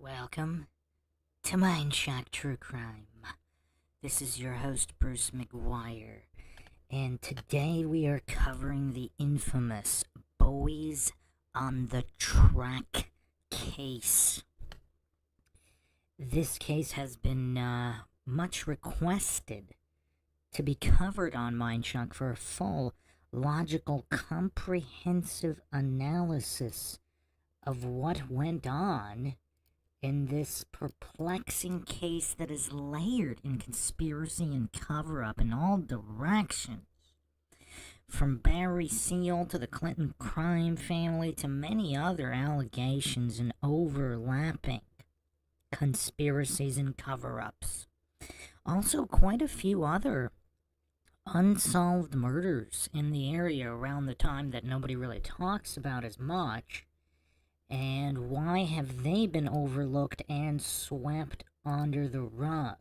Welcome to MINDSHOCK True Crime. This is your host, Bruce McGuire, and today we are covering the infamous Boys on the Track case. This case has been much requested to be covered on MINDSHOCK for a full, logical, comprehensive analysis of what went on in this perplexing case that is layered in conspiracy and cover-up in all directions. From Barry Seal to the Clinton crime family to many other allegations and overlapping conspiracies and cover-ups. Also, quite a few other unsolved murders in the area around the time that nobody really talks about as much. And why have they been overlooked and swept under the rug?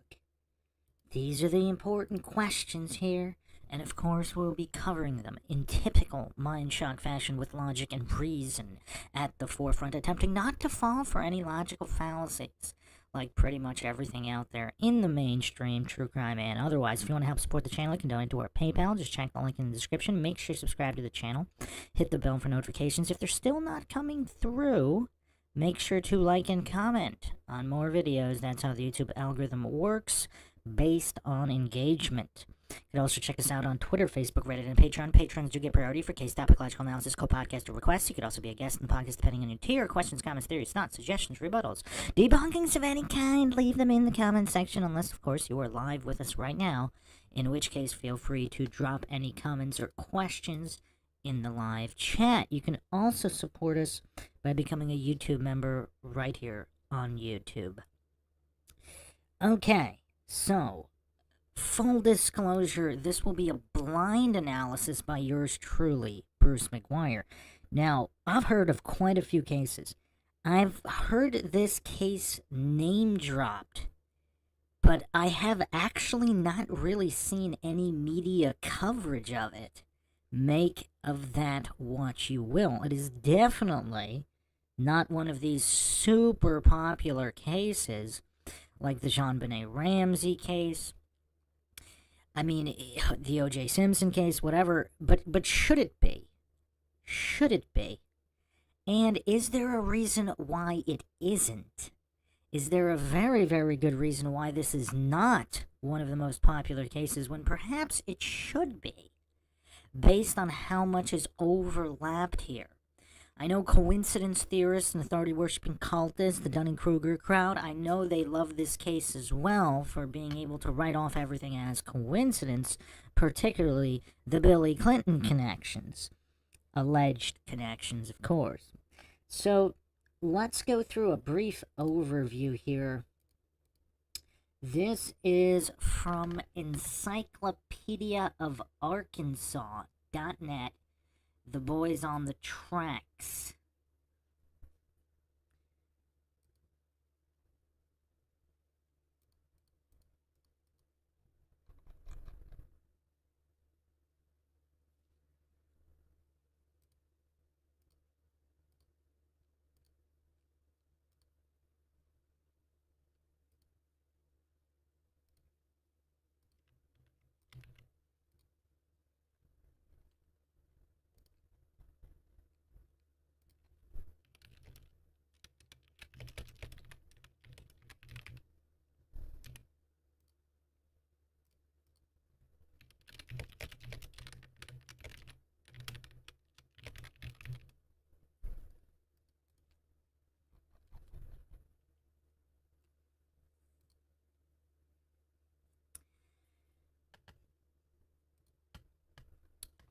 These are the important questions here, and of course we'll be covering them in typical MINDSHOCK fashion with logic and reason at the forefront, attempting not to fall for any logical fallacies, like pretty much everything out there in the mainstream true crime and otherwise. If you want to help support the channel, you can donate to our PayPal. Just check the link in the description. Make sure you subscribe to the channel. Hit the bell for notifications. If they're still not coming through, make sure to like and comment on more videos. That's how the YouTube algorithm works, based on engagement. You can also check us out on Twitter, Facebook, Reddit, and Patreon. Patrons do get priority for case topic, logical analysis, co-podcast, or requests. You could also be a guest in the podcast depending on your tier. Questions, comments, theories, thoughts, suggestions, rebuttals, debunkings of any kind. Leave them in the comment section, unless, of course, you are live with us right now, in which case feel free to drop any comments or questions in the live chat. You can also support us by becoming a YouTube member right here on YouTube. Okay, so full disclosure, this will be a blind analysis by yours truly, Bruce McGuire. Now, I've heard of quite a few cases. I've heard this case name dropped, but I have actually not really seen any media coverage of it. Make of that what you will. It is definitely not one of these super popular cases like the JonBenet Ramsey case. I mean, the O.J. Simpson case, whatever, but should it be? Should it be? And is there a reason why it isn't? Is there a very, very good reason why this is not one of the most popular cases when perhaps it should be, based on how much is overlapped here? I know coincidence theorists and authority-worshipping cultists, the Dunning-Kruger crowd, I know they love this case as well for being able to write off everything as coincidence, particularly the Billy Clinton connections. Alleged connections, of course. So, let's go through a brief overview here. This is from encyclopediaofarkansas.net. The Boys on the Tracks.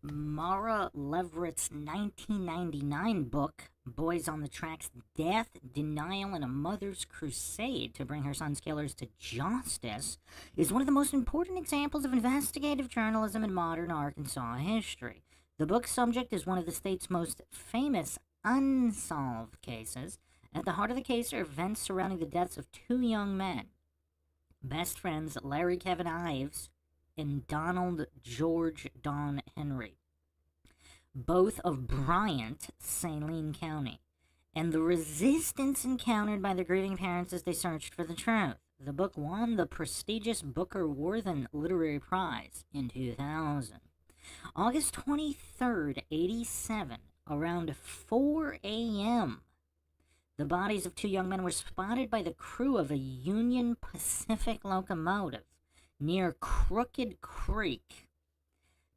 Mara Leverett's 1999 book, Boys on the Tracks: Death, Denial, and a Mother's Crusade to Bring Her Son's Killers to Justice, is one of the most important examples of investigative journalism in modern Arkansas history. The book's subject is one of the state's most famous unsolved cases. At the heart of the case are events surrounding the deaths of two young men, best friends Larry Kevin Ives and Donald George Don Henry, both of Bryant, Saline County. and the resistance encountered by the grieving parents as they searched for the truth. The book won the prestigious Booker-Worthen Literary Prize in 2000. August 23rd, 87, around 4 a.m., the bodies of two young men were spotted by the crew of a Union Pacific locomotive near Crooked Creek,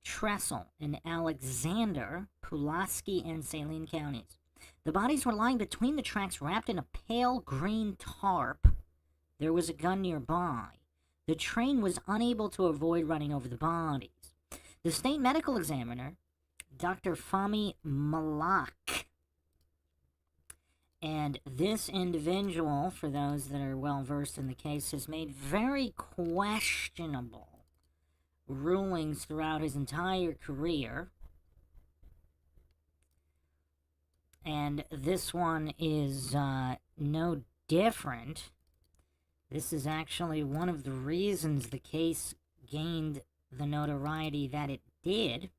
Trestle, in Alexander, Pulaski, and Saline counties. The bodies were lying between the tracks, wrapped in a pale green tarp. There was a gun nearby. The train was unable to avoid running over the bodies. The state medical examiner, Dr. Fahmy Malak, and this individual, for those that are well versed in the case, has made very questionable rulings throughout his entire career. And this one is no different. This is actually one of the reasons the case gained the notoriety that it did.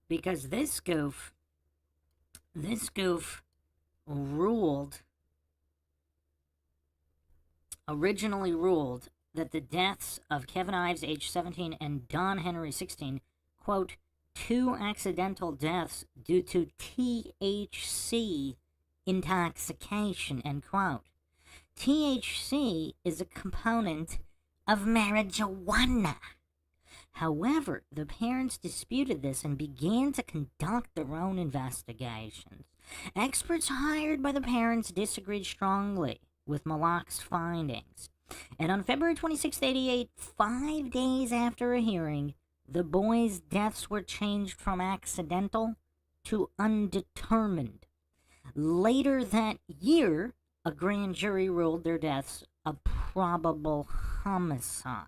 Because this goof originally ruled that the deaths of Kevin Ives, age 17, and Don Henry, 16, quote, two accidental deaths due to THC intoxication, end quote. THC is a component of marijuana. However, the parents disputed this and began to conduct their own investigations. Experts hired by the parents disagreed strongly with Malak's findings. And on February 26, 88, 5 days after a hearing, the boys' deaths were changed from accidental to undetermined. Later that year, a grand jury ruled their deaths a probable homicide.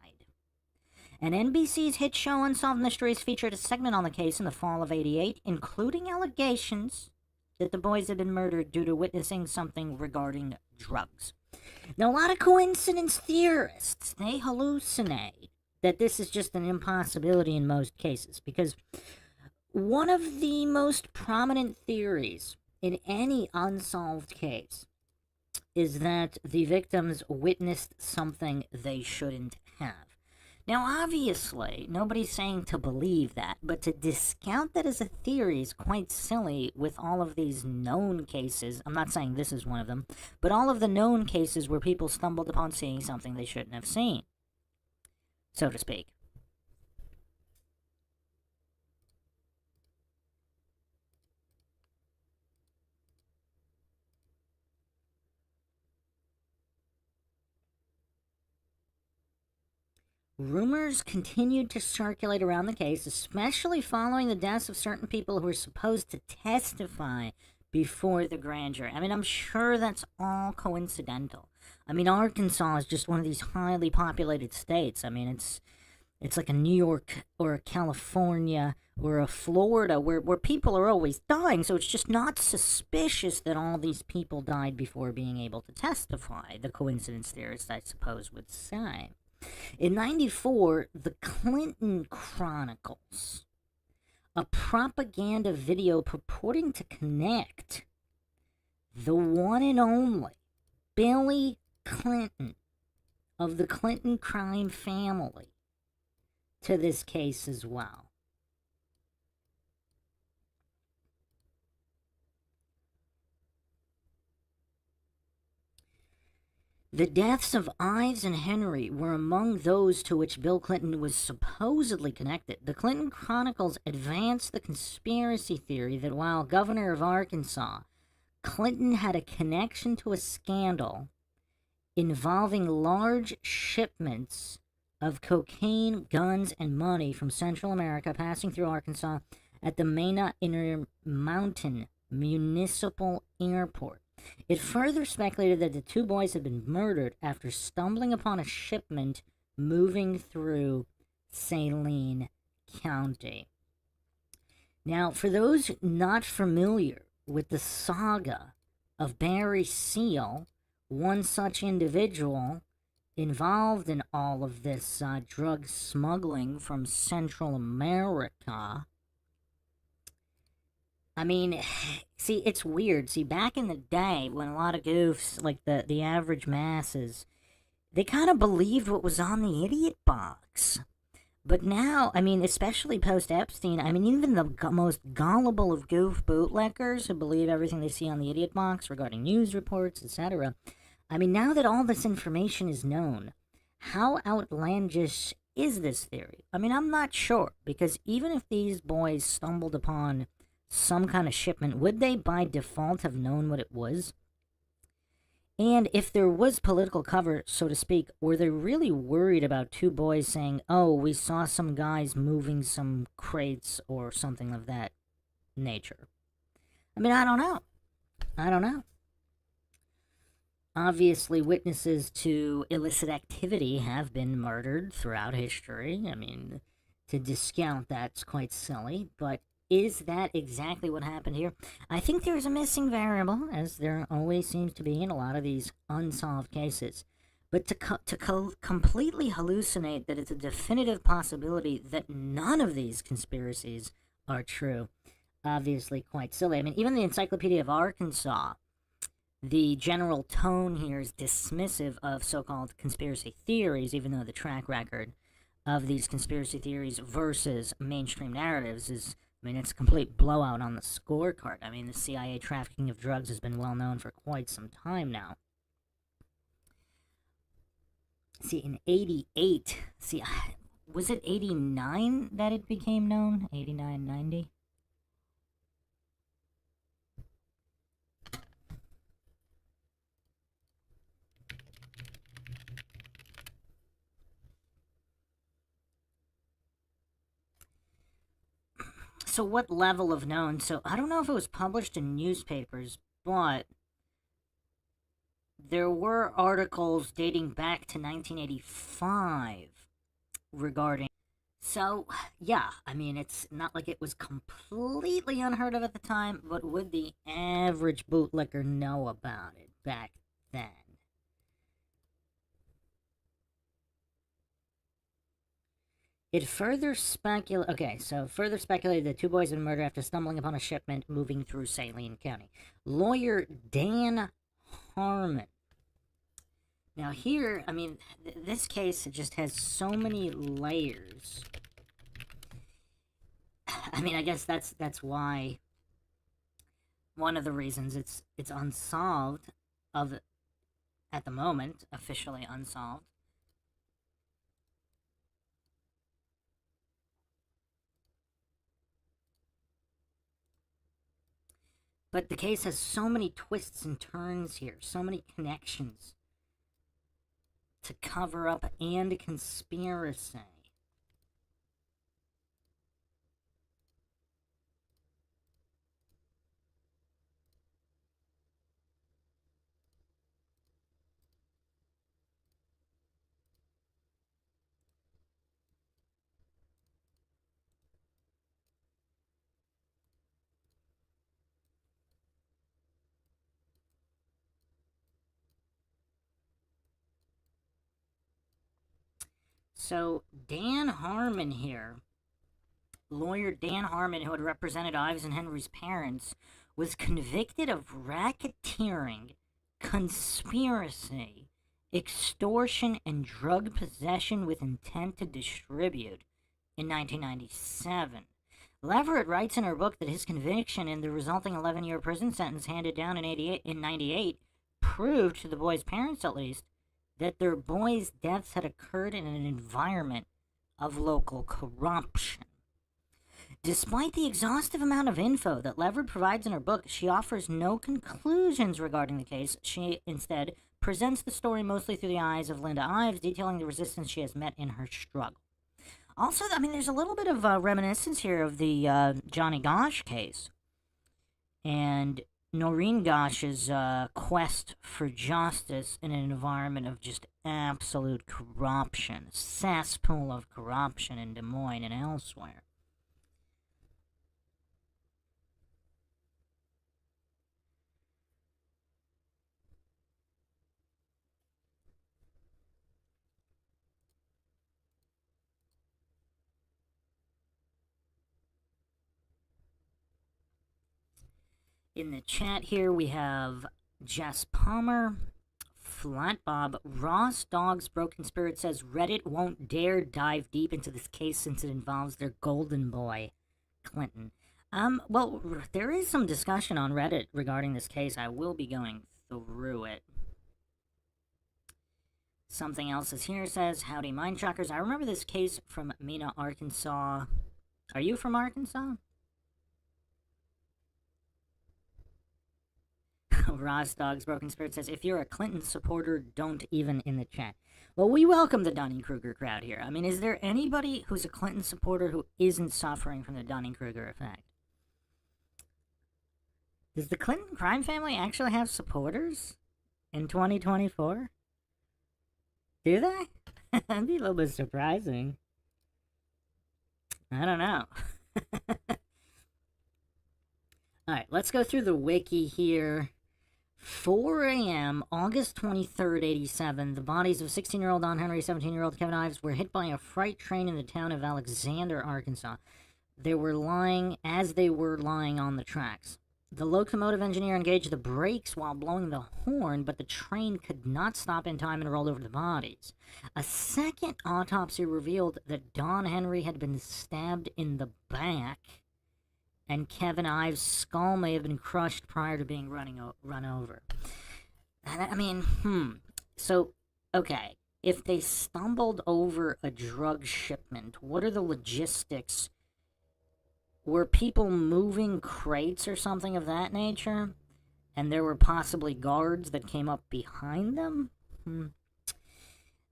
And NBC's hit show Unsolved Mysteries featured a segment on the case in the fall of '88, including allegations that the boys had been murdered due to witnessing something regarding drugs. Now, a lot of coincidence theorists, they hallucinate that this is just an impossibility in most cases, because one of the most prominent theories in any unsolved case is that the victims witnessed something they shouldn't have. Now, obviously, nobody's saying to believe that, but to discount that as a theory is quite silly with all of these known cases. I'm not saying this is one of them, but all of the known cases where people stumbled upon seeing something they shouldn't have seen, so to speak. Rumors continued to circulate around the case, especially following the deaths of certain people who were supposed to testify before the grand jury. I mean, I'm sure that's all coincidental. I mean, Arkansas is just one of these highly populated states. I mean, it's like a New York or a California or a Florida where people are always dying, so it's just not suspicious that all these people died before being able to testify, the coincidence theorists, I suppose, would say. In '94, the Clinton Chronicles, a propaganda video purporting to connect the one and only Billy Clinton of the Clinton crime family to this case as well. The deaths of Ives and Henry were among those to which Bill Clinton was supposedly connected. The Clinton Chronicles advanced the conspiracy theory that while governor of Arkansas, Clinton had a connection to a scandal involving large shipments of cocaine, guns, and money from Central America passing through Arkansas at the Mina Intermountain Municipal Airport. It further speculated that the two boys had been murdered after stumbling upon a shipment moving through Saline County. Now, for those not familiar with the saga of Barry Seal, one such individual involved in all of this drug smuggling from Central America, I mean, see, it's weird. See, back in the day when a lot of goofs, like the average masses, they kind of believed what was on the idiot box. But now, I mean, especially post Epstein, I mean, even the most gullible of goof bootleggers who believe everything they see on the idiot box regarding news reports, etc. I mean, now that all this information is known, how outlandish is this theory? I mean, I'm not sure, because even if these boys stumbled upon some kind of shipment, would they by default have known what it was? And if there was political cover, so to speak, were they really worried about two boys saying, oh, we saw some guys moving some crates or something of that nature? I mean, I don't know. I don't know. Obviously, witnesses to illicit activity have been murdered throughout history. I mean, to discount that's quite silly, but is that exactly what happened here? I think there's a missing variable, as there always seems to be in a lot of these unsolved cases. But to completely hallucinate that it's a definitive possibility that none of these conspiracies are true, obviously quite silly. I mean, even the Encyclopedia of Arkansas, the general tone here is dismissive of so-called conspiracy theories, even though the track record of these conspiracy theories versus mainstream narratives is, I mean, it's a complete blowout on the scorecard. I mean, the CIA trafficking of drugs has been well known for quite some time now. See, in 88, see, was it 89 that it became known? 89, 90? So what level of known? So I don't know if it was published in newspapers, but there were articles dating back to 1985 regarding. So, yeah, I mean, it's not like it was completely unheard of at the time, but would the average bootlicker know about it back then? It further speculated. Okay, so further speculated that two boys have been murdered after stumbling upon a shipment moving through Saline County. Lawyer Dan Harmon. Now here, I mean, this case just has so many layers. I mean, I guess that's why one of the reasons it's unsolved of at the moment, officially unsolved. But the case has so many twists and turns here, so many connections to cover up and conspiracy. So Dan Harmon here, lawyer Dan Harmon, who had represented Ives and Henry's parents, was convicted of racketeering, conspiracy, extortion, and drug possession with intent to distribute in 1997. Leverett writes in her book that his conviction and the resulting 11-year prison sentence handed down in 98 proved, to the boys' parents at least, that their boys' deaths had occurred in an environment of local corruption. Despite the exhaustive amount of info that Leverett provides in her book, she offers no conclusions regarding the case. She instead presents the story mostly through the eyes of Linda Ives, detailing the resistance she has met in her struggle. Also, I mean, there's a little bit of reminiscence here of the Johnny Gosch case and Noreen Gosch's quest for justice in an environment of just absolute corruption, cesspool of corruption in Des Moines and elsewhere. In the chat here, we have Jess Palmer, Flat Bob, Ross Dog's Broken Spirit says Reddit won't dare dive deep into this case since it involves their golden boy, Clinton. Well, there is some discussion on Reddit regarding this case. I will be going through it. Something else is here says, howdy Mindshockers. I remember this case from Mina, Arkansas. Are you from Arkansas? Ross Dog's Broken Spirit says, if you're a Clinton supporter, don't even in the chat. Well, we welcome the Dunning-Kruger crowd here. I mean, is there anybody who's a Clinton supporter who isn't suffering from the Dunning-Kruger effect? Does the Clinton crime family actually have supporters in 2024? Do they? That'd be a little bit surprising. I don't know. Alright, let's go through the wiki here. 4 a.m., August 23rd, 87, the bodies of 16-year-old Don Henry, 17-year-old Kevin Ives were hit by a freight train in the town of Alexander, Arkansas. They were lying on the tracks. The locomotive engineer engaged the brakes while blowing the horn, but the train could not stop in time and rolled over the bodies. A second autopsy revealed that Don Henry had been stabbed in the back, and Kevin Ives' skull may have been crushed prior to being run over. I mean, So, okay, if they stumbled over a drug shipment, what are the logistics? Were people moving crates or something of that nature? And there were possibly guards that came up behind them?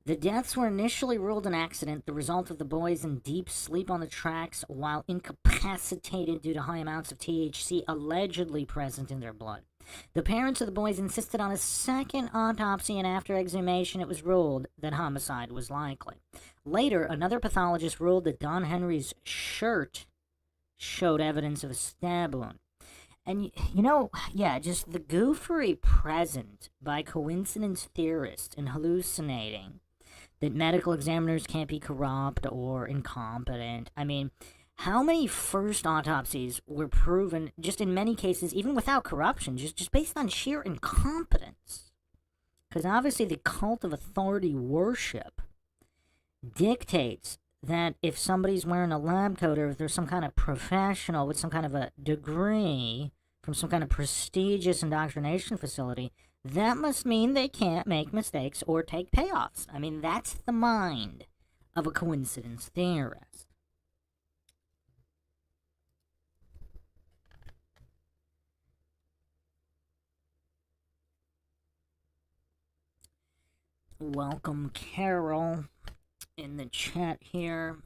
The deaths were initially ruled an accident, the result of the boys in deep sleep on the tracks while incapacitated due to high amounts of THC allegedly present in their blood. The parents of the boys insisted on a second autopsy, and after exhumation it was ruled that homicide was likely. Later, another pathologist ruled that Don Henry's shirt showed evidence of a stab wound. And, just the goofery present by coincidence theorists in hallucinating that medical examiners can't be corrupt or incompetent. I mean, how many first autopsies were proven, just in many cases, even without corruption, just based on sheer incompetence? Because obviously the cult of authority worship dictates that if somebody's wearing a lab coat or if there's some kind of professional with some kind of a degree from some kind of prestigious indoctrination facility, that must mean they can't make mistakes or take payoffs. I mean, that's the mind of a coincidence theorist. Welcome, Carol, in the chat here.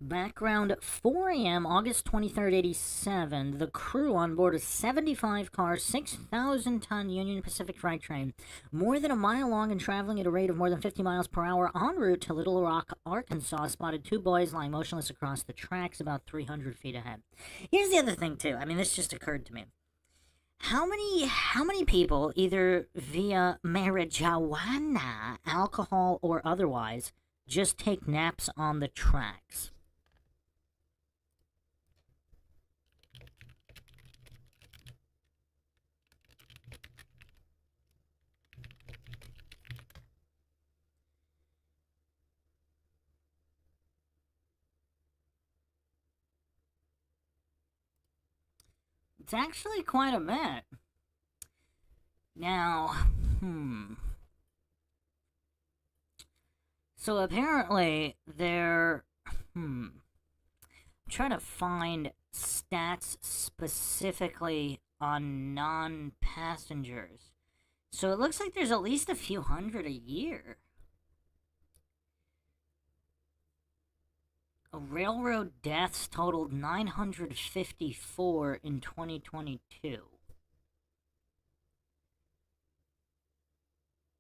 Background, 4 a.m., August 23rd, 87, the crew on board a 75-car, 6,000-ton Union Pacific freight train, more than a mile long and traveling at a rate of more than 50 miles per hour, en route to Little Rock, Arkansas, spotted two boys lying motionless across the tracks about 300 feet ahead. Here's the other thing, too. I mean, this just occurred to me. How many people, either via marijuana, alcohol, or otherwise, just take naps on the tracks? It's actually quite a bit. Now, So apparently they're, I'm trying to find stats specifically on non-passengers. So it looks like there's at least a few hundred a year. Railroad deaths totaled 954 in 2022.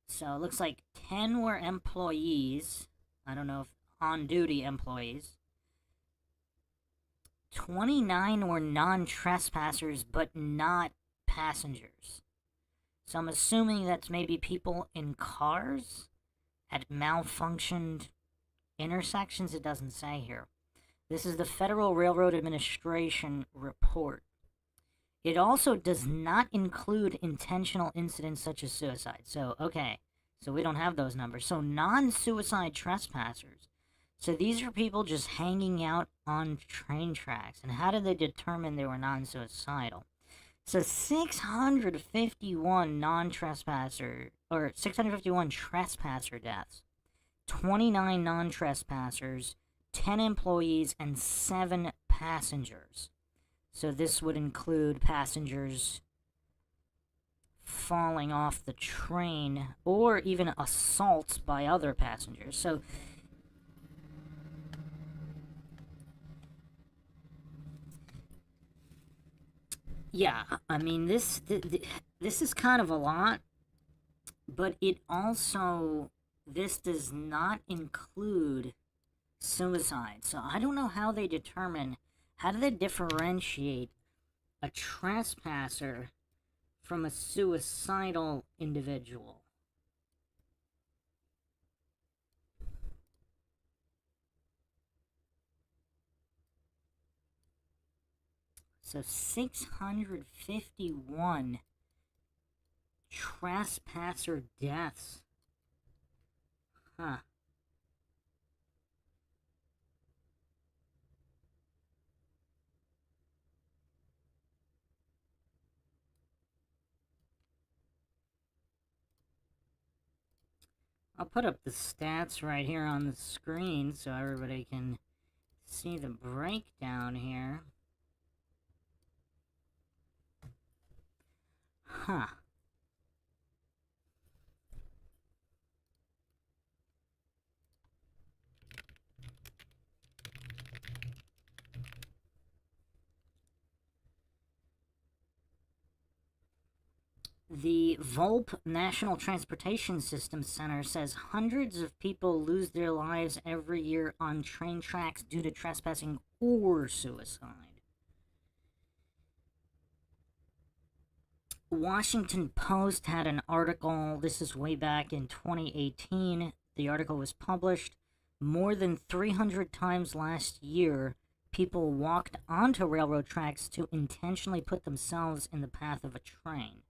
So it looks like 10 were employees. I don't know if on-duty employees. 29 were non-trespassers, but not passengers. So I'm assuming that's maybe people in cars at malfunctioned intersections. It doesn't say here. This is the Federal Railroad Administration report. It also does not include intentional incidents such as suicide. So, okay, so we don't have those numbers. So, non-suicide trespassers. So these are people just hanging out on train tracks. And how did they determine they were non-suicidal? So 651 non-trespasser, or 651 trespasser deaths, 29 non-trespassers, 10 employees, and 7 passengers. So this would include passengers falling off the train or even assaults by other passengers. So yeah, I mean this is kind of a lot, but it also, this does not include suicide. So I don't know how they determine, how do they differentiate a trespasser from a suicidal individual? So 651 trespasser deaths. Huh. I'll put up the stats right here on the screen so everybody can see the breakdown here. Huh. The Volpe National Transportation System Center says hundreds of people lose their lives every year on train tracks due to trespassing or suicide. Washington Post had an article, this is way back in 2018. The article was published. More than 300 times last year, people walked onto railroad tracks to intentionally put themselves in the path of a train.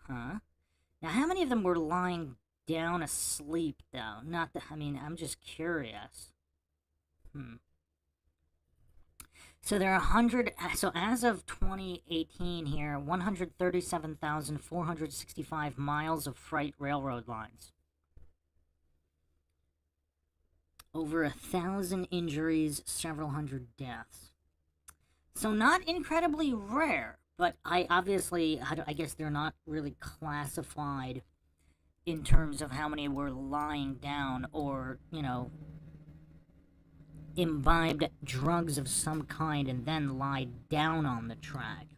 Huh? Now, how many of them were lying down asleep, though? Not that, I mean, I'm just curious. So there are 100, so as of 2018 here, 137,465 miles of freight railroad lines. Over 1,000 injuries, several hundred deaths. So not incredibly rare, but I guess they're not really classified in terms of how many were lying down or, imbibed drugs of some kind and then lied down on the track.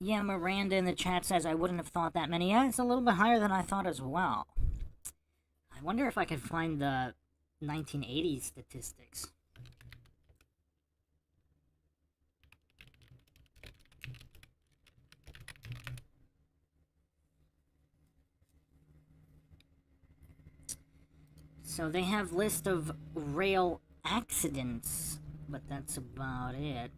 Yeah, Miranda in the chat says I wouldn't have thought that many. Yeah, it's a little bit higher than I thought as well. I wonder if I could find the 1980s statistics. So they have list of rail accidents, but that's about it.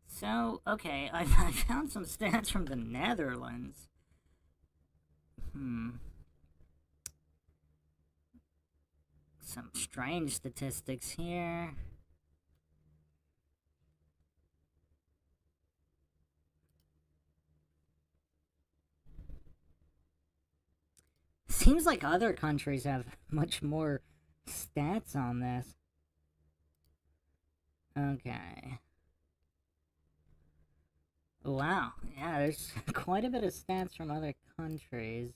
So, okay, I found some stats from the Netherlands. Some strange statistics here. Seems like other countries have much more stats on this. Okay. Wow, yeah, there's quite a bit of stats from other countries.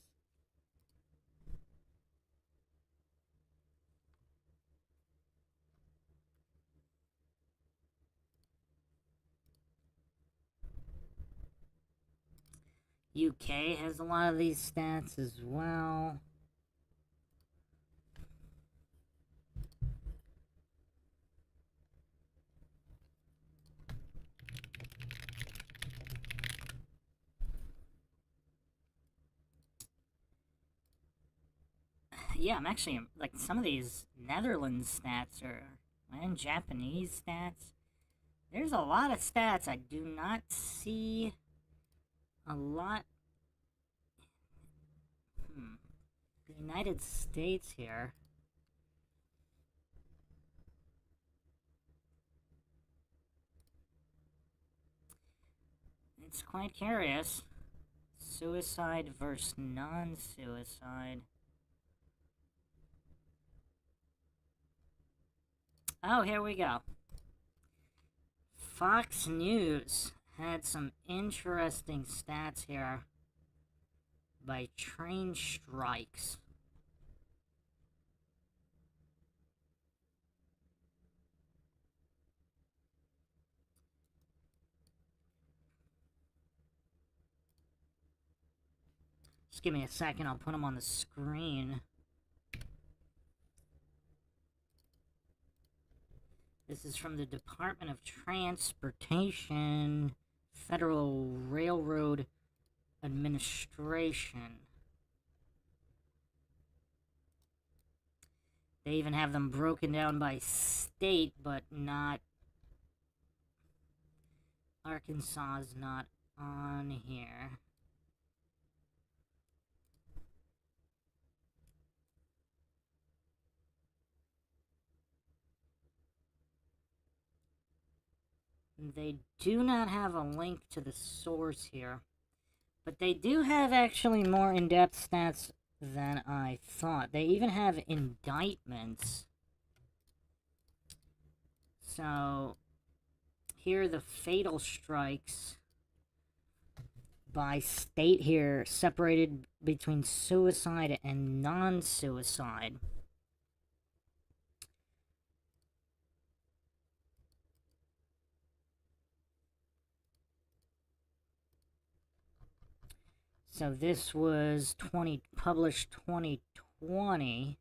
UK has a lot of these stats as well. Yeah, I'm actually like some of these Netherlands stats and Japanese stats. There's a lot of stats I do not see a lot. The United States here. It's quite curious. Suicide versus non-suicide. Oh, here we go. Fox News had some interesting stats here by train strikes. Just give me a second, I'll put them on the screen. This is from the Department of Transportation, Federal Railroad Administration. They even have them broken down by state, but not... Arkansas is not on here. They do not have a link to the source here. But they do have actually more in-depth stats than I thought. They even have indictments. So, here are the fatal strikes by state here, separated between suicide and non-suicide. So this was published 2020.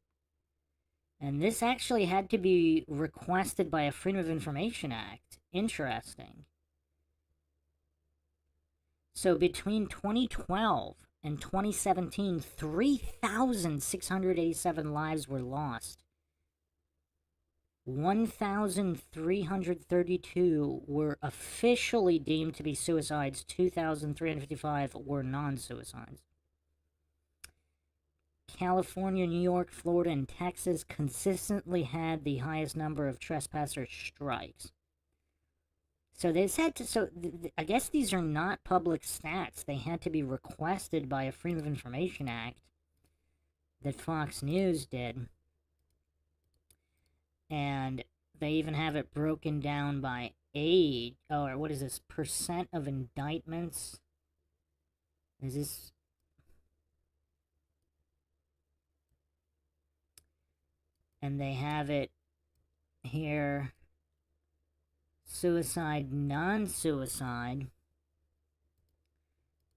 And this actually had to be requested by a Freedom of Information Act. Interesting. So between 2012 and 2017, 3,687 lives were lost. 1,332 were officially deemed to be suicides. 2,355 were non-suicides. California, New York, Florida, and Texas consistently had the highest number of trespasser strikes. So they said I guess these are not public stats. They had to be requested by a Freedom of Information Act that Fox News did. And they even have it broken down by age. Or what is this? Percent of indictments? Is this... And they have it here, suicide, non-suicide.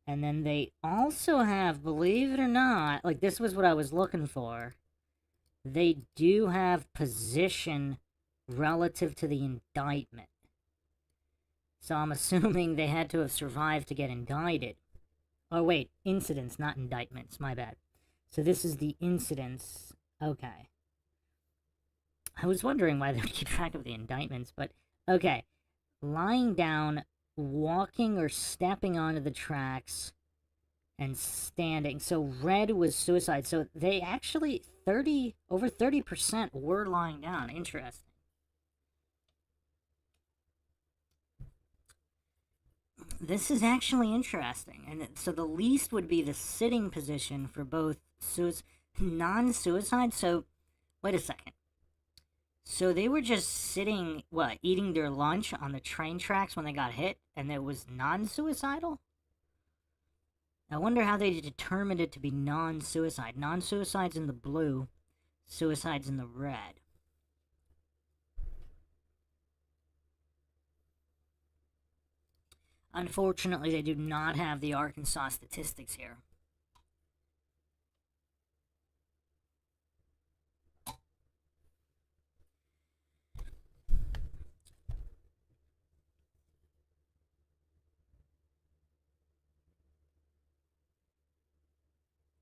And then they also have, believe it or not, like this was what I was looking for, they do have position relative to the indictment. So I'm assuming they had to have survived to get indicted. Oh wait, incidents, not indictments, my bad. So this is the incidents. Okay. I was wondering why they would keep track of the indictments, but okay. Lying down, walking or stepping onto the tracks, and standing. So red was suicide. So they actually, over 30% were lying down. Interesting. This is actually interesting. And so the least would be the sitting position for both non-suicide. So, wait a second. So they were just sitting, what, eating their lunch on the train tracks when they got hit, and it was non-suicidal? I wonder how they determined it to be non-suicide. Non-suicide's in the blue, suicide's in the red. Unfortunately, they do not have the Arkansas statistics here.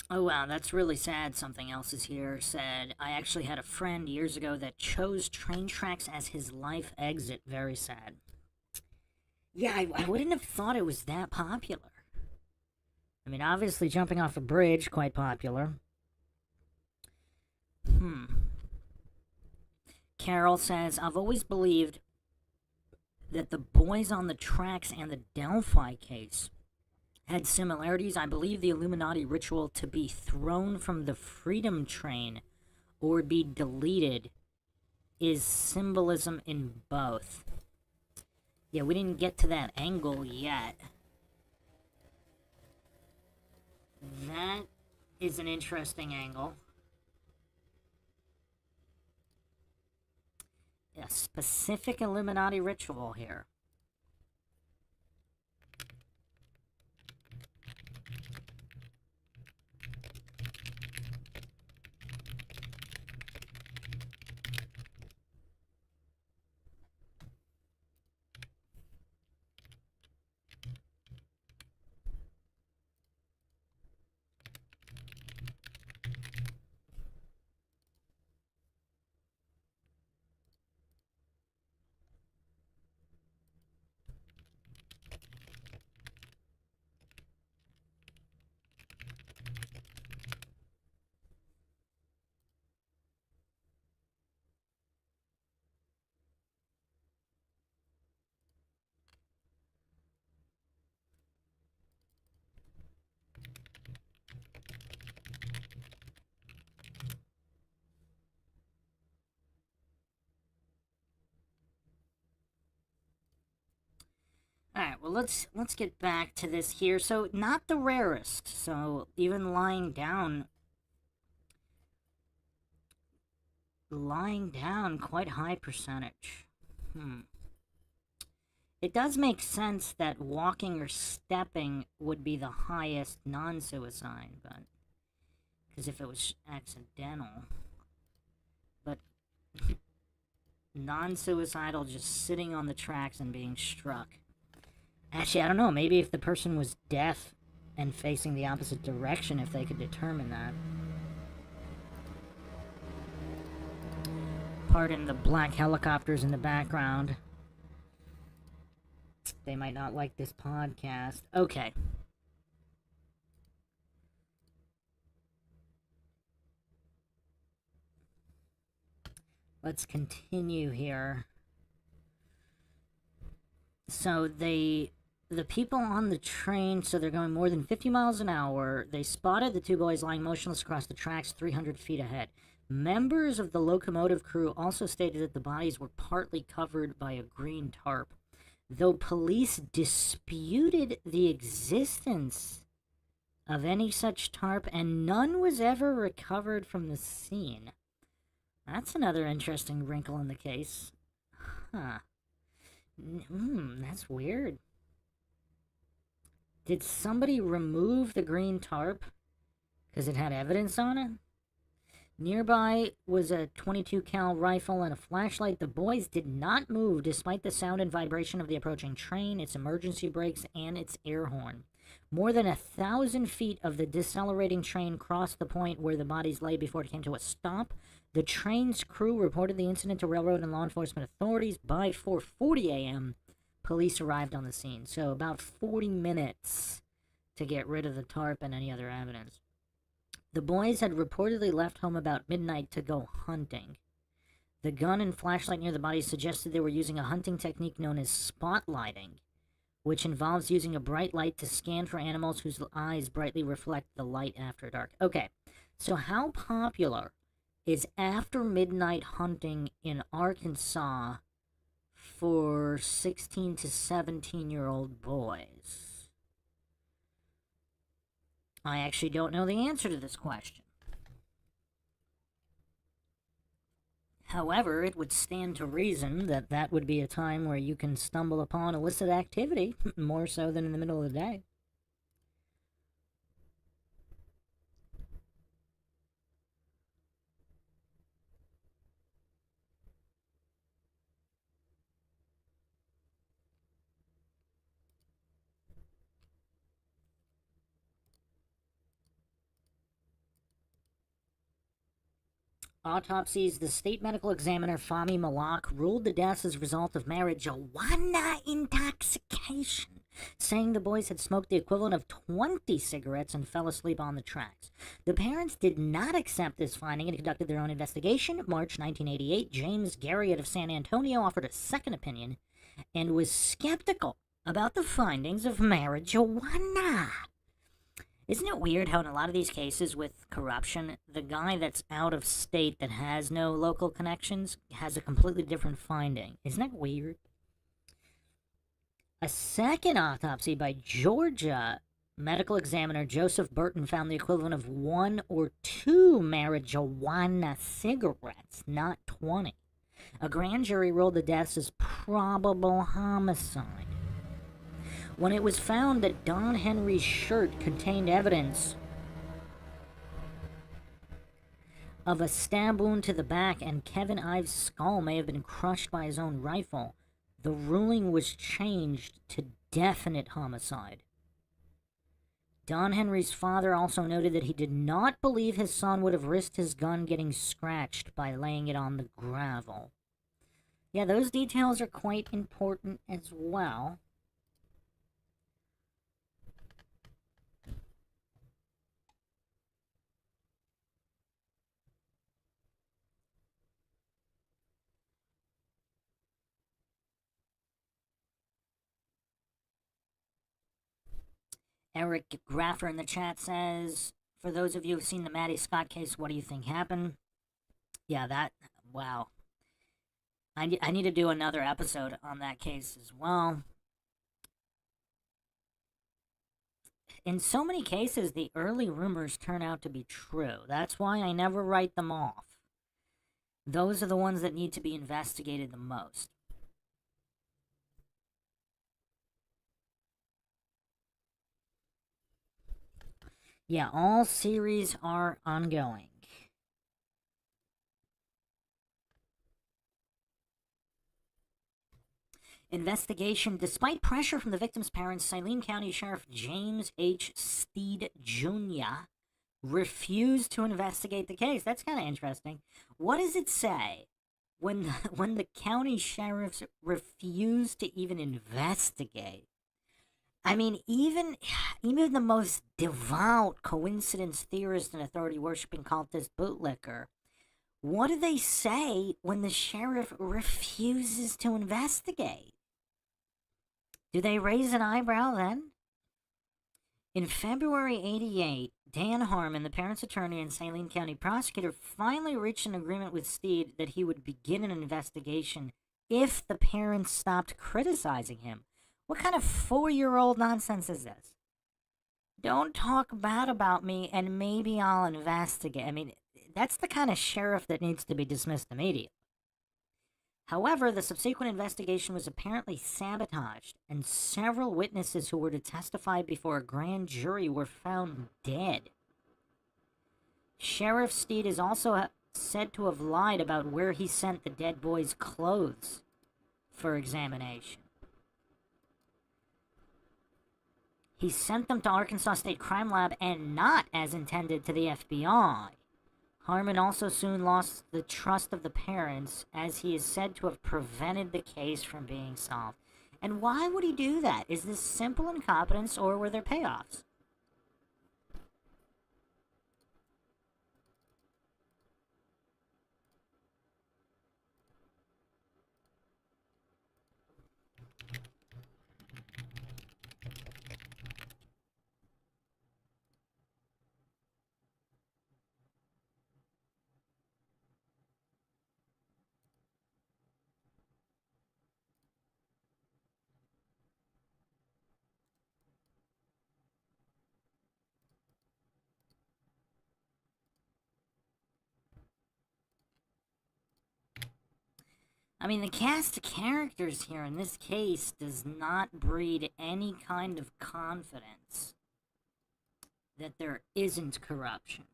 Oh wow, that's really sad. Something else is here. Said, I actually had a friend years ago that chose train tracks as his life exit. Very sad. Yeah, I wouldn't have thought it was that popular. I mean, obviously jumping off a bridge, quite popular. Carol says, I've always believed that the boys on the tracks and the Delphi case had similarities. I believe the Illuminati ritual to be thrown from the Freedom Train or be deleted is symbolism in both. Yeah, we didn't get to that angle yet. That is an interesting angle. A specific Illuminati ritual here. Alright, well let's get back to this here. So not the rarest. So even lying down, quite high percentage. It does make sense that walking or stepping would be the highest non-suicide, but because if it was accidental, but non-suicidal, just sitting on the tracks and being struck. Actually, I don't know. Maybe if the person was deaf and facing the opposite direction, if they could determine that. Pardon the black helicopters in the background. They might not like this podcast. Okay. Let's continue here. So the people on the train, so they're going more than 50 miles an hour. They spotted the two boys lying motionless across the tracks 300 feet ahead. Members of the locomotive crew also stated that the bodies were partly covered by a green tarp, though police disputed the existence of any such tarp, and none was ever recovered from the scene. That's another interesting wrinkle in the case. Huh. That's weird. Did somebody remove the green tarp because it had evidence on it? Nearby was a .22 cal rifle and a flashlight. The boys did not move despite the sound and vibration of the approaching train, its emergency brakes, and its air horn. More than 1,000 feet of the decelerating train crossed the point where the bodies lay before it came to a stop. The train's crew reported the incident to railroad and law enforcement authorities. By 4:40 a.m., police arrived on the scene. So about 40 minutes to get rid of the tarp and any other evidence. The boys had reportedly left home about midnight to go hunting. The gun and flashlight near the bodies suggested they were using a hunting technique known as spotlighting, which involves using a bright light to scan for animals whose eyes brightly reflect the light after dark. Okay, so how popular is after midnight hunting in Arkansas for 16 to 17-year-old boys? I actually don't know the answer to this question. However, it would stand to reason that that would be a time where you can stumble upon illicit activity, more so than in the middle of the day. Autopsies. The state medical examiner, Fahmy Malak, ruled the deaths as a result of marijuana intoxication, saying the boys had smoked the equivalent of 20 cigarettes and fell asleep on the tracks. The parents did not accept this finding and conducted their own investigation. March 1988, James Garriott of San Antonio offered a second opinion and was skeptical about the findings of marijuana. Isn't it weird how in a lot of these cases with corruption, the guy that's out of state that has no local connections has a completely different finding? Isn't that weird? A second autopsy by Georgia medical examiner Joseph Burton found the equivalent of 1 or 2 marijuana cigarettes, not 20. A grand jury ruled the deaths as probable homicide. When it was found that Don Henry's shirt contained evidence of a stab wound to the back and Kevin Ives' skull may have been crushed by his own rifle, the ruling was changed to definite homicide. Don Henry's father also noted that he did not believe his son would have risked his gun getting scratched by laying it on the gravel. Yeah, those details are quite important as well. Eric Graffer in the chat says, for those of you who've seen the Maddie Scott case, what do you think happened? Yeah, wow. I need to do another episode on that case as well. In so many cases, the early rumors turn out to be true. That's why I never write them off. Those are the ones that need to be investigated the most. Yeah, all series are ongoing. Investigation. Despite pressure from the victim's parents, Saline County Sheriff James H. Steed Jr. refused to investigate the case. That's kind of interesting. What does it say when the county sheriffs refuse to even investigate? I mean, even the most devout coincidence theorist and authority worshipping cultist bootlicker, what do they say when the sheriff refuses to investigate? Do they raise an eyebrow then? In February '88, Dan Harmon, the parents' attorney and Saline County prosecutor, finally reached an agreement with Steed that he would begin an investigation if the parents stopped criticizing him. What kind of 4-year-old nonsense is this? Don't talk bad about me and maybe I'll investigate. I mean, that's the kind of sheriff that needs to be dismissed immediately. However, the subsequent investigation was apparently sabotaged, and several witnesses who were to testify before a grand jury were found dead. Sheriff Steed is also said to have lied about where he sent the dead boys' clothes for examination. He sent them to Arkansas State Crime Lab and not, as intended, to the FBI. Harmon also soon lost the trust of the parents, as he is said to have prevented the case from being solved. And why would he do that? Is this simple incompetence, or were there payoffs? I mean, the cast of characters here in this case does not breed any kind of confidence that there isn't corruption.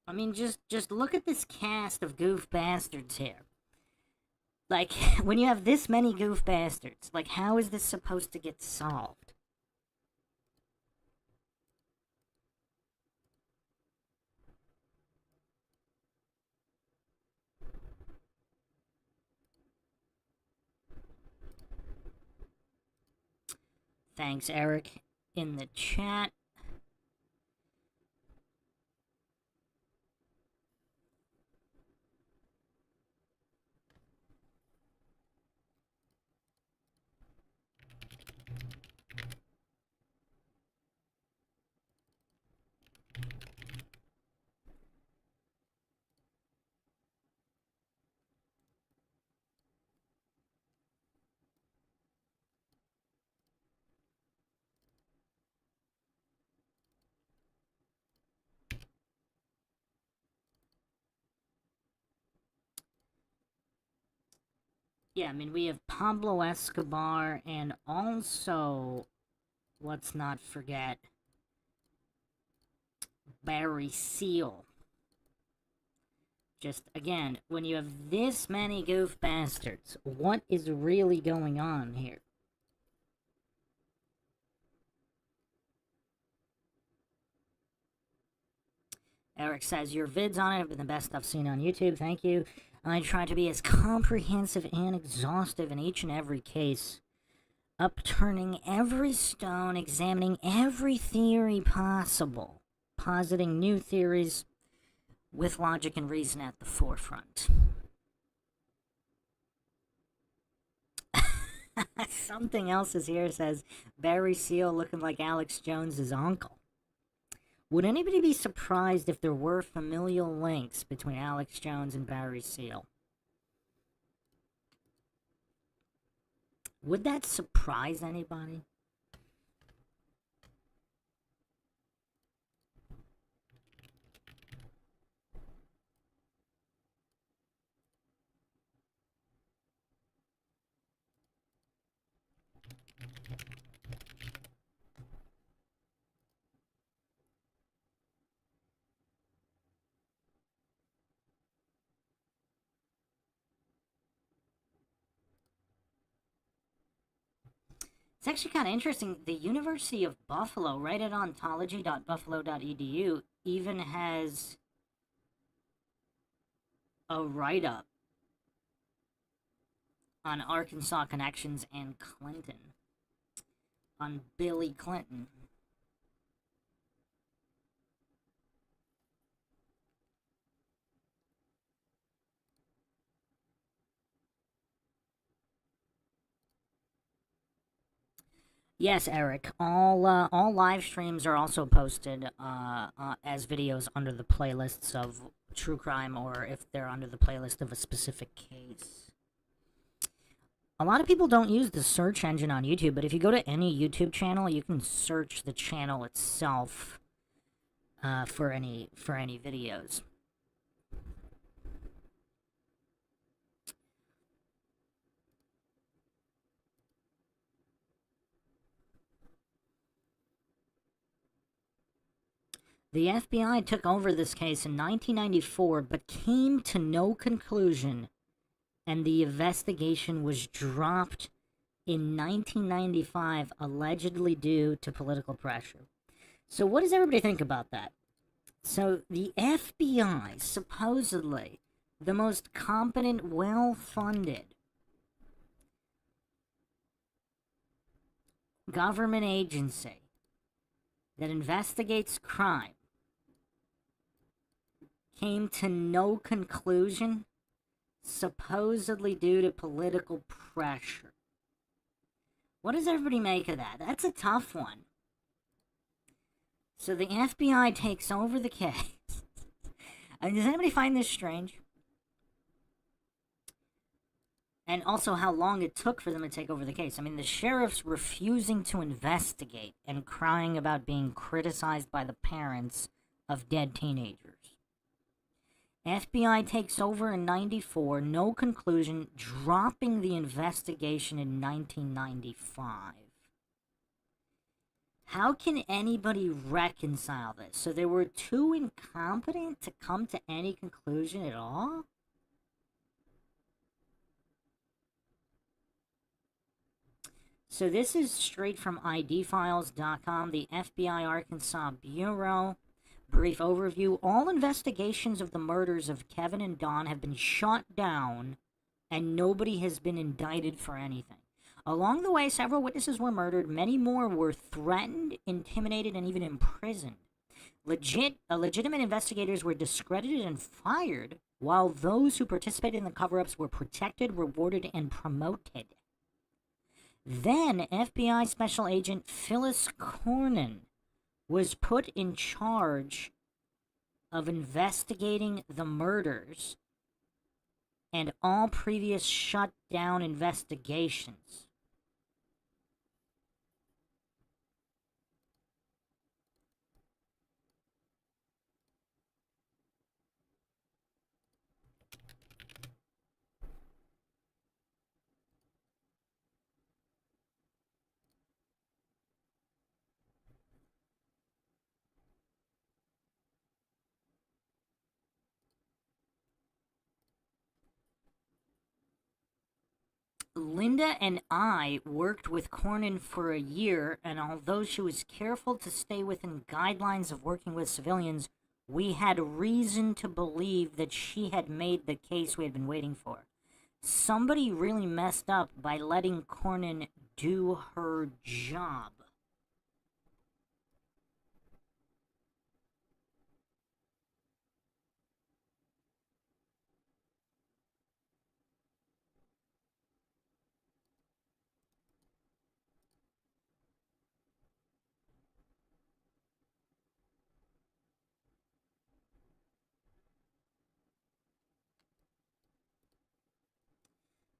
I mean, just look at this cast of goof bastards here. Like, when you have this many goof bastards, like, how is this supposed to get solved? Thanks, Eric, in the chat. Yeah, I mean, we have Pablo Escobar and also, let's not forget, Barry Seal. Just, again, when you have this many goof bastards, what is really going on here? Eric says, your vids on it have been the best I've seen on YouTube. Thank you. I try to be as comprehensive and exhaustive in each and every case, upturning every stone, examining every theory possible, positing new theories with logic and reason at the forefront. Something else is here, says Barry Seal looking like Alex Jones's uncle. Would anybody be surprised if there were familial links between Alex Jones and Barry Seal? Would that surprise anybody? It's actually kind of interesting. The University of Buffalo, right at ontology.buffalo.edu, even has a write-up on Arkansas connections and Clinton, on Billy Clinton. Yes, Eric. All live streams are also posted as videos under the playlists of true crime, or if they're under the playlist of a specific case. A lot of people don't use the search engine on YouTube, but if you go to any YouTube channel, you can search the channel itself for any videos. The FBI took over this case in 1994, but came to no conclusion, and the investigation was dropped in 1995, allegedly due to political pressure. So what does everybody think about that? So the FBI, supposedly the most competent, well-funded government agency that investigates crime, came to no conclusion, supposedly due to political pressure. What does everybody make of that? That's a tough one. So the FBI takes over the case. I mean, does anybody find this strange? And also how long it took for them to take over the case. I mean, the sheriff's refusing to investigate and crying about being criticized by the parents of dead teenagers. FBI takes over in 94, no conclusion, dropping the investigation in 1995. How can anybody reconcile this? So they were too incompetent to come to any conclusion at all? So this is straight from idfiles.com, the FBI Arkansas Bureau. Brief overview. All investigations of the murders of Kevin and Don have been shut down, and nobody has been indicted for anything. Along the way, several witnesses were murdered. Many more were threatened, intimidated, and even imprisoned. Legitimate investigators were discredited and fired, while those who participated in the cover-ups were protected, rewarded, and promoted. Then, FBI Special Agent Phyllis Cornyn was put in charge of investigating the murders and all previous shut-down investigations. Linda and I worked with Cornyn for a year, and although she was careful to stay within guidelines of working with civilians, we had reason to believe that she had made the case we had been waiting for. Somebody really messed up by letting Cornyn do her job.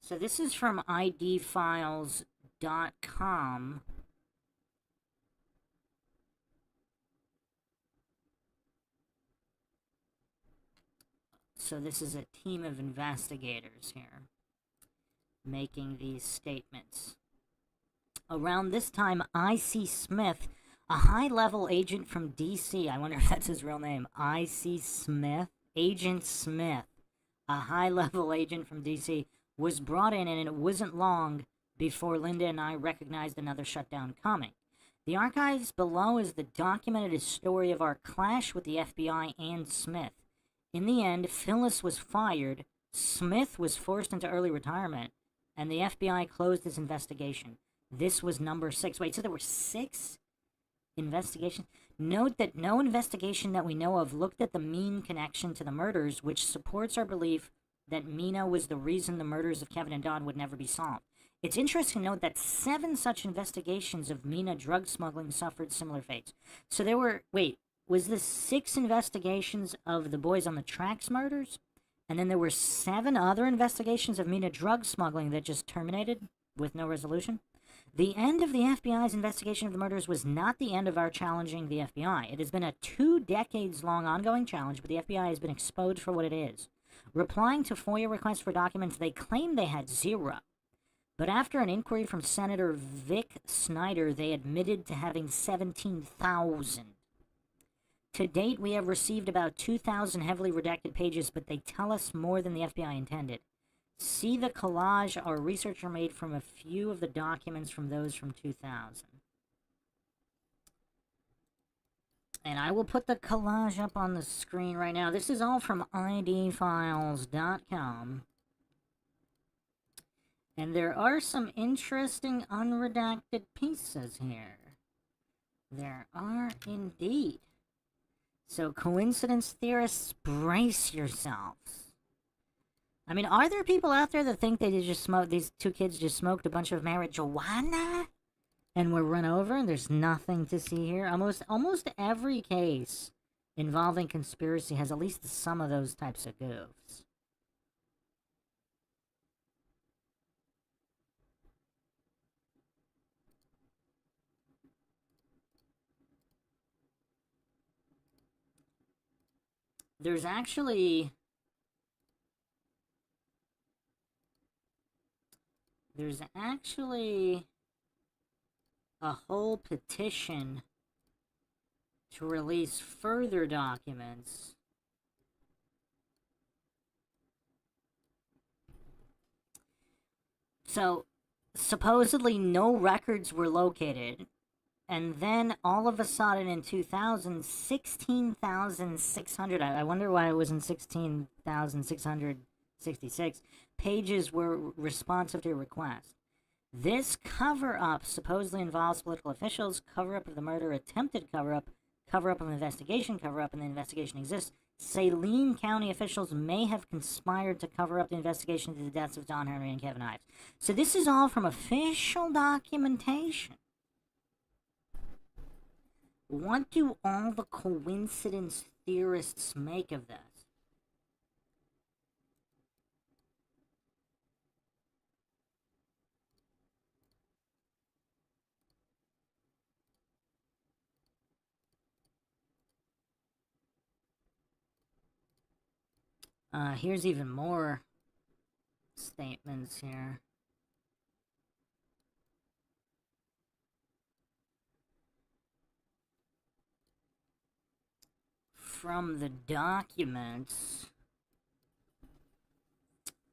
So this is from idfiles.com. So this is a team of investigators here making these statements. Around this time, I.C. Smith, a high-level agent from D.C., I wonder if that's his real name, I.C. Smith, Agent Smith, a high-level agent from D.C., was brought in, and it wasn't long before Linda and I recognized another shutdown coming. The archives below is the documented story of our clash with the FBI and Smith. In the end, Phyllis was fired, Smith was forced into early retirement, and the FBI closed its investigation. This was number 6. Wait, so there were 6 investigations? Note that no investigation that we know of looked at the mean connection to the murders, which supports our belief that Mina was the reason the murders of Kevin and Don would never be solved. It's interesting to note that 7 such investigations of Mina drug smuggling suffered similar fates. So there were, wait, was this 6 investigations of the Boys on the Tracks murders? And then there were 7 other investigations of Mina drug smuggling that just terminated with no resolution? The end of the FBI's investigation of the murders was not the end of our challenging the FBI. It has been a 2 decades-long ongoing challenge, but the FBI has been exposed for what it is. Replying to FOIA requests for documents, they claimed they had 0. But after an inquiry from Senator Vic Snyder, they admitted to having 17,000. To date, we have received about 2,000 heavily redacted pages, but they tell us more than the FBI intended. See the collage our researcher made from a few of the documents from those from 2000. And I will put the collage up on the screen right now. This is all from idfiles.com. And there are some interesting unredacted pieces here. There are indeed. So coincidence theorists, brace yourselves. I mean, are there people out there that think they just smoked, these 2 kids just smoked a bunch of marijuana and were run over and there's nothing to see here? Almost every case involving conspiracy has at least some of those types of goofs. there's actually a whole petition to release further documents. So, supposedly no records were located, and then all of a sudden in 2000, 16,600, I wonder why it was in 16,666, pages were responsive to requests. This cover-up supposedly involves political officials, cover-up of the murder, attempted cover-up of an investigation, cover-up, and the investigation exists. Saline County officials may have conspired to cover up the investigation into the deaths of Don Henry and Kevin Ives. So this is all from official documentation. What do all the coincidence theorists make of this? Here's even more statements here. From the documents.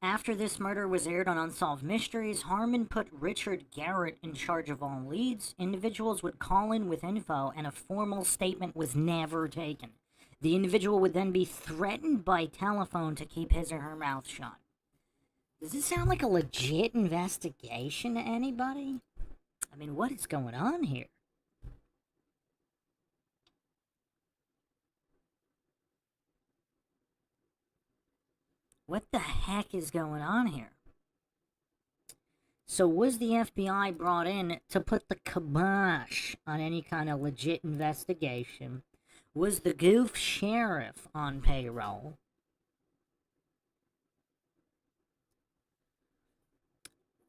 After this murder was aired on Unsolved Mysteries, Harmon put Richard Garrett in charge of all leads. Individuals would call in with info, and a formal statement was never taken. The individual would then be threatened by telephone to keep his or her mouth shut. Does this sound like a legit investigation to anybody? I mean, what is going on here? What the heck is going on here? So was the FBI brought in to put the kibosh on any kind of legit investigation? Was the goof sheriff on payroll?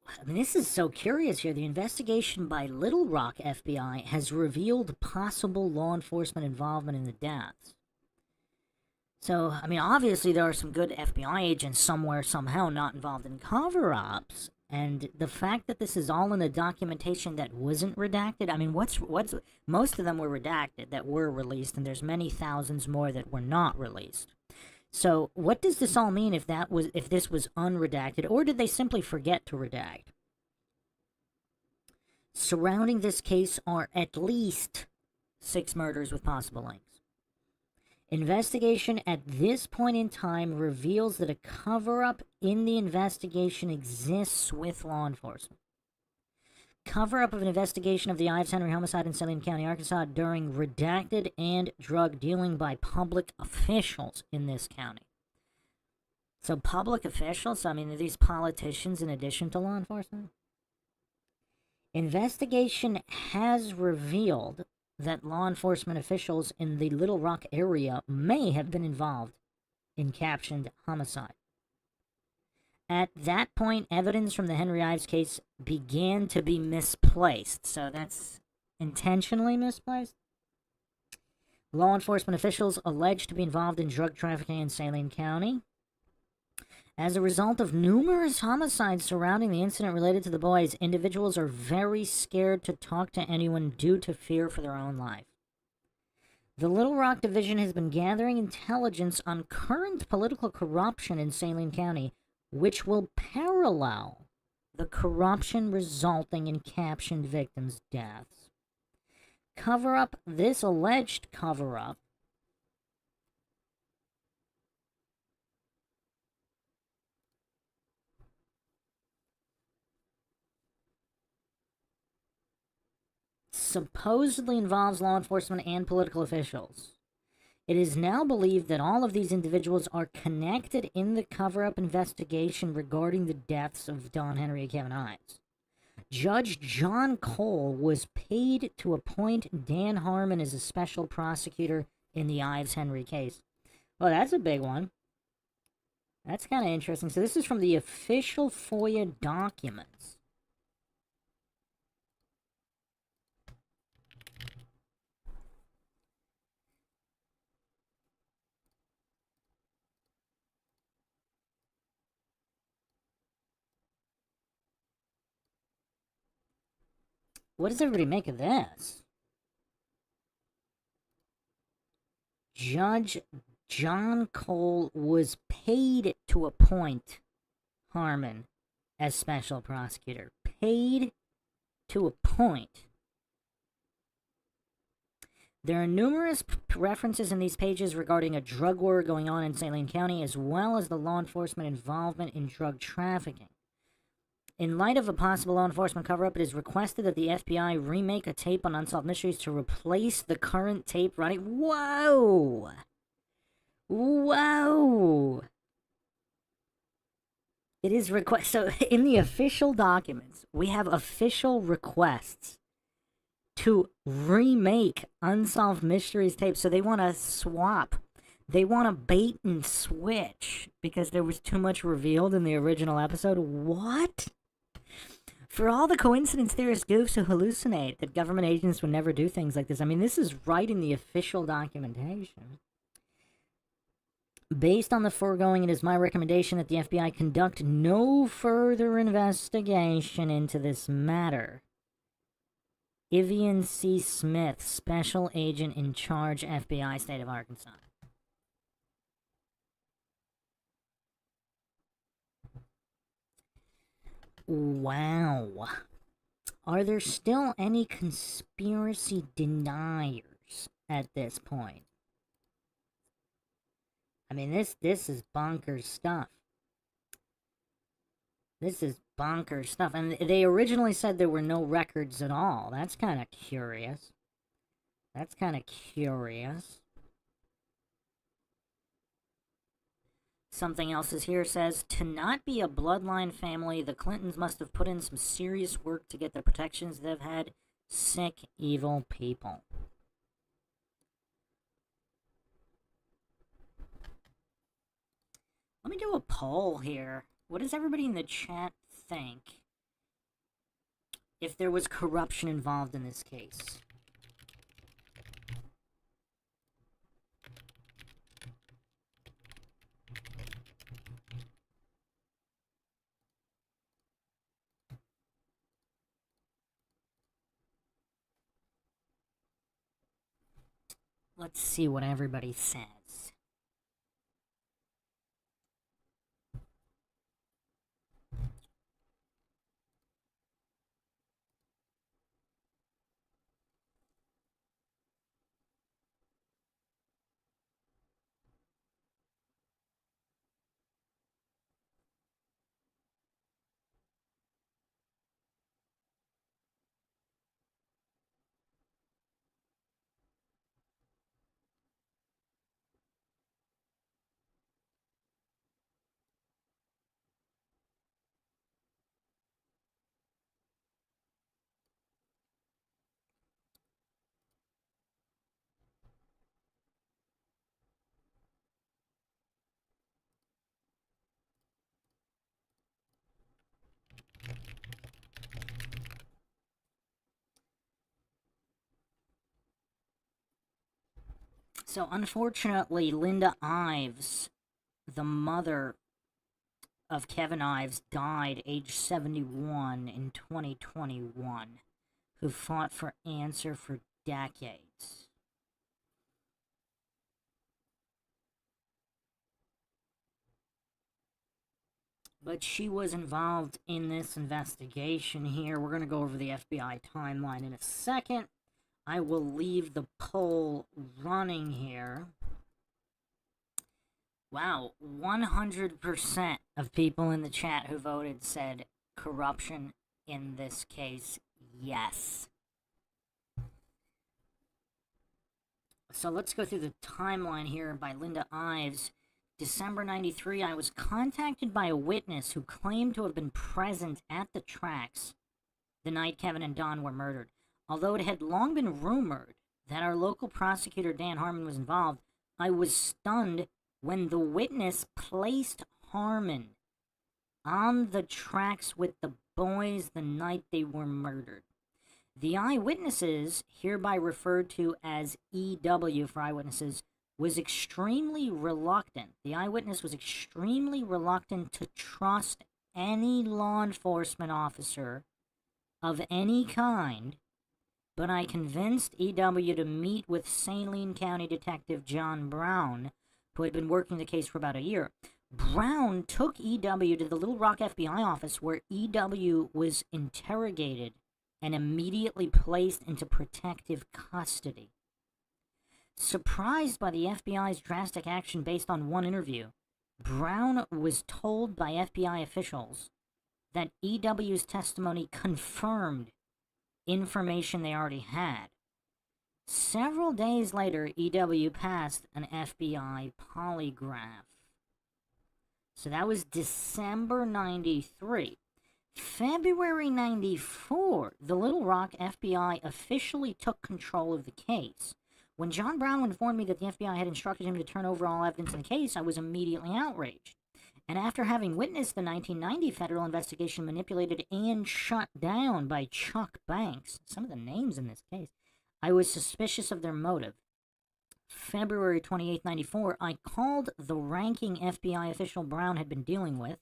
I mean, this is so curious here. The investigation by Little Rock FBI has revealed possible law enforcement involvement in the deaths. So, I mean, obviously there are some good FBI agents somewhere, somehow not involved in cover-ups. And the fact that this is all in the documentation that wasn't redacted, I mean, what's most of them were redacted that were released, and there's many thousands more that were not released. So, what does this all mean if this was unredacted, or did they simply forget to redact? Surrounding this case are at least 6 murders with possible links. Investigation at this point in time reveals that a cover-up in the investigation exists with law enforcement. Cover-up of an investigation of the Ives Henry homicide in Saline County, Arkansas during redacted and drug dealing by public officials in this county. So public officials, I mean, are these politicians in addition to law enforcement? Investigation has revealed that law enforcement officials in the Little Rock area may have been involved in captioned homicide. At that point, evidence from the Henry Ives case began to be misplaced. So that's intentionally misplaced. Law enforcement officials alleged to be involved in drug trafficking in Saline County. As a result of numerous homicides surrounding the incident related to the boys, individuals are very scared to talk to anyone due to fear for their own life. The Little Rock Division has been gathering intelligence on current political corruption in Saline County, which will parallel the corruption resulting in captioned victims' deaths. This alleged cover-up supposedly involves law enforcement and political officials. It is now believed that all of these individuals are connected in the cover-up investigation regarding the deaths of Don Henry and Kevin Ives. Judge John Cole was paid to appoint Dan Harmon as a special prosecutor in the Ives Henry case. Well, that's a big one. That's kind of interesting. So this is from the official FOIA documents. What does everybody make of this? Judge John Cole was paid to appoint Harmon as special prosecutor. Paid to appoint. There are numerous references in these pages regarding a drug war going on in Saline County, as well as the law enforcement involvement in drug trafficking. In light of a possible law enforcement cover-up, it is requested that the FBI remake a tape on Unsolved Mysteries to replace the current tape running. Whoa! Whoa! It is request. So in the official documents, we have official requests to remake Unsolved Mysteries tape. So they want to swap. They want to bait and switch because there was too much revealed in the original episode. What? For all the coincidence theorist goofs who hallucinate that government agents would never do things like this. I mean, this is right in the official documentation. Based on the foregoing, it is my recommendation that the FBI conduct no further investigation into this matter. Ivian C. Smith, Special Agent in Charge, FBI, State of Arkansas. Wow. Are there still any conspiracy deniers at this point? I mean, this is bonkers stuff. This is bonkers stuff. And they originally said there were no records at all. That's kind of curious. That's kind of curious. Something else is here says, to not be a bloodline family, the Clintons must have put in some serious work to get the protections they've had. Sick, evil people. Let me do a poll here. What does everybody in the chat think if there was corruption involved in this case? Let's see what everybody says. So, unfortunately, Linda Ives, the mother of Kevin Ives, died age 71 in 2021, who fought for answer for decades. But she was involved in this investigation here. We're going to go over the FBI timeline in a second. I will leave the poll running here. Wow, 100% of people in the chat who voted said corruption in this case, yes. So let's go through the timeline here by Linda Ives. December 93, I was contacted by a witness who claimed to have been present at the tracks the night Kevin and Don were murdered. Although it had long been rumored that our local prosecutor Dan Harmon was involved, I was stunned when the witness placed Harmon on the tracks with the boys the night they were murdered. The eyewitnesses, hereby referred to as EW for eyewitnesses, was extremely reluctant. The eyewitness was extremely reluctant to trust any law enforcement officer of any kind but I convinced EW to meet with Saline County Detective John Brown, who had been working the case for about a year. Brown took EW to the Little Rock FBI office where EW was interrogated and immediately placed into protective custody. Surprised by the FBI's drastic action based on one interview, Brown was told by FBI officials that EW's testimony confirmed information they already had. Several days later, EW passed an FBI polygraph. So that was December 93. February 94, the Little Rock FBI officially took control of the case. When John Brown informed me that the FBI had instructed him to turn over all evidence in the case, I was immediately outraged. And after having witnessed the 1990 federal investigation manipulated and shut down by Chuck Banks, some of the names in this case, I was suspicious of their motive. February 28, 94, I called the ranking FBI official Brown had been dealing with,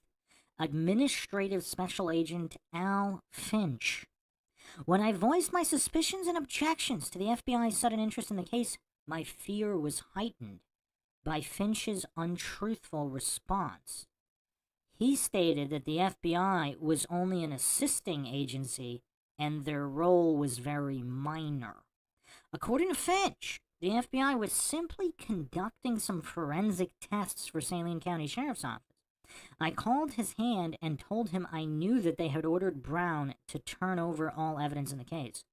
Administrative Special Agent Al Finch. When I voiced my suspicions and objections to the FBI's sudden interest in the case, my fear was heightened by Finch's untruthful response. He stated that the FBI was only an assisting agency and their role was very minor. According to Finch, the FBI was simply conducting some forensic tests for Saline County Sheriff's Office. I called his hand and told him I knew that they had ordered Brown to turn over all evidence in the case.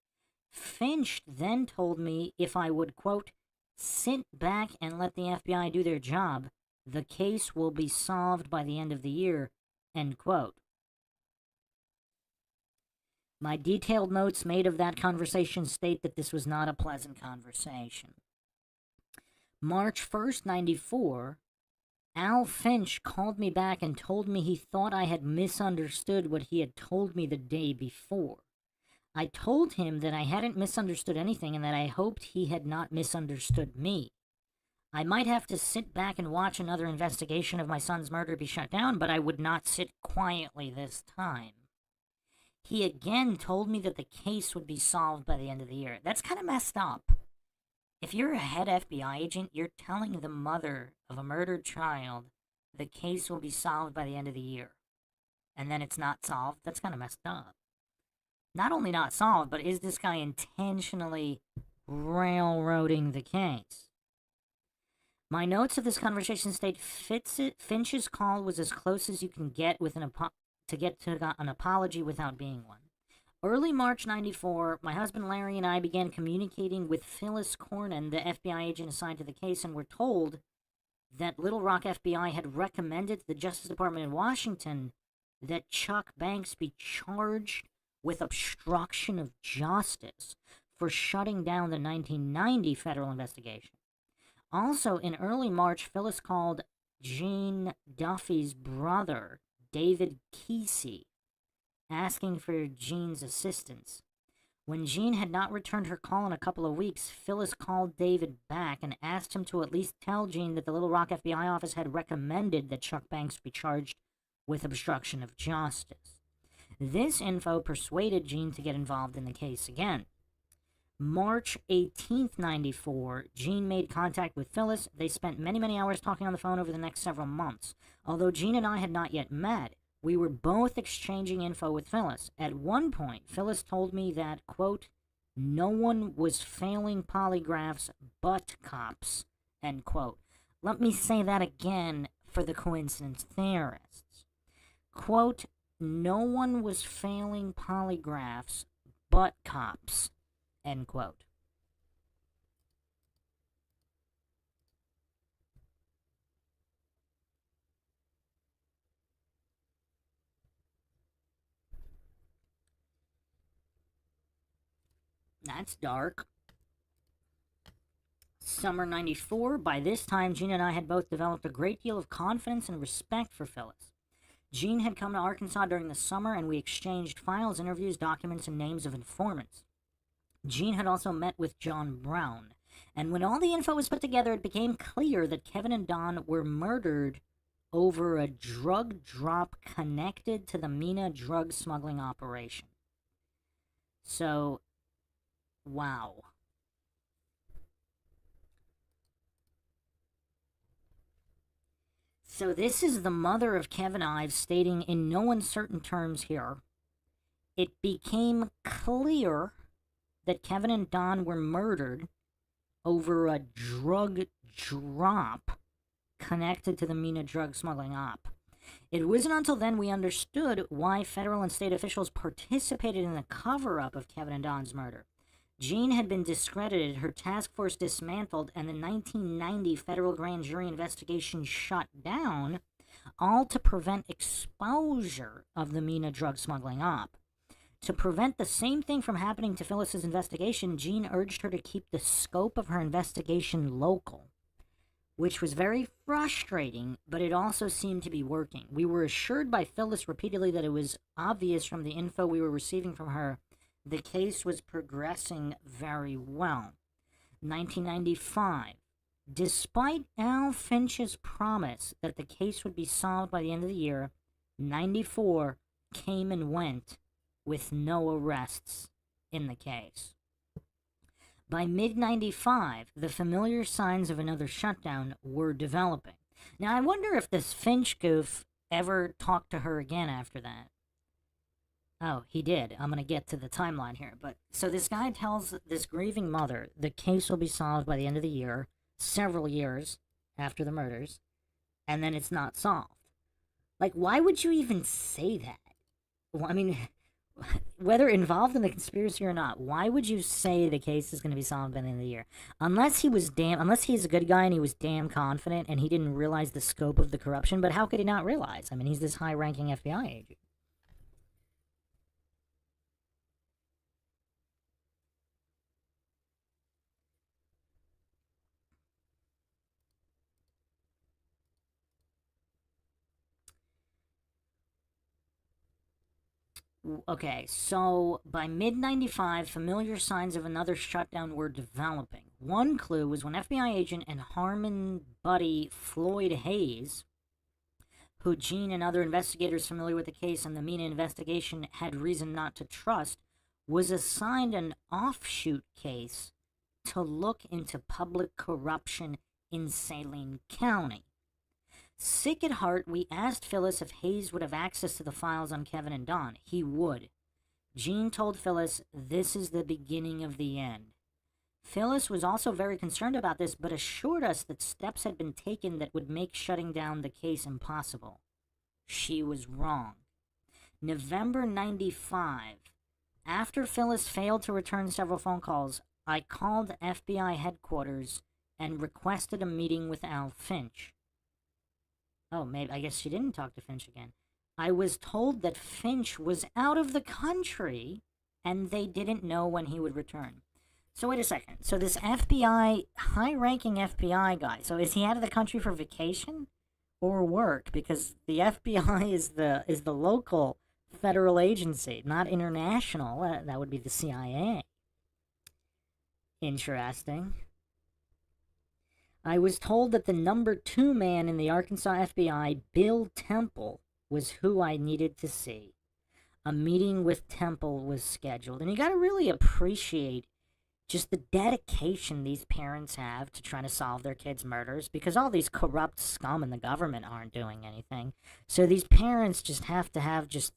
Finch then told me if I would, quote, sit back and let the FBI do their job, the case will be solved by the end of the year, end quote. My detailed notes made of that conversation state that this was not a pleasant conversation. March 1st, 94, Al Finch called me back and told me he thought I had misunderstood what he had told me the day before. I told him that I hadn't misunderstood anything and that I hoped he had not misunderstood me. I might have to sit back and watch another investigation of my son's murder be shut down, but I would not sit quietly this time. He again told me that the case would be solved by the end of the year. That's kind of messed up. If you're a head FBI agent, you're telling the mother of a murdered child the case will be solved by the end of the year. And then it's not solved? That's kind of messed up. Not only not solved, but is this guy intentionally railroading the case? My notes of this conversation state Finch's call was as close as you can get with to get to an apology without being one. Early March 94, my husband Larry and I began communicating with Phyllis Cornyn, the FBI agent assigned to the case, and were told that Little Rock FBI had recommended to the Justice Department in Washington that Chuck Banks be charged with obstruction of justice for shutting down the 1990 federal investigation. Also, in early March, Phyllis called Gene Duffy's brother, David Kesey, asking for Gene's assistance. When Gene had not returned her call in a couple of weeks, Phyllis called David back and asked him to at least tell Gene that the Little Rock FBI office had recommended that Chuck Banks be charged with obstruction of justice. This info persuaded Gene to get involved in the case again. March 18th, 94, Gene made contact with Phyllis. They spent many hours talking on the phone over the next several months. Although Gene and I had not yet met, we were both exchanging info with Phyllis. At one point, Phyllis told me that, quote, no one was failing polygraphs but cops, end quote. Let me say that again for the coincidence theorists. Quote, no one was failing polygraphs but cops, end quote. That's dark. Summer 94. By this time, Gene and I had both developed a great deal of confidence and respect for Phyllis. Gene had come to Arkansas during the summer, and we exchanged files, interviews, documents, and names of informants. Gene had also met with John Brown, and when all the info was put together, it became clear that Kevin and Don were murdered over a drug drop connected to the Mina drug smuggling operation. So, Wow. So this is the mother of Kevin Ives stating in no uncertain terms here, it became clear that Kevin and Don were murdered over a drug drop connected to the Mina drug smuggling op. It wasn't until then we understood why federal and state officials participated in the cover-up of Kevin and Don's murder. Jean had been discredited, her task force dismantled, and the 1990 federal grand jury investigation shut down, all to prevent exposure of the Mina drug smuggling op. To prevent the same thing from happening to Phyllis's investigation, Jean urged her to keep the scope of her investigation local, which was very frustrating, but it also seemed to be working. We were assured by Phyllis repeatedly that it was obvious from the info we were receiving from her the case was progressing very well. 1995. Despite Al Finch's promise that the case would be solved by the end of the year, 94 came and went with no arrests in the case. By mid-95, the familiar signs of another shutdown were developing. Now, I wonder if this Finch goof ever talked to her again after that. Oh, he did. I'm going to get to the timeline here. But so this guy tells this grieving mother the case will be solved by the end of the year, several years after the murders, and then it's not solved. Like, why would you even say that? Well, I mean, whether involved in the conspiracy or not, why would you say the case is going to be solved by the end of the year? Unless he's a good guy and he was damn confident and he didn't realize the scope of the corruption. But how could he not realize? I mean, he's this high-ranking FBI agent. Okay, so by mid 95, familiar signs of another shutdown were developing. One clue was when FBI agent and Harmon buddy Floyd Hayes, who Jean and other investigators familiar with the case and the Mina investigation had reason not to trust, was assigned an offshoot case to look into public corruption in Saline County. Sick at heart, we asked Phyllis if Hayes would have access to the files on Kevin and Don. He would. Jean told Phyllis, this is the beginning of the end. Phyllis was also very concerned about this, but assured us that steps had been taken that would make shutting down the case impossible. She was wrong. November 95. After Phyllis failed to return several phone calls, I called FBI headquarters and requested a meeting with Al Finch. Oh, maybe, I guess she didn't talk to Finch again. I was told that Finch was out of the country and they didn't know when he would return. So wait a second. So this FBI, high-ranking FBI guy, so is he out of the country for vacation or work? Because the FBI is the local federal agency, not international. That would be the CIA. Interesting. I was told that the number 2 man in the Arkansas FBI, Bill Temple, was who I needed to see. A meeting with Temple was scheduled. And you got to really appreciate just the dedication these parents have to trying to solve their kids' murders, because all these corrupt scum in the government aren't doing anything. So these parents just have to have just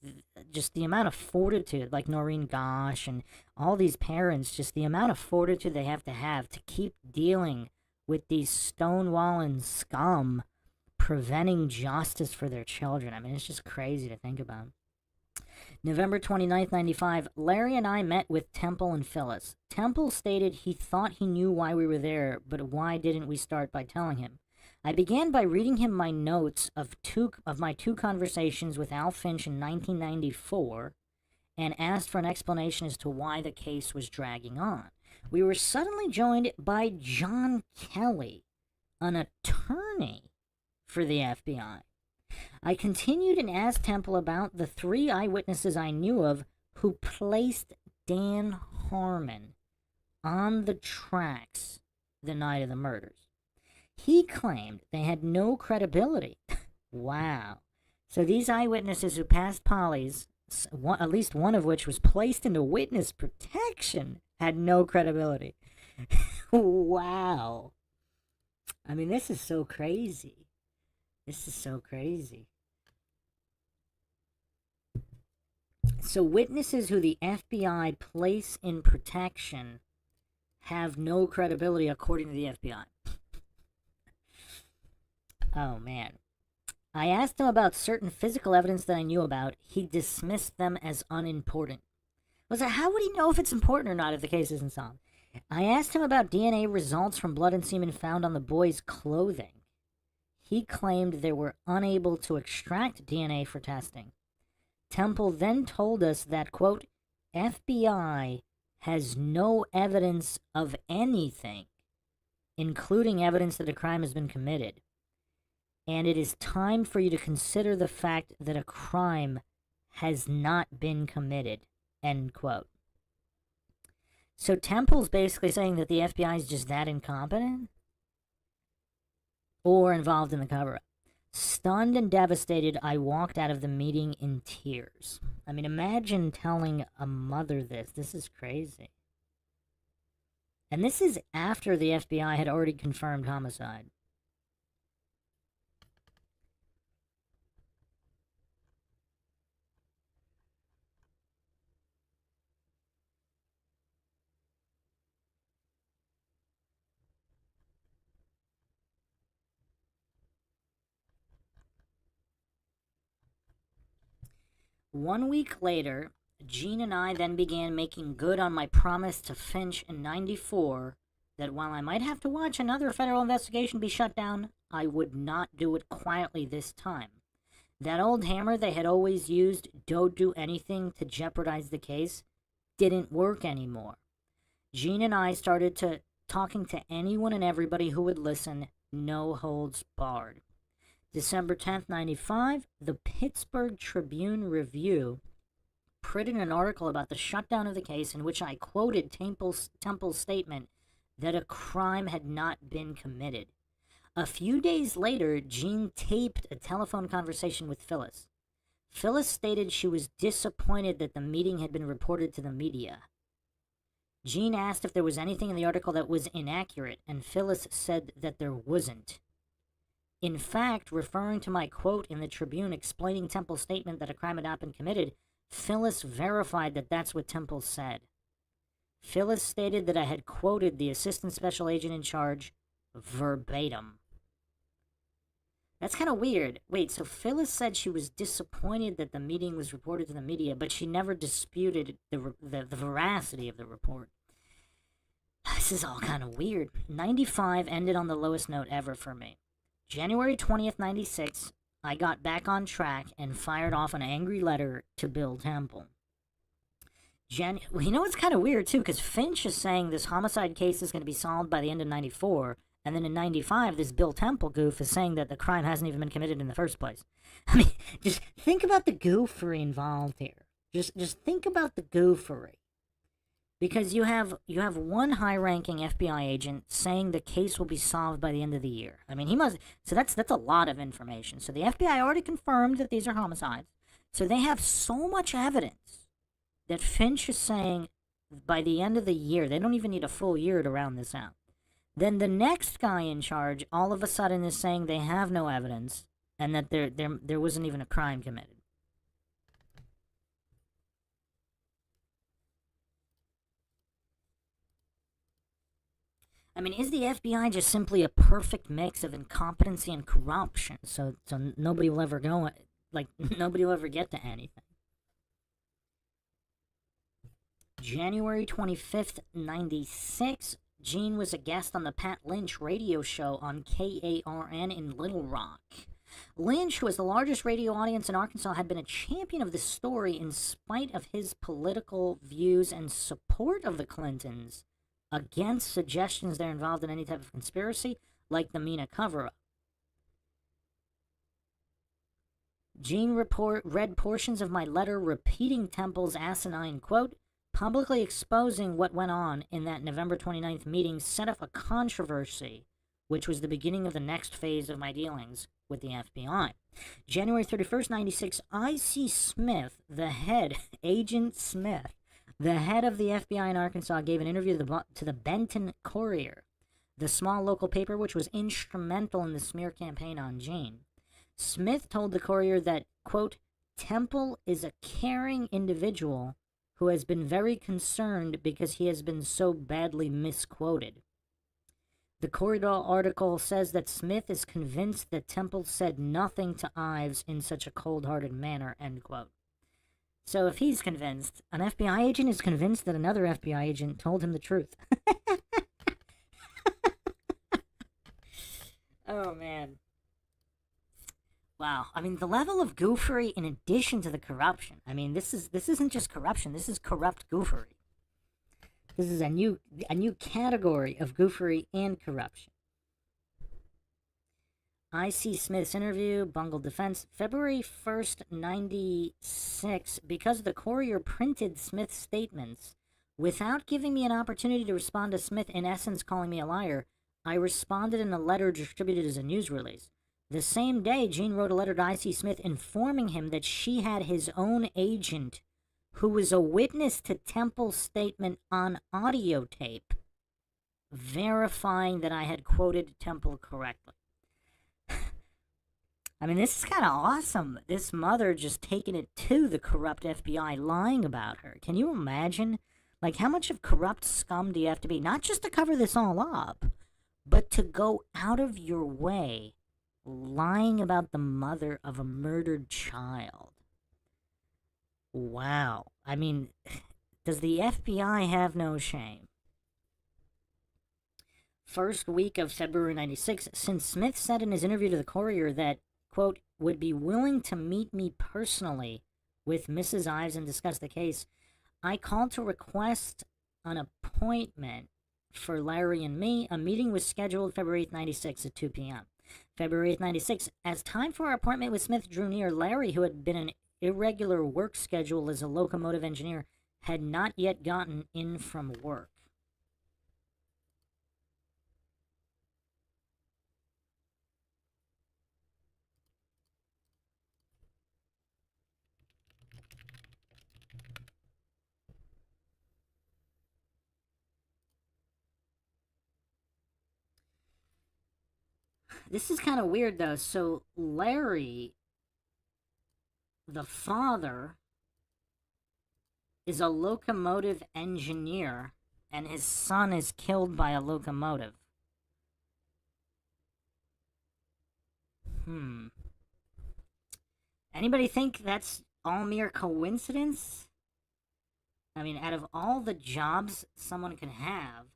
the amount of fortitude, like Noreen Gosh and all these parents, just the amount of fortitude they have to keep dealing with these stonewalling scum preventing justice for their children. I mean, it's just crazy to think about. November 29th, 95, Larry and I met with Temple and Phyllis. Temple stated he thought he knew why we were there, but why didn't we start by telling him? I began by reading him my notes of my two conversations with Al Finch in 1994 and asked for an explanation as to why the case was dragging on. We were suddenly joined by John Kelly, an attorney for the FBI. I continued and asked Temple about the 3 eyewitnesses I knew of who placed Dan Harmon on the tracks the night of the murders. He claimed they had no credibility. Wow. So these eyewitnesses who passed Polly's, at least one of which was placed into witness protection, had no credibility. Wow. I mean, this is so crazy. This is so crazy. So witnesses who the FBI place in protection have no credibility according to the FBI. Oh, man. I asked him about certain physical evidence that I knew about. He dismissed them as unimportant. Was it, how would he know if it's important or not if the case isn't solved? I asked him about DNA results from blood and semen found on the boy's clothing. He claimed they were unable to extract DNA for testing. Temple then told us that, quote, FBI has no evidence of anything, including evidence that a crime has been committed. And it is time for you to consider the fact that a crime has not been committed, end quote. So Temple's basically saying that the FBI is just that incompetent? Or involved in the cover-up. Stunned and devastated, I walked out of the meeting in tears. I mean, imagine telling a mother this. This is crazy. And this is after the FBI had already confirmed homicide. One week later, Gene and I then began making good on my promise to Finch in '94 that while I might have to watch another federal investigation be shut down, I would not do it quietly this time. That old hammer they had always used, don't do anything to jeopardize the case, didn't work anymore. Gene and I started talking to anyone and everybody who would listen, no holds barred. December 10th, 95, the Pittsburgh Tribune-Review printed an article about the shutdown of the case in which I quoted Temple's statement that a crime had not been committed. A few days later, Gene taped a telephone conversation with Phyllis. Phyllis stated she was disappointed that the meeting had been reported to the media. Gene asked if there was anything in the article that was inaccurate, and Phyllis said that there wasn't. In fact, referring to my quote in the Tribune explaining Temple's statement that a crime had not been committed, Phyllis verified that that's what Temple said. Phyllis stated that I had quoted the assistant special agent in charge verbatim. That's kind of weird. Wait, so Phyllis said she was disappointed that the meeting was reported to the media, but she never disputed the veracity of the report. This is all kind of weird. 95 ended on the lowest note ever for me. January 20th, 96, I got back on track and fired off an angry letter to Bill Temple. You know what's kind of weird, too, because Finch is saying this homicide case is going to be solved by the end of 94, and then in 95, this Bill Temple goof is saying that the crime hasn't even been committed in the first place. I mean, just think about the goofery involved here. Just think about the goofery. Because you have one high-ranking FBI agent saying the case will be solved by the end of the year. I mean, he must. So that's a lot of information. So the FBI already confirmed that these are homicides. So they have so much evidence that Finch is saying by the end of the year, they don't even need a full year to round this out. Then the next guy in charge all of a sudden is saying they have no evidence and that there wasn't even a crime committed. I mean, is the FBI just simply a perfect mix of incompetency and corruption? So nobody will ever nobody will ever get to anything. January 25th, 96, Gene was a guest on the Pat Lynch radio show on KARN in Little Rock. Lynch, who has the largest radio audience in Arkansas, had been a champion of this story in spite of his political views and support of the Clintons against suggestions they're involved in any type of conspiracy, like the Mina cover-up. Gene read portions of my letter repeating Temple's asinine quote, publicly exposing what went on in that November 29th meeting set off a controversy, which was the beginning of the next phase of my dealings with the FBI. January 31st, 96, I.C. Smith, the head, Agent Smith, The head of the FBI in Arkansas gave an interview to the Benton Courier, the small local paper which was instrumental in the smear campaign on Jane. Smith told the Courier that, quote, Temple is a caring individual who has been very concerned because he has been so badly misquoted. The Courier article says that Smith is convinced that Temple said nothing to Ives in such a cold-hearted manner, end quote. So if he's convinced, an FBI agent is convinced that another FBI agent told him the truth. Oh, man. Wow. I mean, the level of goofery in addition to the corruption. I mean, this isn't just corruption. This is corrupt goofery. This is a new category of goofery and corruption. I.C. Smith's interview, bungled defense, February 1st, 96. Because the Courier printed Smith's statements without giving me an opportunity to respond to Smith, in essence calling me a liar, I responded in a letter distributed as a news release. The same day, Jean wrote a letter to I.C. Smith informing him that she had his own agent, who was a witness to Temple's statement on audio tape, verifying that I had quoted Temple correctly. I mean, this is kind of awesome. This mother just taking it to the corrupt FBI, lying about her. Can you imagine? Like, how much of corrupt scum do you have to be? Not just to cover this all up, but to go out of your way lying about the mother of a murdered child. Wow. I mean, does the FBI have no shame? First week of February 96, since Smith said in his interview to the Courier that, quote, would be willing to meet me personally with Mrs. Ives and discuss the case, I called to request an appointment for Larry and me. A meeting was scheduled February 8, 96 at 2 p.m. February 8, 96. As time for our appointment with Smith drew near, Larry, who had been an irregular work schedule as a locomotive engineer, had not yet gotten in from work. This is kind of weird, though. So Larry, the father, is a locomotive engineer, and his son is killed by a locomotive. Anybody think that's all mere coincidence? I mean, out of all the jobs someone can have,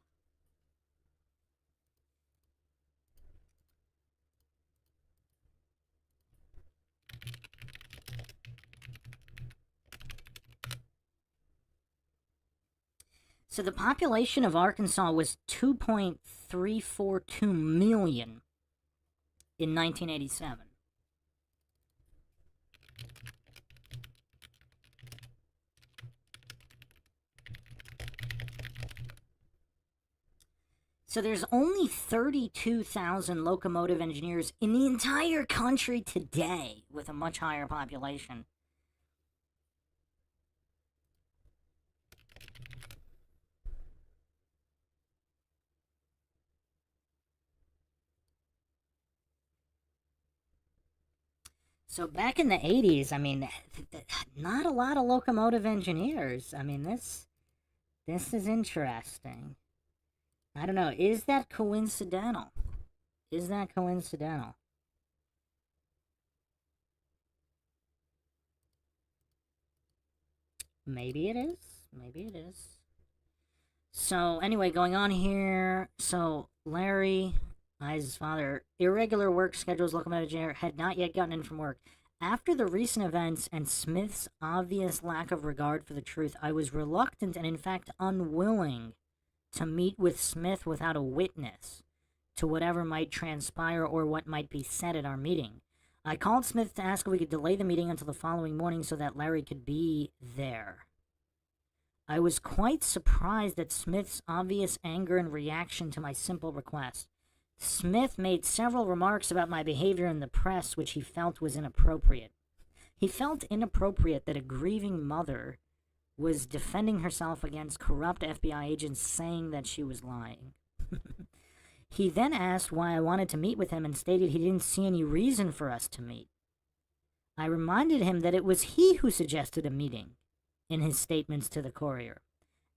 so the population of Arkansas was 2.342 million in 1987. So there's only 32,000 locomotive engineers in the entire country today, with a much higher population. So back in the 80s, I mean, not a lot of locomotive engineers. I mean, this is interesting. I don't know. Is that coincidental? Is that coincidental? Maybe it is. Maybe it is. So, anyway, going on here. So, Larry, Ives' father, irregular work schedules, locomotive engineer, had not yet gotten in from work. After the recent events and Smith's obvious lack of regard for the truth, I was reluctant and, in fact, unwilling to meet with Smith without a witness to whatever might transpire or what might be said at our meeting. I called Smith to ask if we could delay the meeting until the following morning so that Larry could be there. I was quite surprised at Smith's obvious anger and reaction to my simple request. Smith made several remarks about my behavior in the press which he felt was inappropriate. He felt inappropriate that a grieving mother was defending herself against corrupt FBI agents saying that she was lying. He then asked why I wanted to meet with him and stated he didn't see any reason for us to meet. I reminded him that it was he who suggested a meeting in his statements to the Courier.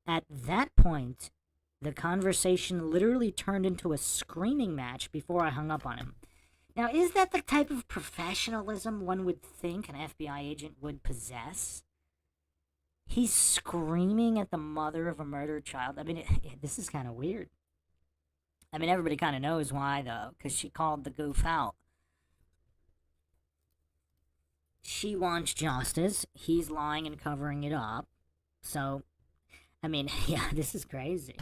At that point, the conversation literally turned into a screaming match before I hung up on him. Now, is that the type of professionalism one would think an FBI agent would possess? He's screaming at the mother of a murdered child. I mean, this is kind of weird. I mean, everybody kind of knows why, though, because she called the goof out. She wants justice. He's lying and covering it up. So, I mean, yeah, this is crazy.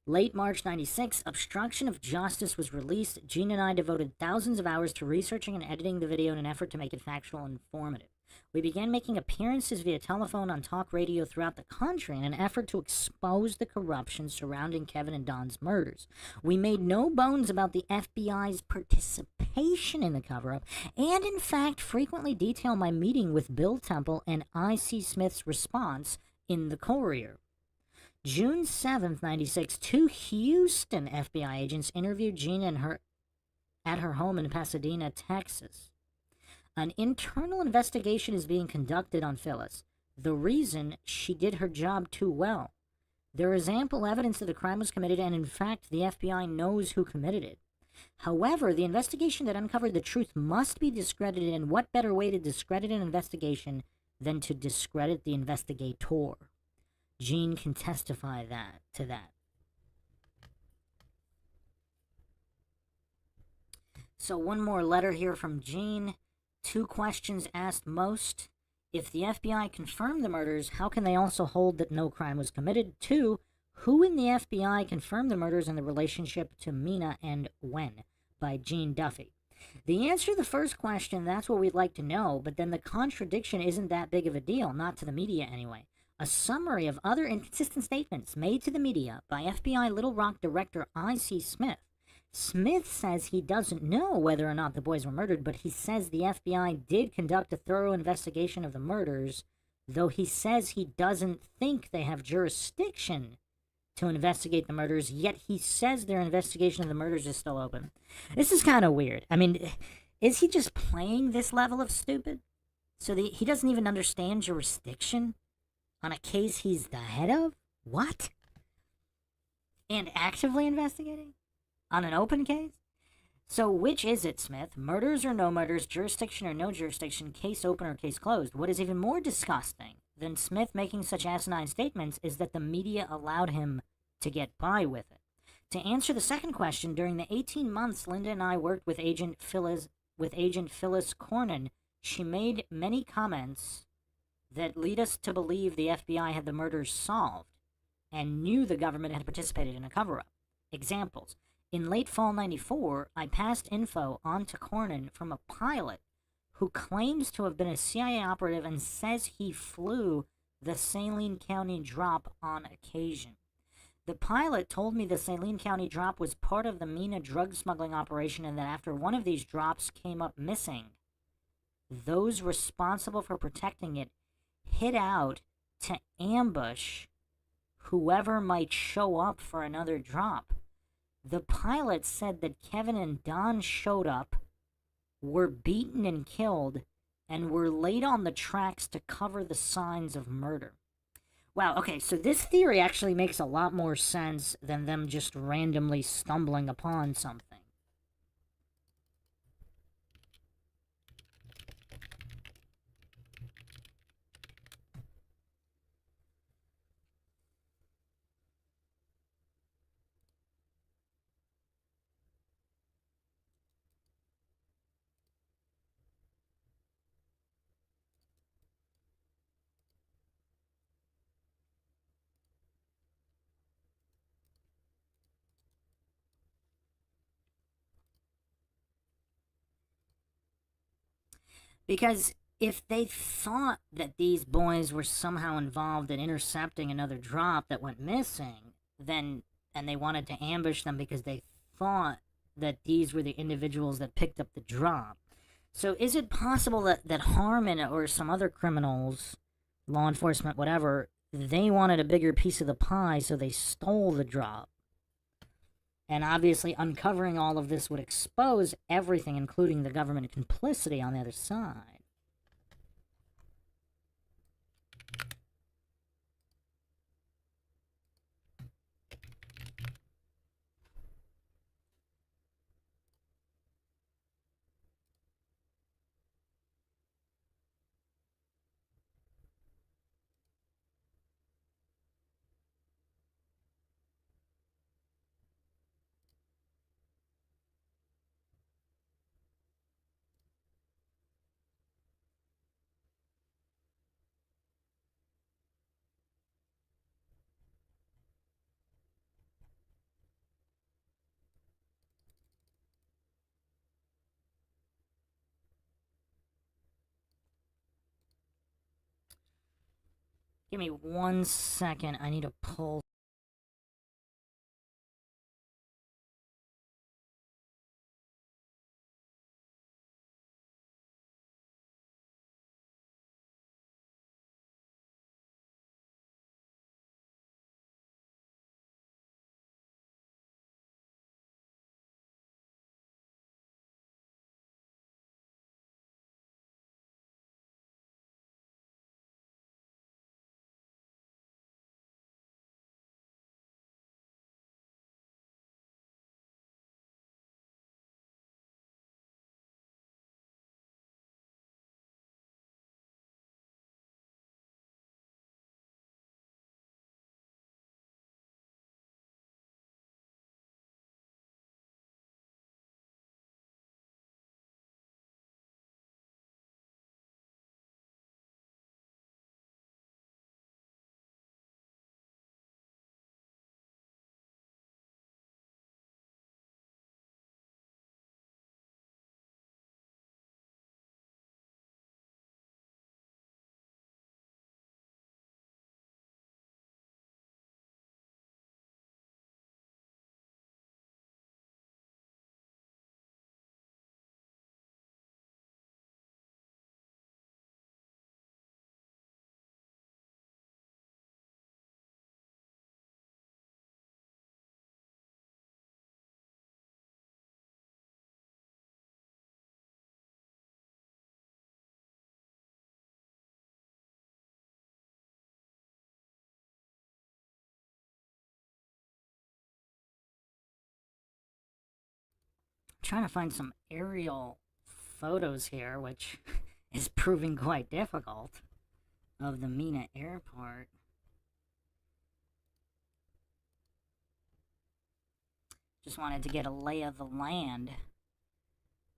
Late March 96, Obstruction of Justice was released. Gene and I devoted thousands of hours to researching and editing the video in an effort to make it factual and informative. We began making appearances via telephone on talk radio throughout the country in an effort to expose the corruption surrounding Kevin and Don's murders. We made no bones about the FBI's participation in the cover-up, and in fact frequently detail my meeting with Bill Temple and I.C. Smith's response in the Courier. June 7th, 96, two Houston FBI agents interviewed Gina and her at her home in Pasadena, Texas. An internal investigation is being conducted on Phyllis. The reason, she did her job too well. There is ample evidence that the crime was committed, and in fact, the FBI knows who committed it. However, the investigation that uncovered the truth must be discredited, and what better way to discredit an investigation than to discredit the investigator? Gene can testify to that. So one more letter here from Gene. Two questions asked most. If the FBI confirmed the murders, how can they also hold that no crime was committed? Two, who in the FBI confirmed the murders and the relationship to Mina and when? By Gene Duffy. The answer to the first question, that's what we'd like to know, but then the contradiction isn't that big of a deal, not to the media anyway. A summary of other inconsistent statements made to the media by FBI Little Rock director I.C. Smith. Smith says he doesn't know whether or not the boys were murdered, but he says the FBI did conduct a thorough investigation of the murders, though he says he doesn't think they have jurisdiction to investigate the murders, yet he says their investigation of the murders is still open. This is kind of weird. I mean, is he just playing this level of stupid? So he doesn't even understand jurisdiction on a case he's the head of? What? And actively investigating? On an open case? So which is it, Smith? Murders or no murders, jurisdiction or no jurisdiction, case open or case closed? What is even more disgusting than Smith making such asinine statements is that the media allowed him to get by with it. To answer the second question, during the 18 months Linda and I worked with Agent Phyllis Cornyn, she made many comments that lead us to believe the FBI had the murders solved and knew the government had participated in a cover-up. Examples. In late fall 94, I passed info on to Cornyn from a pilot who claims to have been a CIA operative and says he flew the Saline County drop on occasion. The pilot told me the Saline County drop was part of the Mina drug smuggling operation and that after one of these drops came up missing, those responsible for protecting it hid out to ambush whoever might show up for another drop. The pilot said that Kevin and Don showed up, were beaten and killed, and were laid on the tracks to cover the signs of murder. Wow, okay, so this theory actually makes a lot more sense than them just randomly stumbling upon something. Because if they thought that these boys were somehow involved in intercepting another drop that went missing, then, and they wanted to ambush them because they thought that these were the individuals that picked up the drop. So is it possible that Harmon or some other criminals, law enforcement, whatever, they wanted a bigger piece of the pie, so they stole the drop. And obviously, uncovering all of this would expose everything, including the government complicity on the other side. Give me 1 second. I need to pull. Trying to find some aerial photos here, which is proving quite difficult, of the Mina airport. Just wanted to get a lay of the land,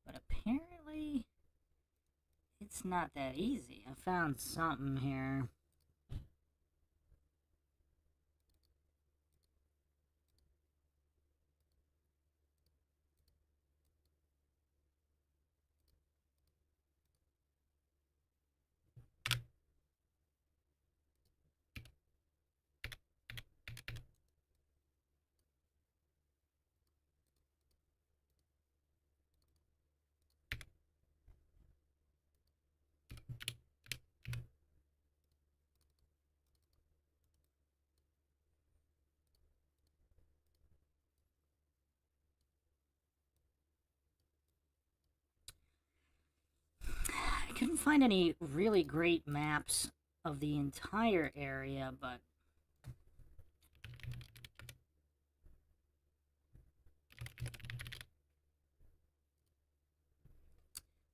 but apparently it's not that easy. I found something here. I couldn't find any really great maps of the entire area, but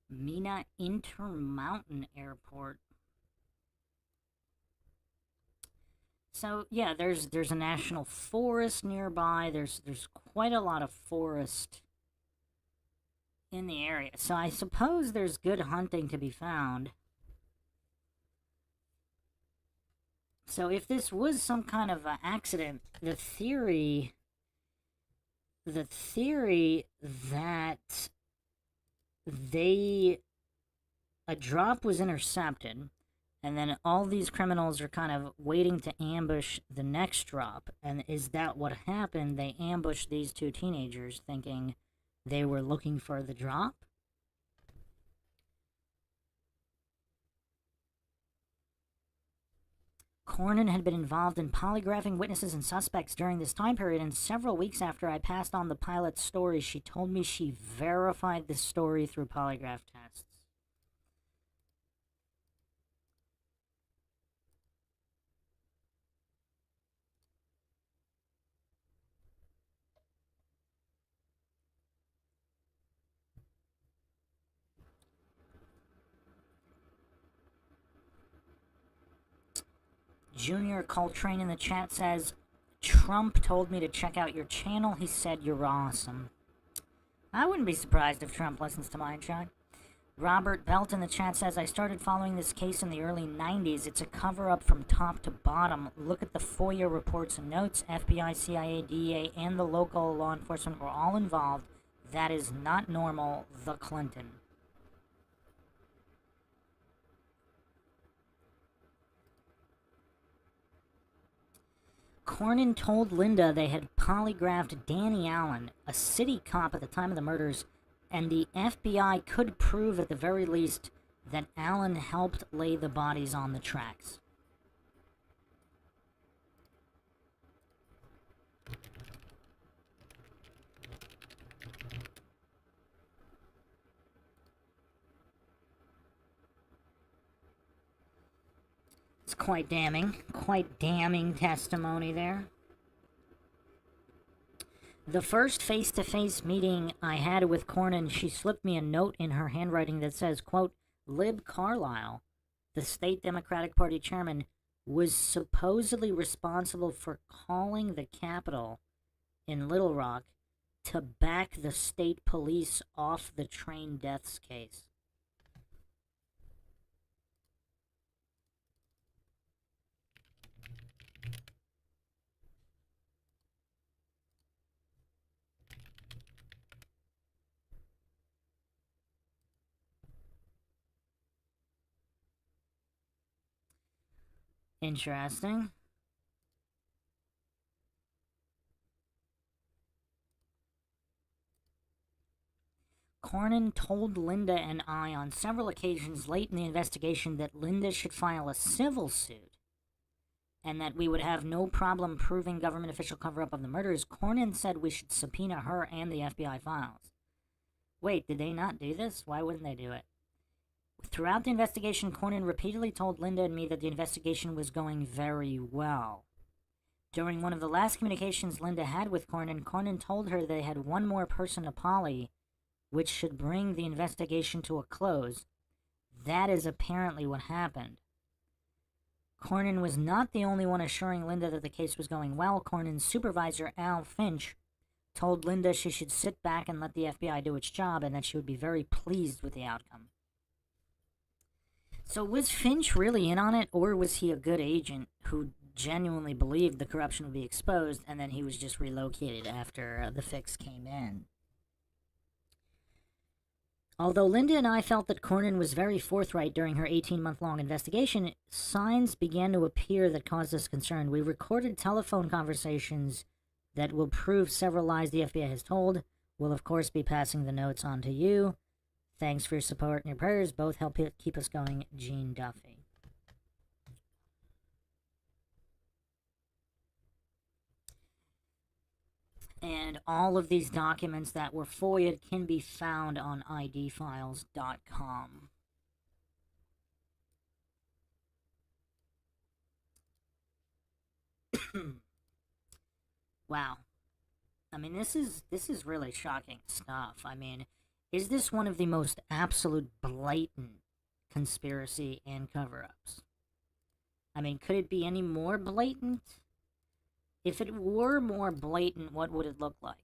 Mina Intermountain Airport. So yeah, there's a national forest nearby. There's quite a lot of forest in the area. So I suppose there's good hunting to be found. So if this was some kind of an accident, the theory that a drop was intercepted, and then all these criminals are kind of waiting to ambush the next drop. And is that what happened? They ambushed these two teenagers thinking they were looking for the drop? Cornyn had been involved in polygraphing witnesses and suspects during this time period, and several weeks after I passed on the pilot's story, she told me she verified the story through polygraph tests. Junior Coltrane in the chat says, Trump told me to check out your channel. He said you're awesome. I wouldn't be surprised if Trump listens to MINDSHOCK. Robert Belt in the chat says, I started following this case in the early 90s. It's a cover-up from top to bottom. Look at the FOIA reports and notes. FBI, CIA, DEA, and the local law enforcement were all involved. That is not normal. The Clinton. Cornyn told Linda they had polygraphed Danny Allen, a city cop at the time of the murders, and the FBI could prove at the very least that Allen helped lay the bodies on the tracks. It's quite damning testimony there. The first face-to-face meeting I had with Cornyn, she slipped me a note in her handwriting that says, quote, Lib Carlisle, the state Democratic Party chairman, was supposedly responsible for calling the Capitol in Little Rock to back the state police off the train deaths case. Interesting. Cornyn told Linda and I on several occasions late in the investigation that Linda should file a civil suit and that we would have no problem proving government official cover-up of the murders. Cornyn said we should subpoena her and the FBI files. Wait, did they not do this? Why wouldn't they do it? Throughout the investigation, Cornyn repeatedly told Linda and me that the investigation was going very well. During one of the last communications Linda had with Cornyn, Cornyn told her they had one more person to poly, which should bring the investigation to a close. That is apparently what happened. Cornyn was not the only one assuring Linda that the case was going well. Cornyn's supervisor, Al Finch, told Linda she should sit back and let the FBI do its job and that she would be very pleased with the outcome. So was Finch really in on it, or was he a good agent who genuinely believed the corruption would be exposed and then he was just relocated after the fix came in? Although Linda and I felt that Cornyn was very forthright during her 18-month-long investigation, signs began to appear that caused us concern. We recorded telephone conversations that will prove several lies the FBI has told. We'll, of course, be passing the notes on to you. Thanks for your support and your prayers. Both help keep us going. Gene Duffy. And all of these documents that were FOIA'd can be found on idfiles.com. Wow. I mean, this is really shocking stuff. I mean, is this one of the most absolute blatant conspiracy and cover-ups? I mean, could it be any more blatant? If it were more blatant, what would it look like?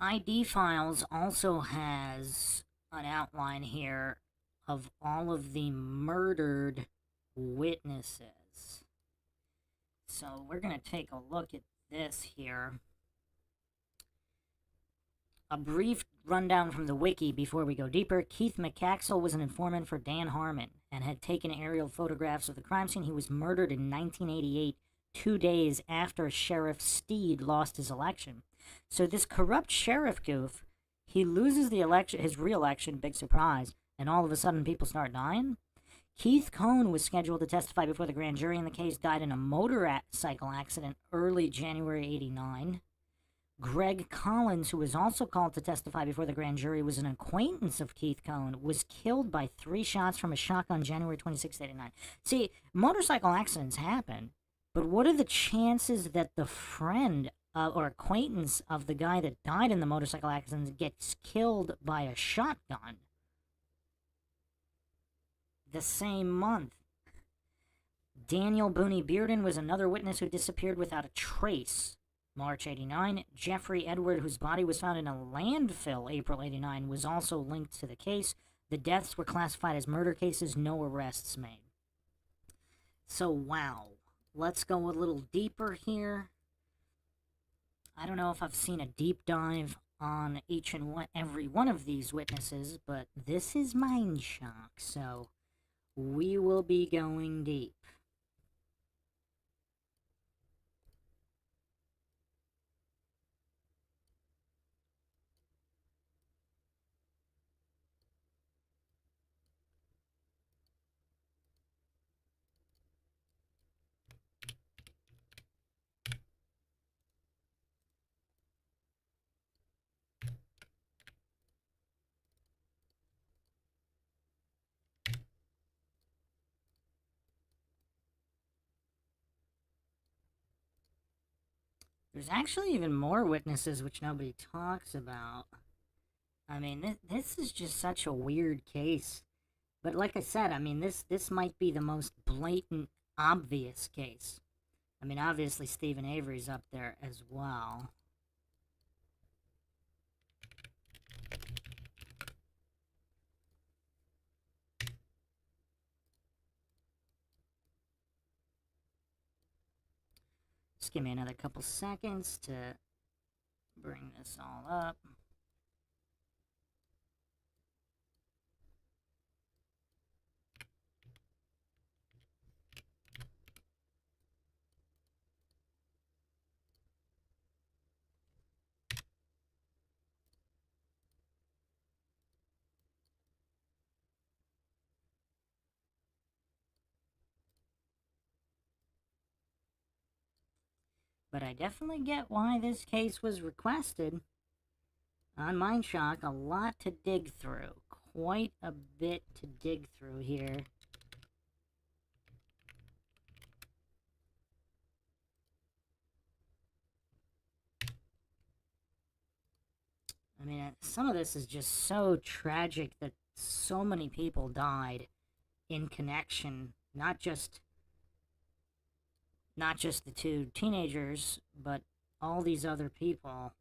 ID Files also has an outline here of all of the murdered witnesses. So we're going to take a look at this here. A brief rundown from the wiki before we go deeper. Keith McCaxel was an informant for Dan Harmon and had taken aerial photographs of the crime scene. He was murdered in 1988, 2 days after Sheriff Steed lost his election. So this corrupt sheriff goof, he loses the election, his re-election, big surprise, and all of a sudden people start dying? Keith Cohn was scheduled to testify before the grand jury in the case, died in a motorcycle accident early January 89. Greg Collins, who was also called to testify before the grand jury, was an acquaintance of Keith Cohn, was killed by 3 shots from a shotgun January 26, 89. See, motorcycle accidents happen, but what are the chances that the friend or acquaintance of the guy that died in the motorcycle accident gets killed by a shotgun the same month? Daniel Booney Bearden was another witness who disappeared without a trace. March 89. Jeffrey Edward, whose body was found in a landfill April 89, was also linked to the case. The deaths were classified as murder cases, no arrests made. So, wow. Let's go a little deeper here. I don't know if I've seen a deep dive on each and every one of these witnesses, but this is MINDSHOCK, so we will be going deep. There's actually even more witnesses which nobody talks about. I mean, this is just such a weird case. But like I said, I mean, this might be the most blatant, obvious case. I mean, obviously Stephen Avery's up there as well. Just give me another couple seconds to bring this all up. But I definitely get why this case was requested. On MINDSHOCK, a lot to dig through. Quite a bit to dig through here. I mean, some of this is just so tragic that so many people died in connection, not just the 2 teenagers, but all these other people.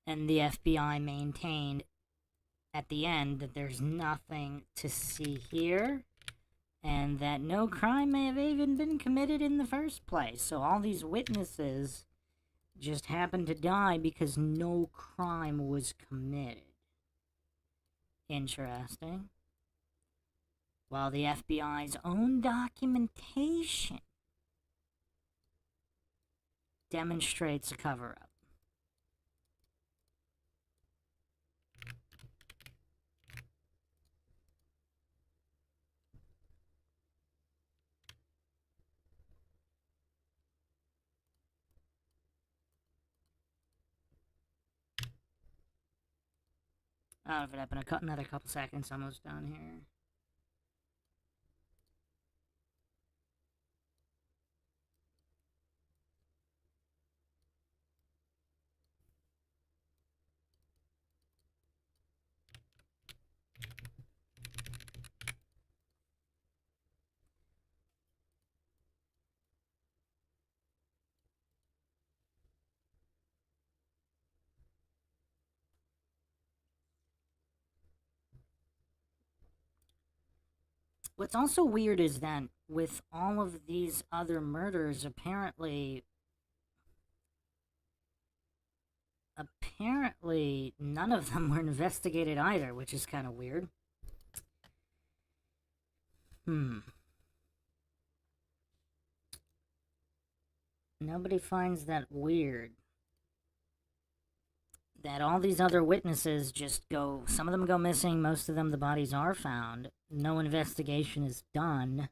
And the FBI maintained at the end that there's nothing to see here, and that no crime may have even been committed in the first place. So all these witnesses just happened to die because no crime was committed. Interesting. While the FBI's own documentation demonstrates a cover-up. I'll have it up in another couple seconds, almost done here. What's also weird is that with all of these other murders, apparently none of them were investigated either, which is kind of weird. Nobody finds that weird. That all these other witnesses just go, some of them go missing, most of them the bodies are found, no investigation is done.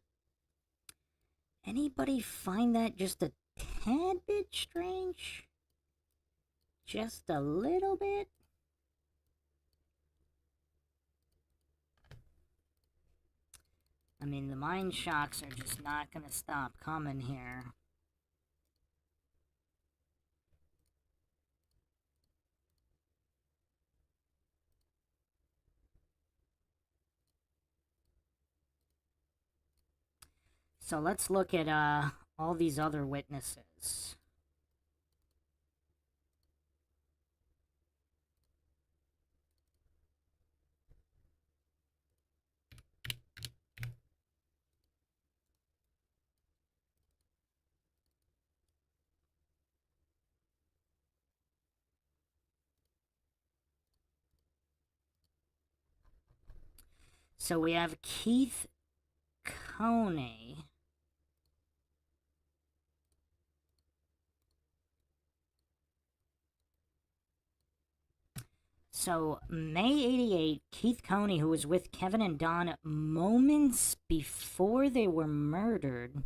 Anybody find that just a tad bit strange? Just a little bit? I mean, the mind shocks are just not gonna stop coming here. So let's look at all these other witnesses. So we have Keith Coney. So, May 88, Keith Coney, who was with Kevin and Don moments before they were murdered,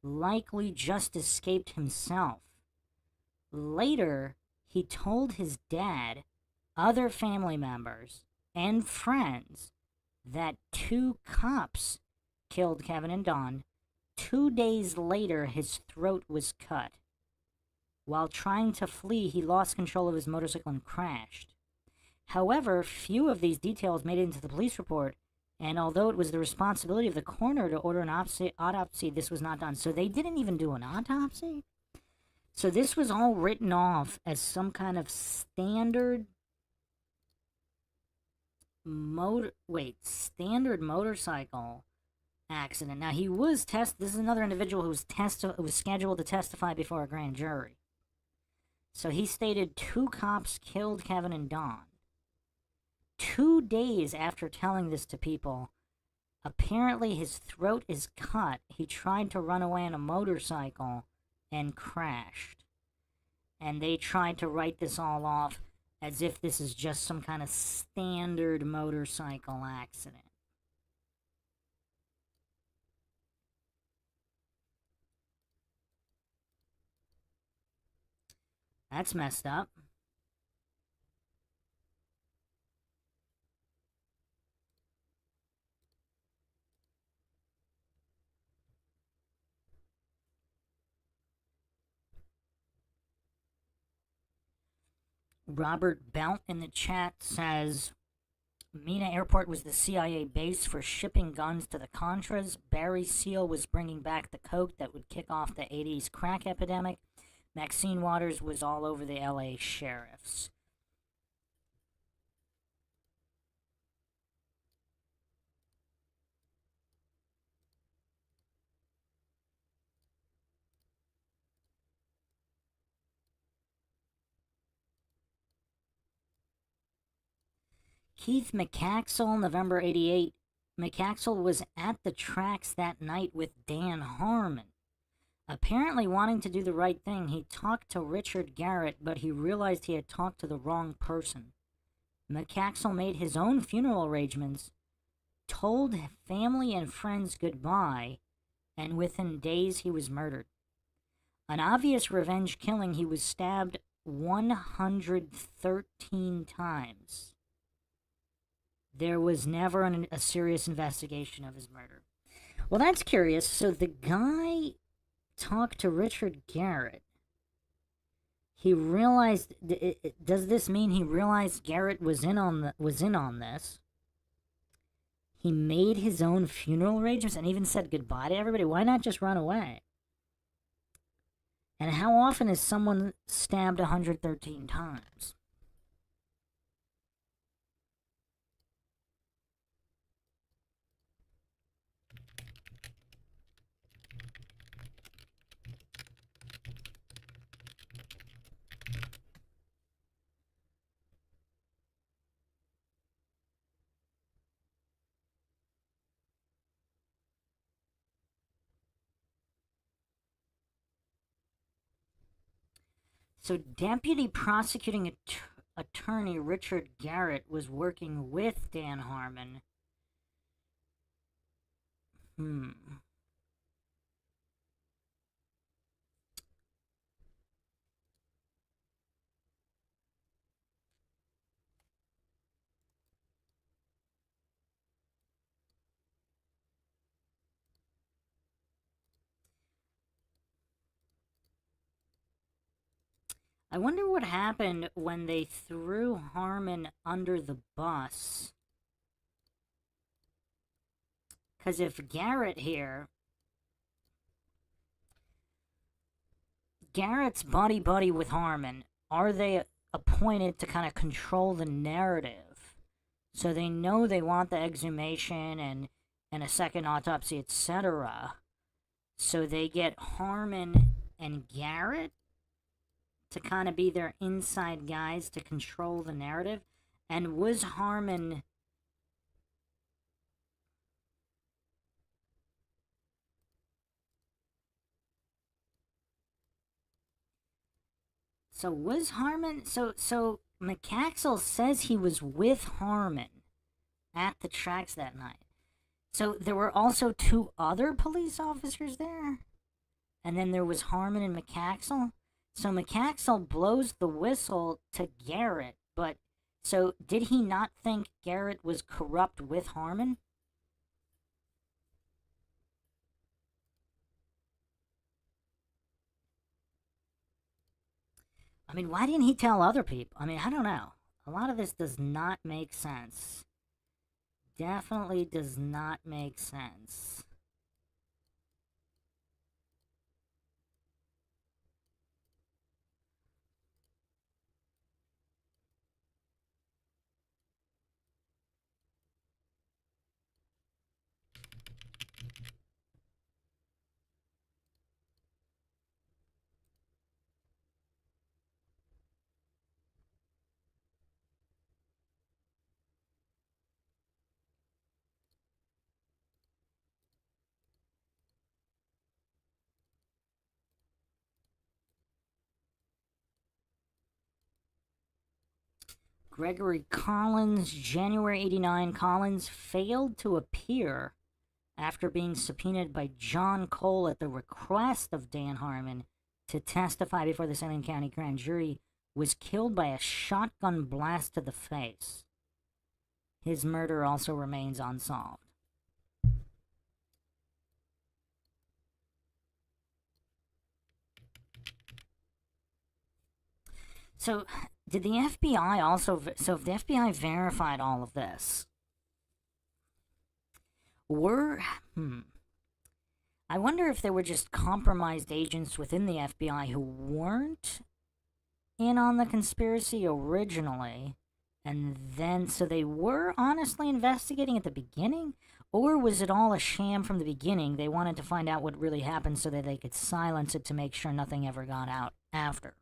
likely just escaped himself. Later, he told his dad, other family members, and friends that 2 cops killed Kevin and Don. 2 days later, his throat was cut. While trying to flee, he lost control of his motorcycle and crashed. However, few of these details made it into the police report, and although it was the responsibility of the coroner to order an autopsy, this was not done. So they didn't even do an autopsy? So this was all written off as some kind of standard motorcycle accident. Now, he was this is another individual who was scheduled to testify before a grand jury. So he stated 2 cops killed Kevin and Don. 2 days after telling this to people, apparently his throat is cut. He tried to run away on a motorcycle and crashed. And they tried to write this all off as if this is just some kind of standard motorcycle accident. That's messed up. Robert Belt in the chat says, Mina Airport was the CIA base for shipping guns to the Contras. Barry Seal was bringing back the coke that would kick off the 80s crack epidemic. Maxine Waters was all over the LA sheriffs. Keith McAxel, November 88. McAxel was at the tracks that night with Dan Harmon. Apparently wanting to do the right thing, he talked to Richard Garrett, but he realized he had talked to the wrong person. McAxel made his own funeral arrangements, told family and friends goodbye, and within days he was murdered. An obvious revenge killing, he was stabbed 113 times. There was never a serious investigation of his murder. Well, that's curious. So the guy talked to Richard Garrett. He realized. Does this mean he realized Garrett was in on this? He made his own funeral arrangements and even said goodbye to everybody. Why not just run away? And how often is someone stabbed 113 times? So, Deputy Prosecuting Attorney Richard Garrett was working with Dan Harmon. Hmm. I wonder what happened when they threw Harmon under the bus. Because if Garrett's buddy with Harmon, are they appointed to kind of control the narrative? So they know they want the exhumation and a second autopsy, etc. So they get Harmon and Garrett to kind of be their inside guys to control the narrative. And was Harmon... So was Harmon... So McCaxill says he was with Harmon at the tracks that night. So there were also two other police officers there? And then there was Harmon and McCaxill? So McCaxill blows the whistle to Garrett, but... So did he not think Garrett was corrupt with Harmon? I mean, why didn't he tell other people? I mean, I don't know. A lot of this does not make sense. Definitely does not make sense. Gregory Collins, January 89. Collins failed to appear after being subpoenaed by John Cole at the request of Dan Harmon to testify before the Salem County Grand Jury, was killed by a shotgun blast to the face. His murder also remains unsolved. So, did the FBI also... So, if the FBI verified all of this, I wonder if there were just compromised agents within the FBI who weren't in on the conspiracy originally, and then so they were honestly investigating at the beginning? Or was it all a sham from the beginning? They wanted to find out what really happened so that they could silence it to make sure nothing ever got out after.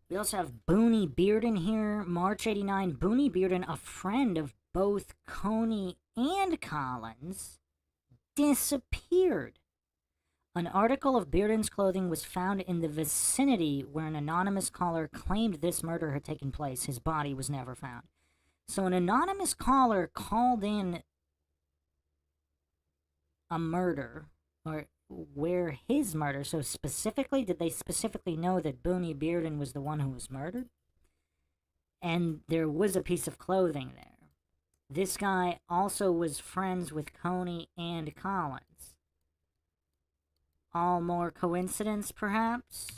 We also have Booney Bearden here, March 89. Booney Bearden, a friend of both Coney and Collins, disappeared. An article of Bearden's clothing was found in the vicinity where an anonymous caller claimed this murder had taken place. His body was never found. So an anonymous caller called in a murder, or where his murder... So specifically, did they specifically know that Booney Bearden was the one who was murdered? And there was a piece of clothing there. This guy also was friends with Coney and Collins. All more coincidence, perhaps?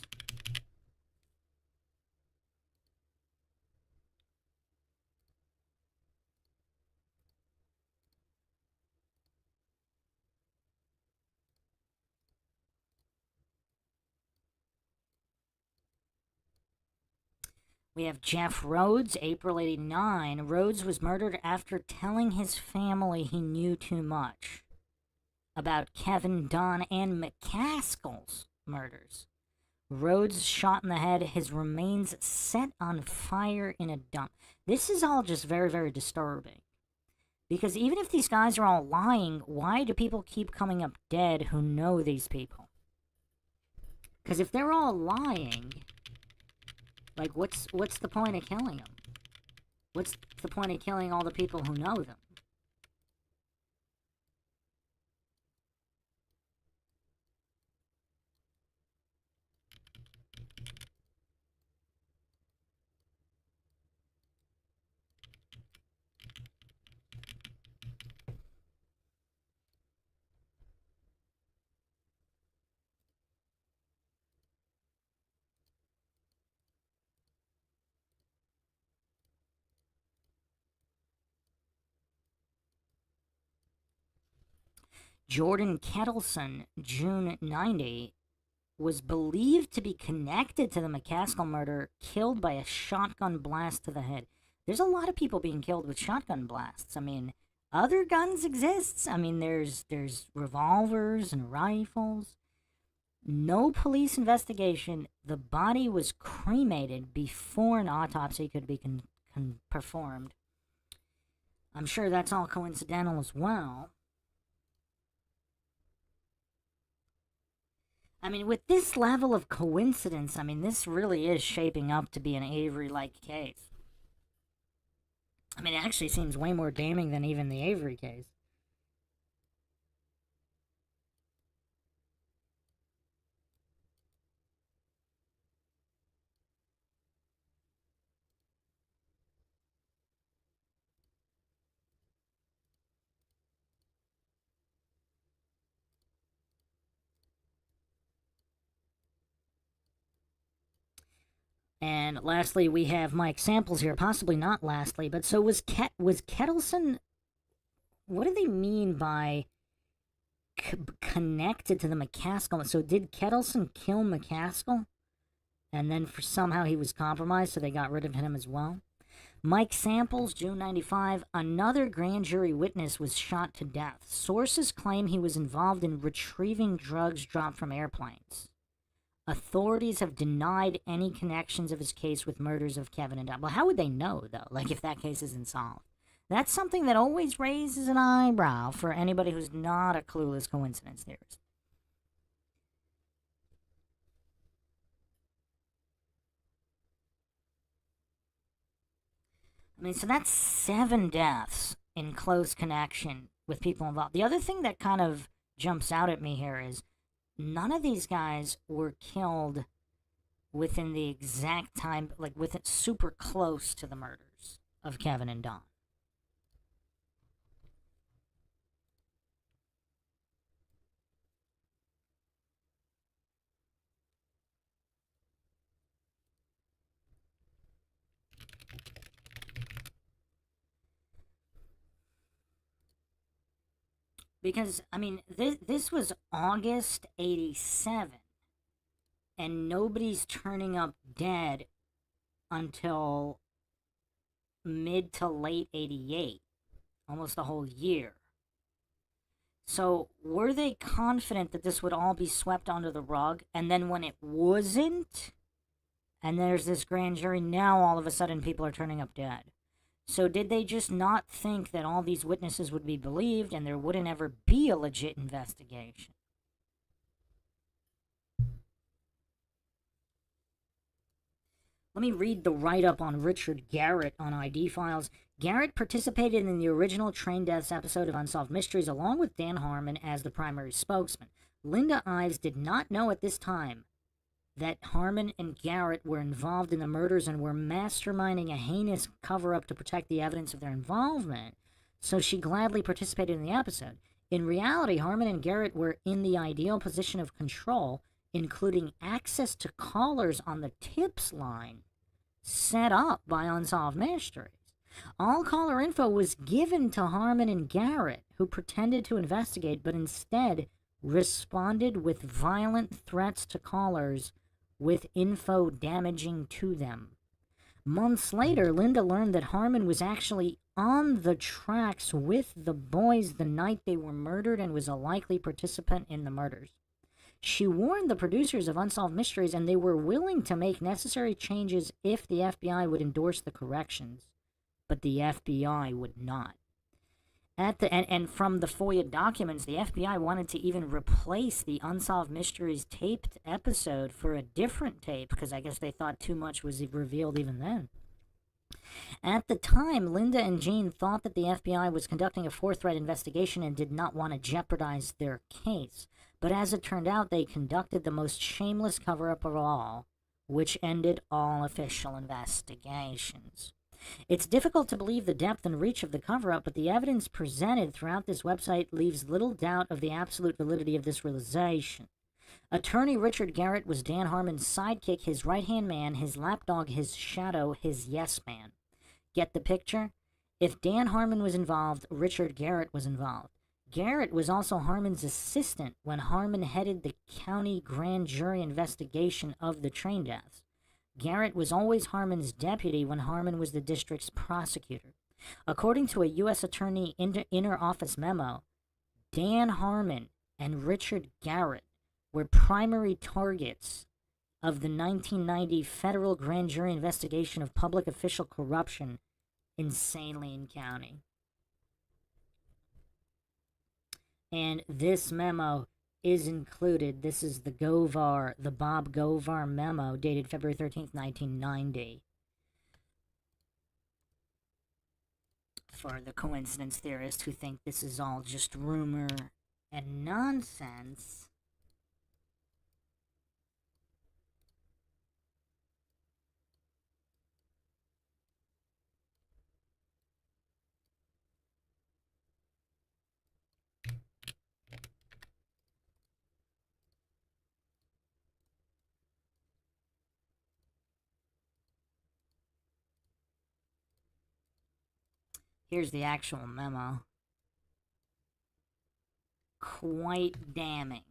We have Jeff Rhodes, April 89. Rhodes was murdered after telling his family he knew too much about Kevin, Don, and McCaskill's murders. Rhodes shot in the head, his remains set on fire in a dump. This is all just very, very disturbing. Because even if these guys are all lying, why do people keep coming up dead who know these people? Because if they're all lying, like, what's the point of killing them? What's the point of killing all the people who know them? Jordan Kettleson, June 90, was believed to be connected to the McCaskill murder, killed by a shotgun blast to the head. There's a lot of people being killed with shotgun blasts. I mean, other guns exist. I mean, there's revolvers and rifles. No police investigation. The body was cremated before an autopsy could be performed. I'm sure that's all coincidental as well. I mean, with this level of coincidence, I mean, this really is shaping up to be an Avery-like case. I mean, it actually seems way more damning than even the Avery case. And lastly, we have Mike Samples here. Possibly not lastly, but so was Kettleson. What do they mean by connected to the McCaskill? So did Kettleson kill McCaskill? And then somehow he was compromised, so they got rid of him as well? Mike Samples, June 95. Another grand jury witness was shot to death. Sources claim he was involved in retrieving drugs dropped from airplanes. Authorities have denied any connections of his case with murders of Kevin and Don. Well, how would they know, though? Like, if that case isn't solved? That's something that always raises an eyebrow for anybody who's not a clueless coincidence theorist. I mean, so that's 7 deaths in close connection with people involved. The other thing that kind of jumps out at me here is none of these guys were killed within the exact time, like super close to the murders of Kevin and Don. Because, I mean, this was August 87, and nobody's turning up dead until mid to late 88, almost a whole year. So, were they confident that this would all be swept under the rug, and then when it wasn't, and there's this grand jury, now all of a sudden people are turning up dead? So did they just not think that all these witnesses would be believed and there wouldn't ever be a legit investigation? Let me read the write-up on Richard Garrett on ID Files. Garrett participated in the original Train Deaths episode of Unsolved Mysteries along with Dan Harmon as the primary spokesman. Linda Ives did not know at this time that Harmon and Garrett were involved in the murders and were masterminding a heinous cover-up to protect the evidence of their involvement, so she gladly participated in the episode. In reality, Harmon and Garrett were in the ideal position of control, including access to callers on the tips line set up by Unsolved Mysteries. All caller info was given to Harmon and Garrett, who pretended to investigate, but instead responded with violent threats to callers with info damaging to them. Months later, Linda learned that Harmon was actually on the tracks with the boys the night they were murdered and was a likely participant in the murders. She warned the producers of Unsolved Mysteries, and they were willing to make necessary changes if the FBI would endorse the corrections, but the FBI would not. And from the FOIA documents, the FBI wanted to even replace the Unsolved Mysteries taped episode for a different tape, because I guess they thought too much was revealed even then. At the time, Linda and Jean thought that the FBI was conducting a forthright investigation and did not want to jeopardize their case. But as it turned out, they conducted the most shameless cover-up of all, which ended all official investigations. It's difficult to believe the depth and reach of the cover-up, but the evidence presented throughout this website leaves little doubt of the absolute validity of this realization. Attorney Richard Garrett was Dan Harmon's sidekick, his right-hand man, his lapdog, his shadow, his yes man. Get the picture? If Dan Harmon was involved, Richard Garrett was involved. Garrett was also Harmon's assistant when Harmon headed the county grand jury investigation of the train deaths. Garrett was always Harmon's deputy when Harmon was the district's prosecutor. According to a U.S. Attorney inner office memo, Dan Harmon and Richard Garrett were primary targets of the 1990 federal grand jury investigation of public official corruption in Saline County. And this memo is included. This is the Bob Govar memo, dated February 13th, 1990. For the coincidence theorists who think this is all just rumor and nonsense, here's the actual memo. Quite damning.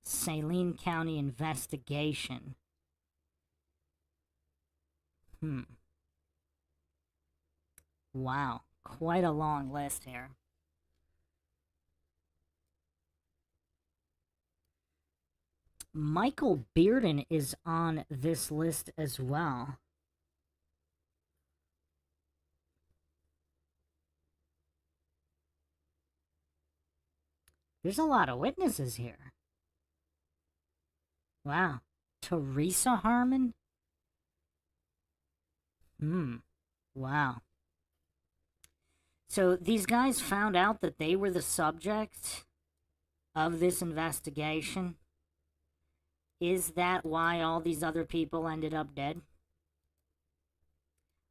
Saline County investigation. Wow. Quite a long list here. Michael Bearden is on this list as well. There's a lot of witnesses here. Wow. Teresa Harmon? Wow. So these guys found out that they were the subject of this investigation. Is that why all these other people ended up dead?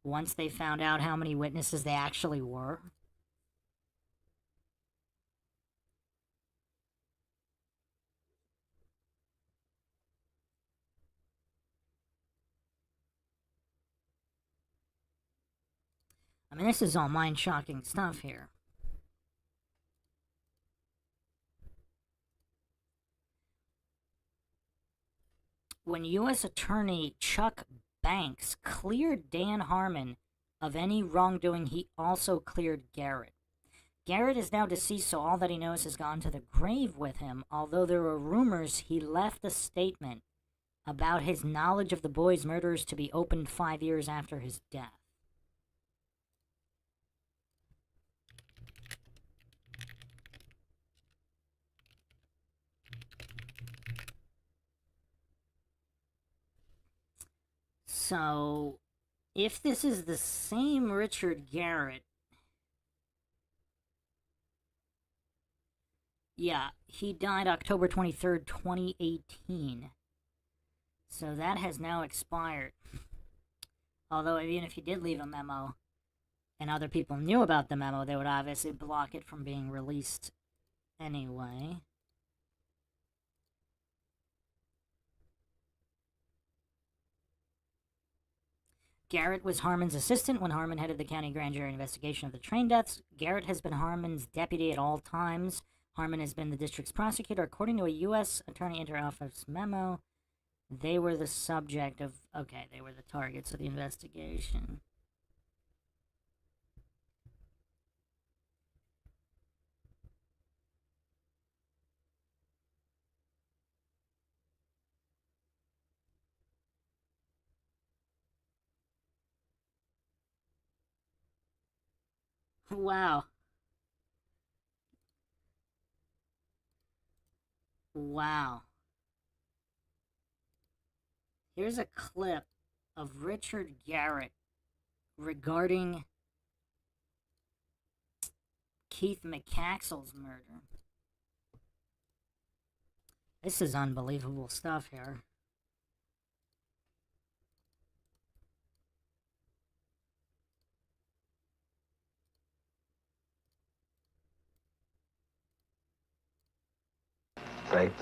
Once they found out how many witnesses they actually were? I mean, this is all mind-shocking stuff here. When U.S. Attorney Chuck Banks cleared Dan Harmon of any wrongdoing, he also cleared Garrett. Garrett is now deceased, so all that he knows has gone to the grave with him, although there are rumors he left a statement about his knowledge of the boys' murders to be opened 5 years after his death. So, if this is the same Richard Garrett, yeah, he died October 23rd, 2018. So that has now expired. Although, even if he did leave a memo, and other people knew about the memo, they would obviously block it from being released anyway. Garrett was Harmon's assistant when Harmon headed the county grand jury investigation of the train deaths. Garrett has been Harmon's deputy at all times. Harmon has been the district's prosecutor. According to a U.S. Attorney Inter-Office memo, They were the subject of... Okay, they were the targets of the investigation. Wow. Wow. Here's a clip of Richard Garrett regarding Keith McCaxill's murder. This is unbelievable stuff here. Fact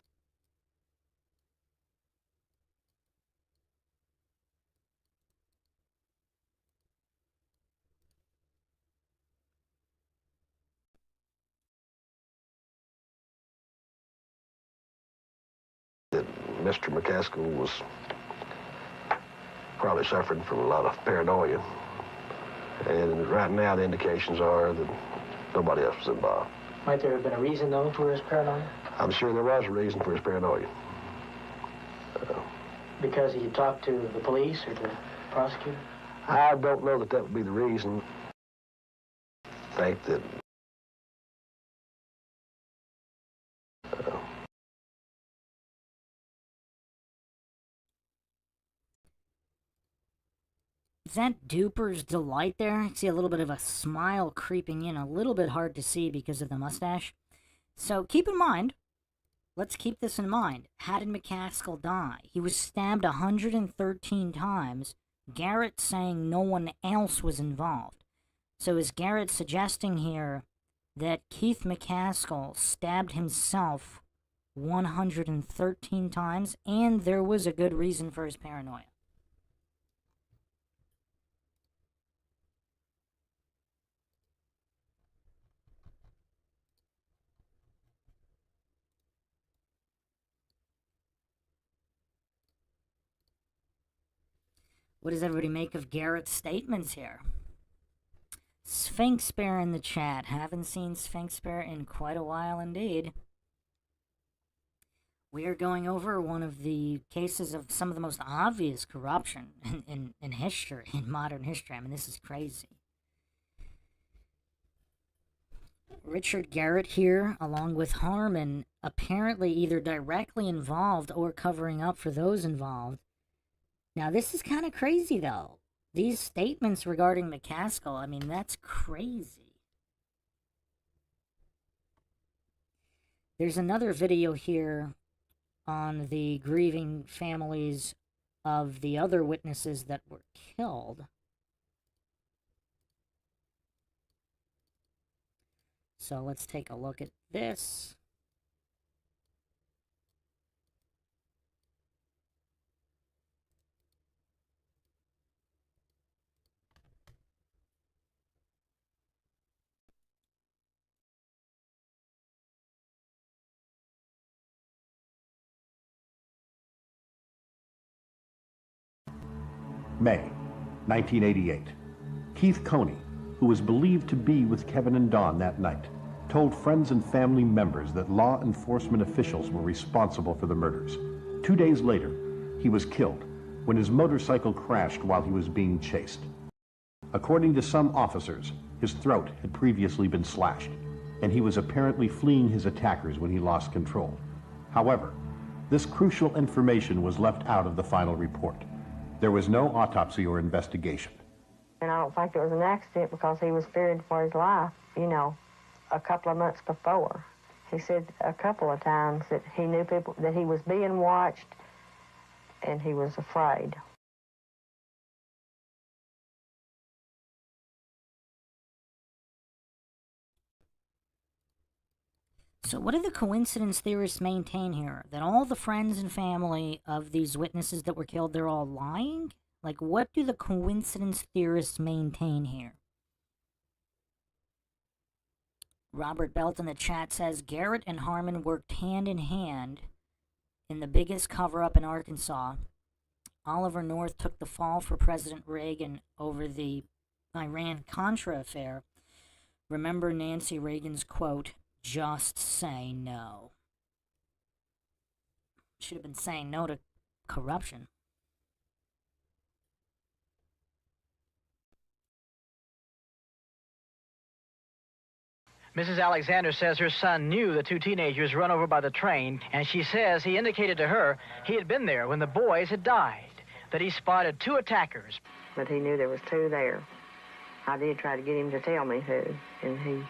that Mr. McCaskill was probably suffering from a lot of paranoia. And right now the indications are that nobody else was involved. Might there have been a reason, though, for his paranoia? I'm sure there was a reason for his paranoia. Because he talked to the police or the prosecutor? I don't know that that would be the reason. I think that Is that Duper's Delight there? See a little bit of a smile creeping in, a little bit hard to see because of the mustache. So keep in mind, let's keep this in mind. How did McCaskill die? He was stabbed 113 times, Garrett saying no one else was involved. So is Garrett suggesting here that Keith McCaskill stabbed himself 113 times and there was a good reason for his paranoia? What does everybody make of Garrett's statements here? Sphinx Bear in the chat. Haven't seen Sphinx Bear in quite a while indeed. We are going over one of the cases of some of the most obvious corruption in history, in modern history. I mean, this is crazy. Richard Garrett here, along with Harmon, apparently either directly involved or covering up for those involved. Now, this is kind of crazy, though. These statements regarding McCaskill, I mean, that's crazy. There's another video here on the grieving families of the other witnesses that were killed. So let's take a look at this. May 1988. Keith Coney, who was believed to be with Kevin and Dawn that night, told friends and family members that law enforcement officials were responsible for the murders. 2 days later, he was killed when his motorcycle crashed while he was being chased. According to some officers, his throat had previously been slashed, and he was apparently fleeing his attackers when he lost control. However, this crucial information was left out of the final report. There was no autopsy or investigation. And I don't think it was an accident because he was fearing for his life, you know, a couple of months before. He said a couple of times that he knew people, that he was being watched and he was afraid. So what do the coincidence theorists maintain here? That all the friends and family of these witnesses that were killed, they're all lying? Like, what do the coincidence theorists maintain here? Robert Belt in the chat says, Garrett and Harmon worked hand in hand in the biggest cover-up in Arkansas, Oliver North took the fall for President Reagan over the Iran-Contra affair. Remember Nancy Reagan's quote, "Just say no." Should have been saying no to corruption. Mrs. Alexander says her son knew the two teenagers run over by the train, and she says he indicated to her he had been there when the boys had died, that he spotted two attackers. But he knew there was two there. I did try to get him to tell me who, and he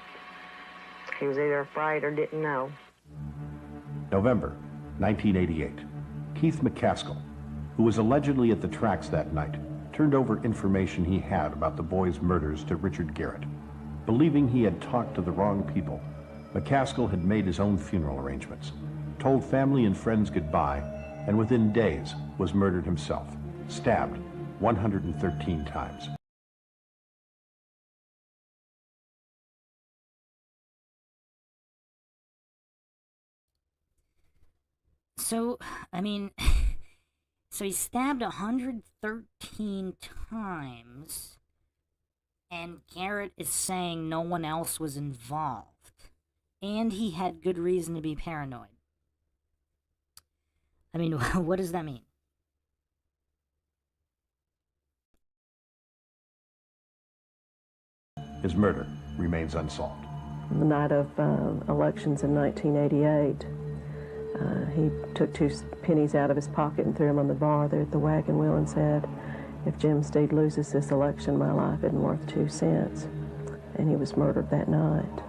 was either afraid or didn't know. November 1988. Keith McCaskill, who was allegedly at the tracks that night, turned over information he had about the boys' murders to Richard Garrett. Believing he had talked to the wrong people, McCaskill had made his own funeral arrangements, told family and friends goodbye, and within days was murdered himself, stabbed 113 times. So, I mean, so he stabbed 113 times, and Garrett is saying no one else was involved, and he had good reason to be paranoid. I mean, what does that mean? His murder remains unsolved. The night of elections in 1988, he took 2 pennies out of his pocket and threw them on the bar there at the Wagon Wheel and said, "If Jim Steed loses this election, my life isn't worth 2 cents." And he was murdered that night.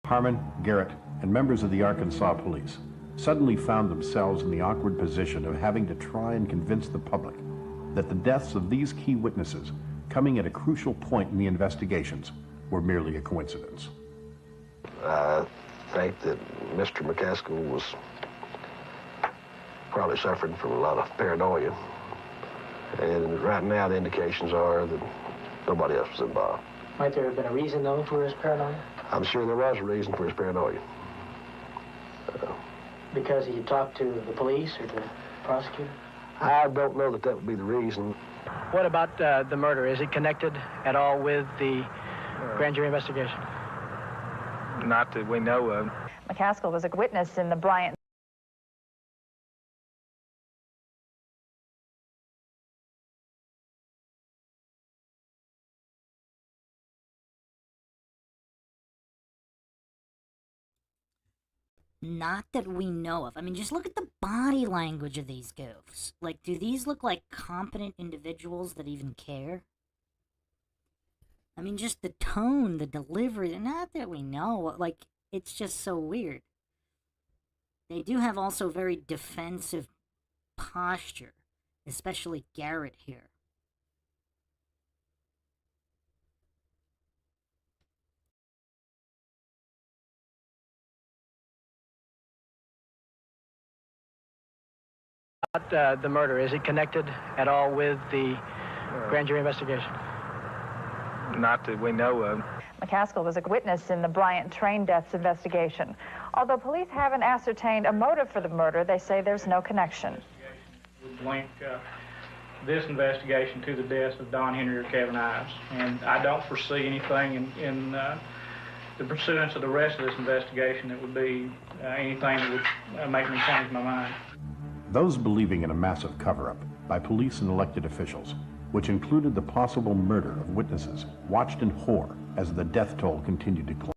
Harmon, Garrett, and members of the Arkansas police suddenly found themselves in the awkward position of having to try and convince the public that the deaths of these key witnesses, coming at a crucial point in the investigations, were merely a coincidence. I think that Mr. McCaskill was probably suffering from a lot of paranoia. And right now the indications are that nobody else was involved. Might there have been a reason, though, for his paranoia? I'm sure there was a reason for his paranoia. Because he had talked to the police or the prosecutor? I don't know that that would be the reason. What about the murder? Is it connected at all with the grand jury investigation? Not that we know of. McCaskill was a witness in the Bryant. Not that we know of. I mean, just look at the body language of these goofs. Like, do these look like competent individuals that even care? I mean, just the tone, the delivery, not that we know. Like, it's just so weird. They do have also very defensive posture, especially Garrett here. About the murder, is it connected at all with the grand jury investigation? Not that we know of. McCaskill was a witness in the Bryant train deaths investigation. Although police haven't ascertained a motive for the murder, they say there's no connection. We link this investigation to the deaths of Don, Henry, or Kevin Ives, and I don't foresee anything in the pursuance of the rest of this investigation that would be anything that would make me change my mind. Those believing in a massive cover-up by police and elected officials, which included the possible murder of witnesses, watched in horror as the death toll continued to climb.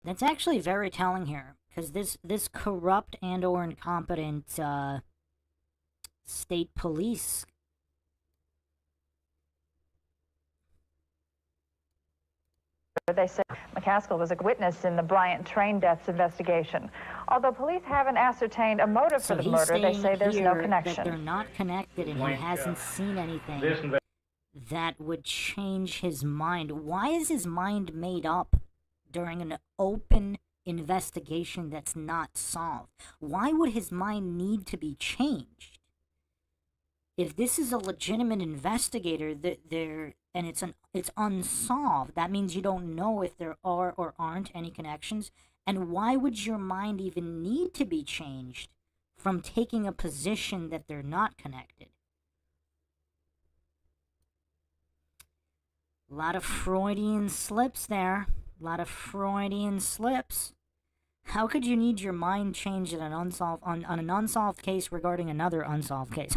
That's actually very telling here, because this corrupt and or incompetent state police They say McCaskill was a witness in the Bryant train deaths investigation. Although police haven't ascertained a motive for the murder, they say there's no connection. That they're not connected, and he hasn't seen anything that would change his mind. Why is his mind made up during an open investigation that's not solved? Why would his mind need to be changed? if this is a legitimate investigator, and it's unsolved, that means you don't know if there are or aren't any connections. And why would your mind even need to be changed from taking a position that they're not connected? A lot of Freudian slips there. A lot of Freudian slips. How could you need your mind changed on an unsolved case regarding another unsolved case?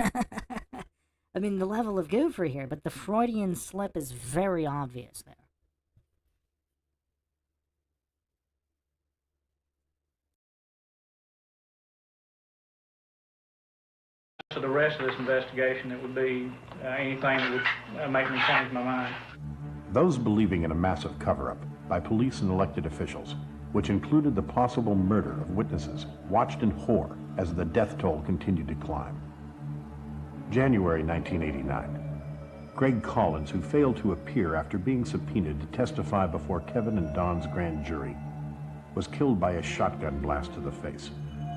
I mean, the level of goof here, but the Freudian slip is very obvious there. To the rest of this investigation, it would be anything that would make me change my mind. Those believing in a massive cover-up by police and elected officials, which included the possible murder of witnesses, watched in horror as the death toll continued to climb. January 1989. Greg Collins, who failed to appear after being subpoenaed to testify before Kevin and Don's grand jury, was killed by a shotgun blast to the face.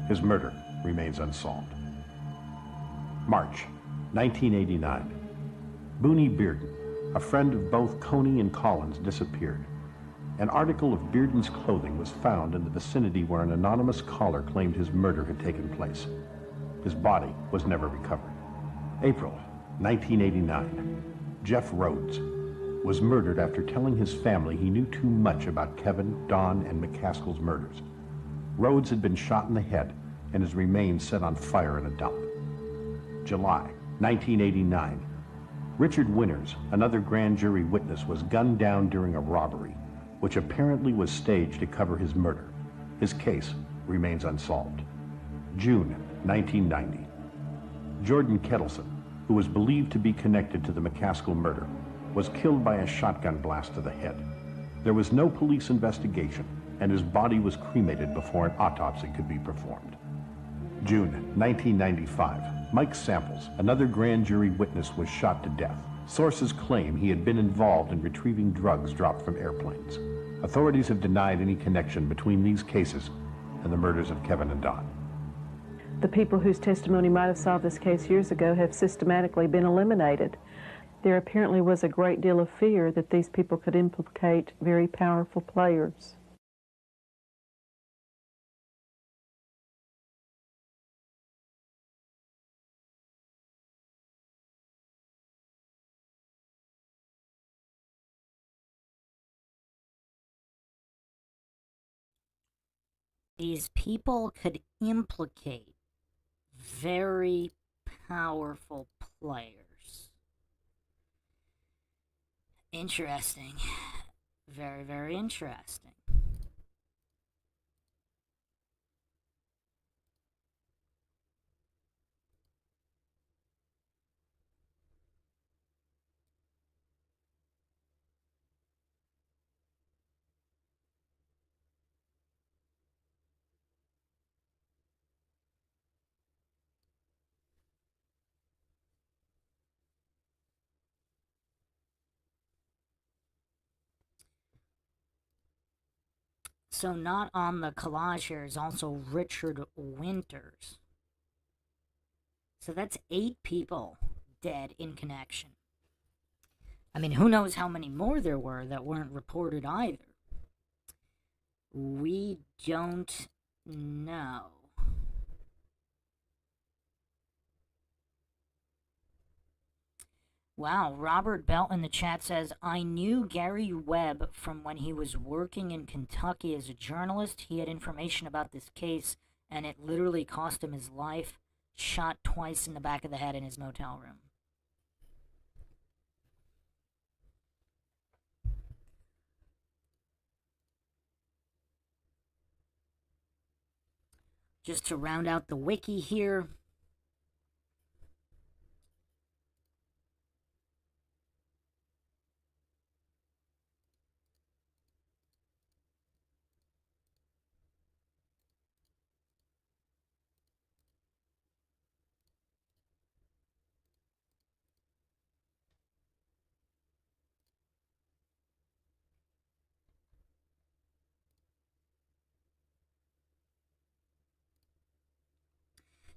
His murder remains unsolved. March 1989. Booney Bearden, a friend of both Coney and Collins, disappeared. An article of Bearden's clothing was found in the vicinity where an anonymous caller claimed his murder had taken place. His body was never recovered. April 1989. Jeff Rhodes was murdered after telling his family he knew too much about Kevin, Don, and McCaskill's murders. Rhodes had been shot in the head and his remains set on fire in a dump. July 1989. Richard Winters, another grand jury witness, was gunned down during a robbery, which apparently was staged to cover his murder. His case remains unsolved. June 1990. Jordan Kettleson, who was believed to be connected to the McCaskill murder, was killed by a shotgun blast to the head. There was no police investigation, and his body was cremated before an autopsy could be performed. June 1995. Mike Samples, another grand jury witness, was shot to death. Sources claim he had been involved in retrieving drugs dropped from airplanes. Authorities have denied any connection between these cases and the murders of Kevin and Don. The people whose testimony might have solved this case years ago have systematically been eliminated. There apparently was a great deal of fear that these people could implicate very powerful players. These people could implicate very powerful players. Interesting. Very, very interesting. So not on the collage here is also Richard Winters. So that's 8 people dead in connection. I mean, who knows how many more there were that weren't reported either. We don't know. Wow, Robert Belt in the chat says, I knew Gary Webb from when he was working in Kentucky as a journalist. He had information about this case, and it literally cost him his life. Shot twice in the back of the head in his motel room. Just to round out the wiki here.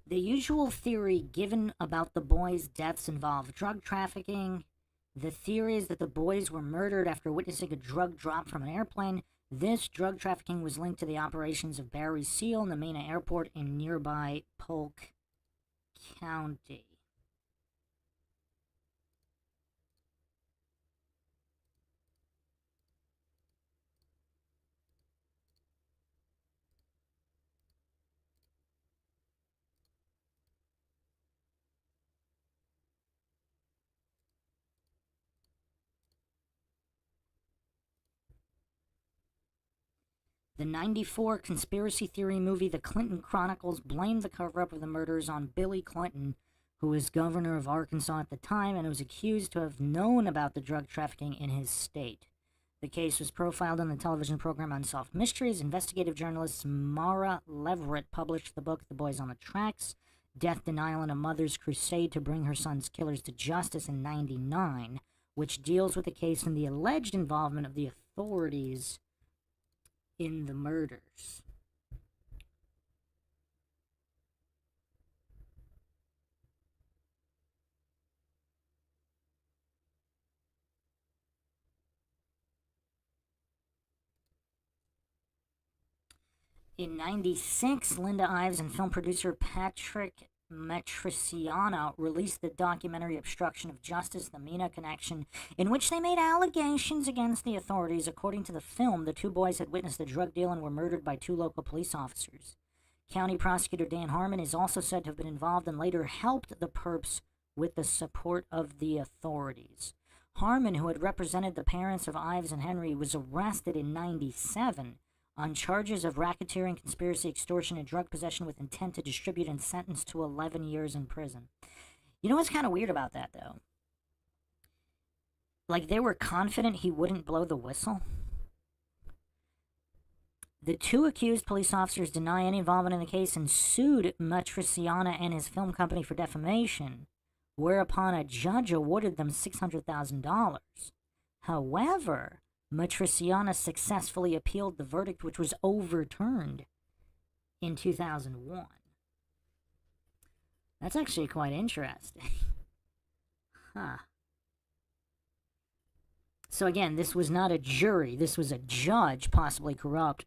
The usual theory given about the boys' deaths involved drug trafficking. The theory is that the boys were murdered after witnessing a drug drop from an airplane. This drug trafficking was linked to the operations of Barry Seal and the Mina Airport in nearby Polk County. The 94 conspiracy theory movie The Clinton Chronicles blamed the cover-up of the murders on Billy Clinton, who was governor of Arkansas at the time and was accused to have known about the drug trafficking in his state. The case was profiled on the television program Unsolved Mysteries. Investigative journalist Mara Leverett published the book The Boys on the Tracks, Death, Denial, and a Mother's Crusade to Bring Her Son's Killers to Justice in '99, which deals with the case and the alleged involvement of the authorities in the murders. In '96, Linda Ives and film producer Patrick Matriciana released the documentary Obstruction of Justice, The Mina Connection, in which they made allegations against the authorities. According to the film, the two boys had witnessed a drug deal and were murdered by two local police officers. County prosecutor Dan Harmon is also said to have been involved and later helped the perps with the support of the authorities. Harmon, who had represented the parents of Ives and Henry, was arrested in '97 on charges of racketeering, conspiracy, extortion, and drug possession with intent to distribute, and sentenced to 11 years in prison. You know what's kind of weird about that, though? Like, they were confident he wouldn't blow the whistle. The two accused police officers deny any involvement in the case and sued Matriciana and his film company for defamation, whereupon a judge awarded them $600,000. However, Matriciana successfully appealed the verdict, which was overturned in 2001. That's actually quite interesting. Huh. So again, this was not a jury. This was a judge, possibly corrupt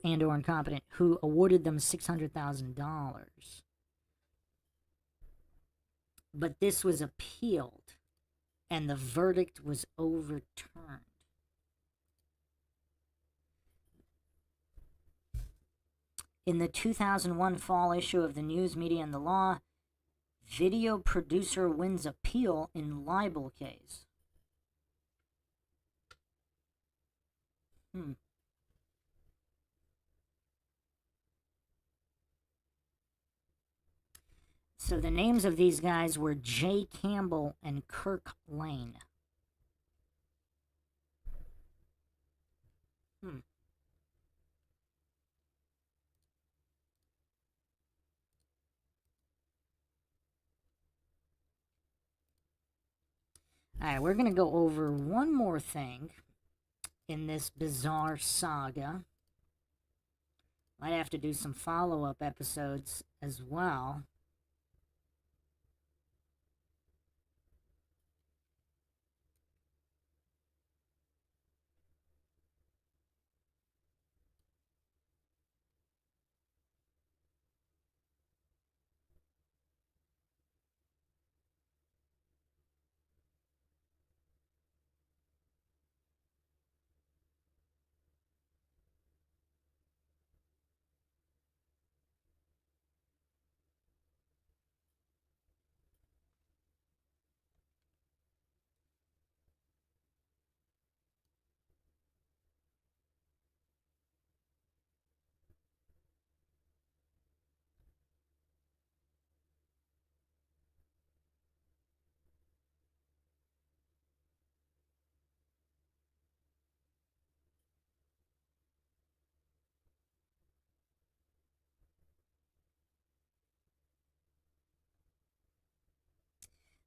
and or incompetent, who awarded them $600,000. But this was appealed, and the verdict was overturned. In the 2001 fall issue of the News, Media, and the Law, video producer wins appeal in libel case. So the names of these guys were Jay Campbell and Kirk Lane. Alright, we're going to go over one more thing in this bizarre saga. Might have to do some follow-up episodes as well.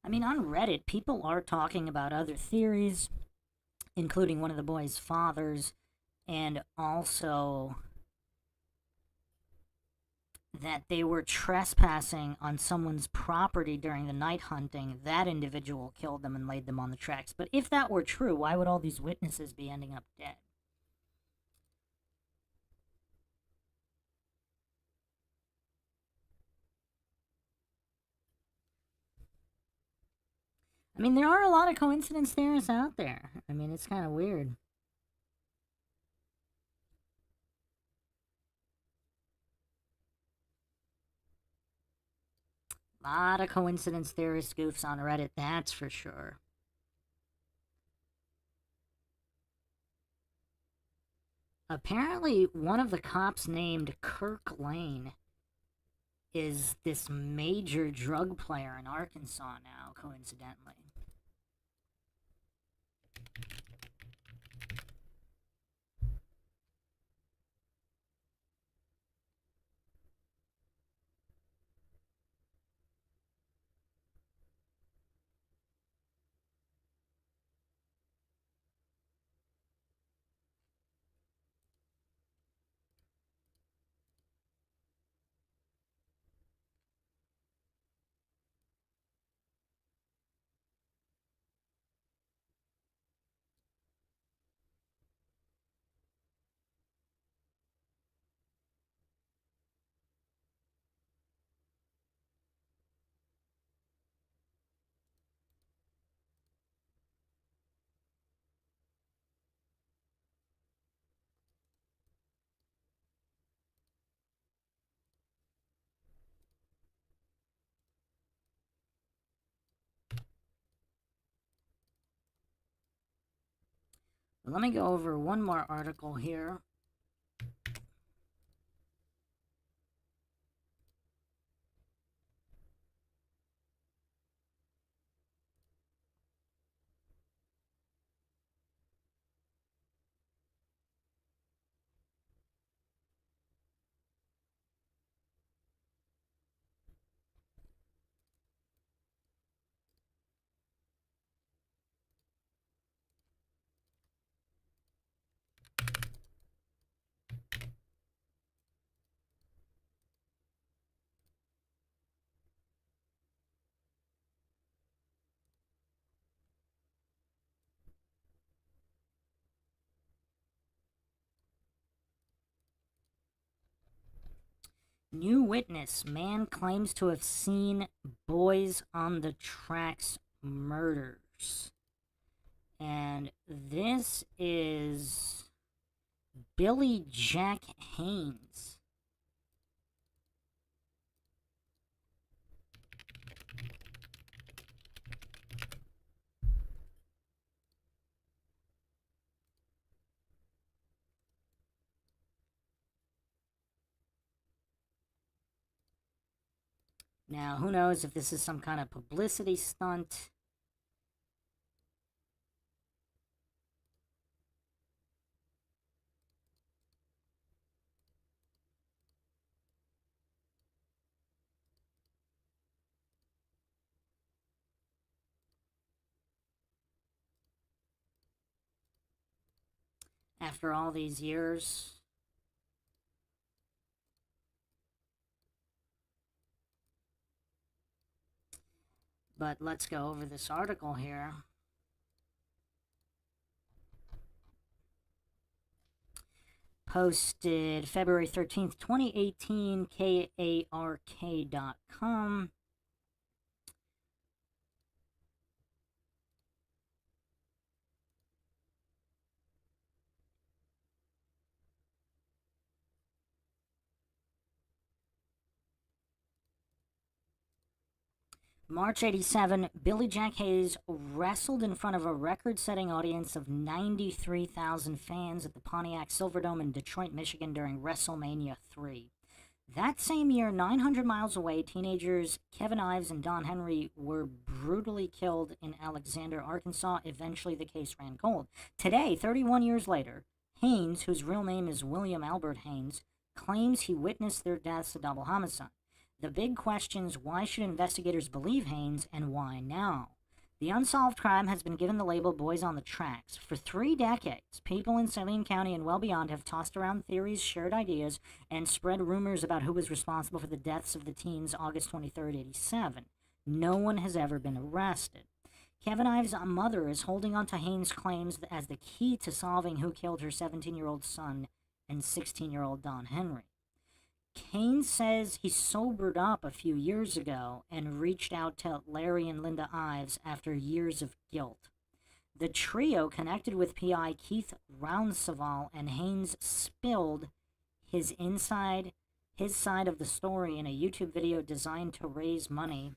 I mean, on Reddit, people are talking about other theories, including one of the boys' fathers, and also that they were trespassing on someone's property during the night hunting. That individual killed them and laid them on the tracks. But if that were true, why would all these witnesses be ending up dead? I mean, there are a lot of coincidence theorists out there. I mean, it's kind of weird. A lot of coincidence theorist goofs on Reddit, that's for sure. Apparently, one of the cops named Kirk Lane is this major drug player in Arkansas now, coincidentally. Let me go over one more article here. New witness. Man claims to have seen boys on the tracks murders. And this is Billy Jack Haynes. Now, who knows if this is some kind of publicity stunt? After all these years. But let's go over this article here. Posted February 13th, 2018, KARK.com. March 87, Billy Jack Haynes wrestled in front of a record-setting audience of 93,000 fans at the Pontiac Silverdome in Detroit, Michigan during WrestleMania 3. That same year, 900 miles away, teenagers Kevin Ives and Don Henry were brutally killed in Alexander, Arkansas. Eventually, the case ran cold. Today, 31 years later, Haynes, whose real name is William Albert Haynes, claims he witnessed their deaths, a double homicide. The big question is, why should investigators believe Haynes, and why now? The unsolved crime has been given the label Boys on the Tracks. For 3 decades, people in Saline County and well beyond have tossed around theories, shared ideas, and spread rumors about who was responsible for the deaths of the teens August 23rd, 87. No one has ever been arrested. Kevin Ives' mother is holding on to Haynes' claims as the key to solving who killed her 17-year-old son and 16-year-old Don Henry. Haynes says he sobered up a few years ago and reached out to Larry and Linda Ives after years of guilt. The trio connected with PI Keith Rounceval, and Haynes spilled his side of the story in a YouTube video designed to raise money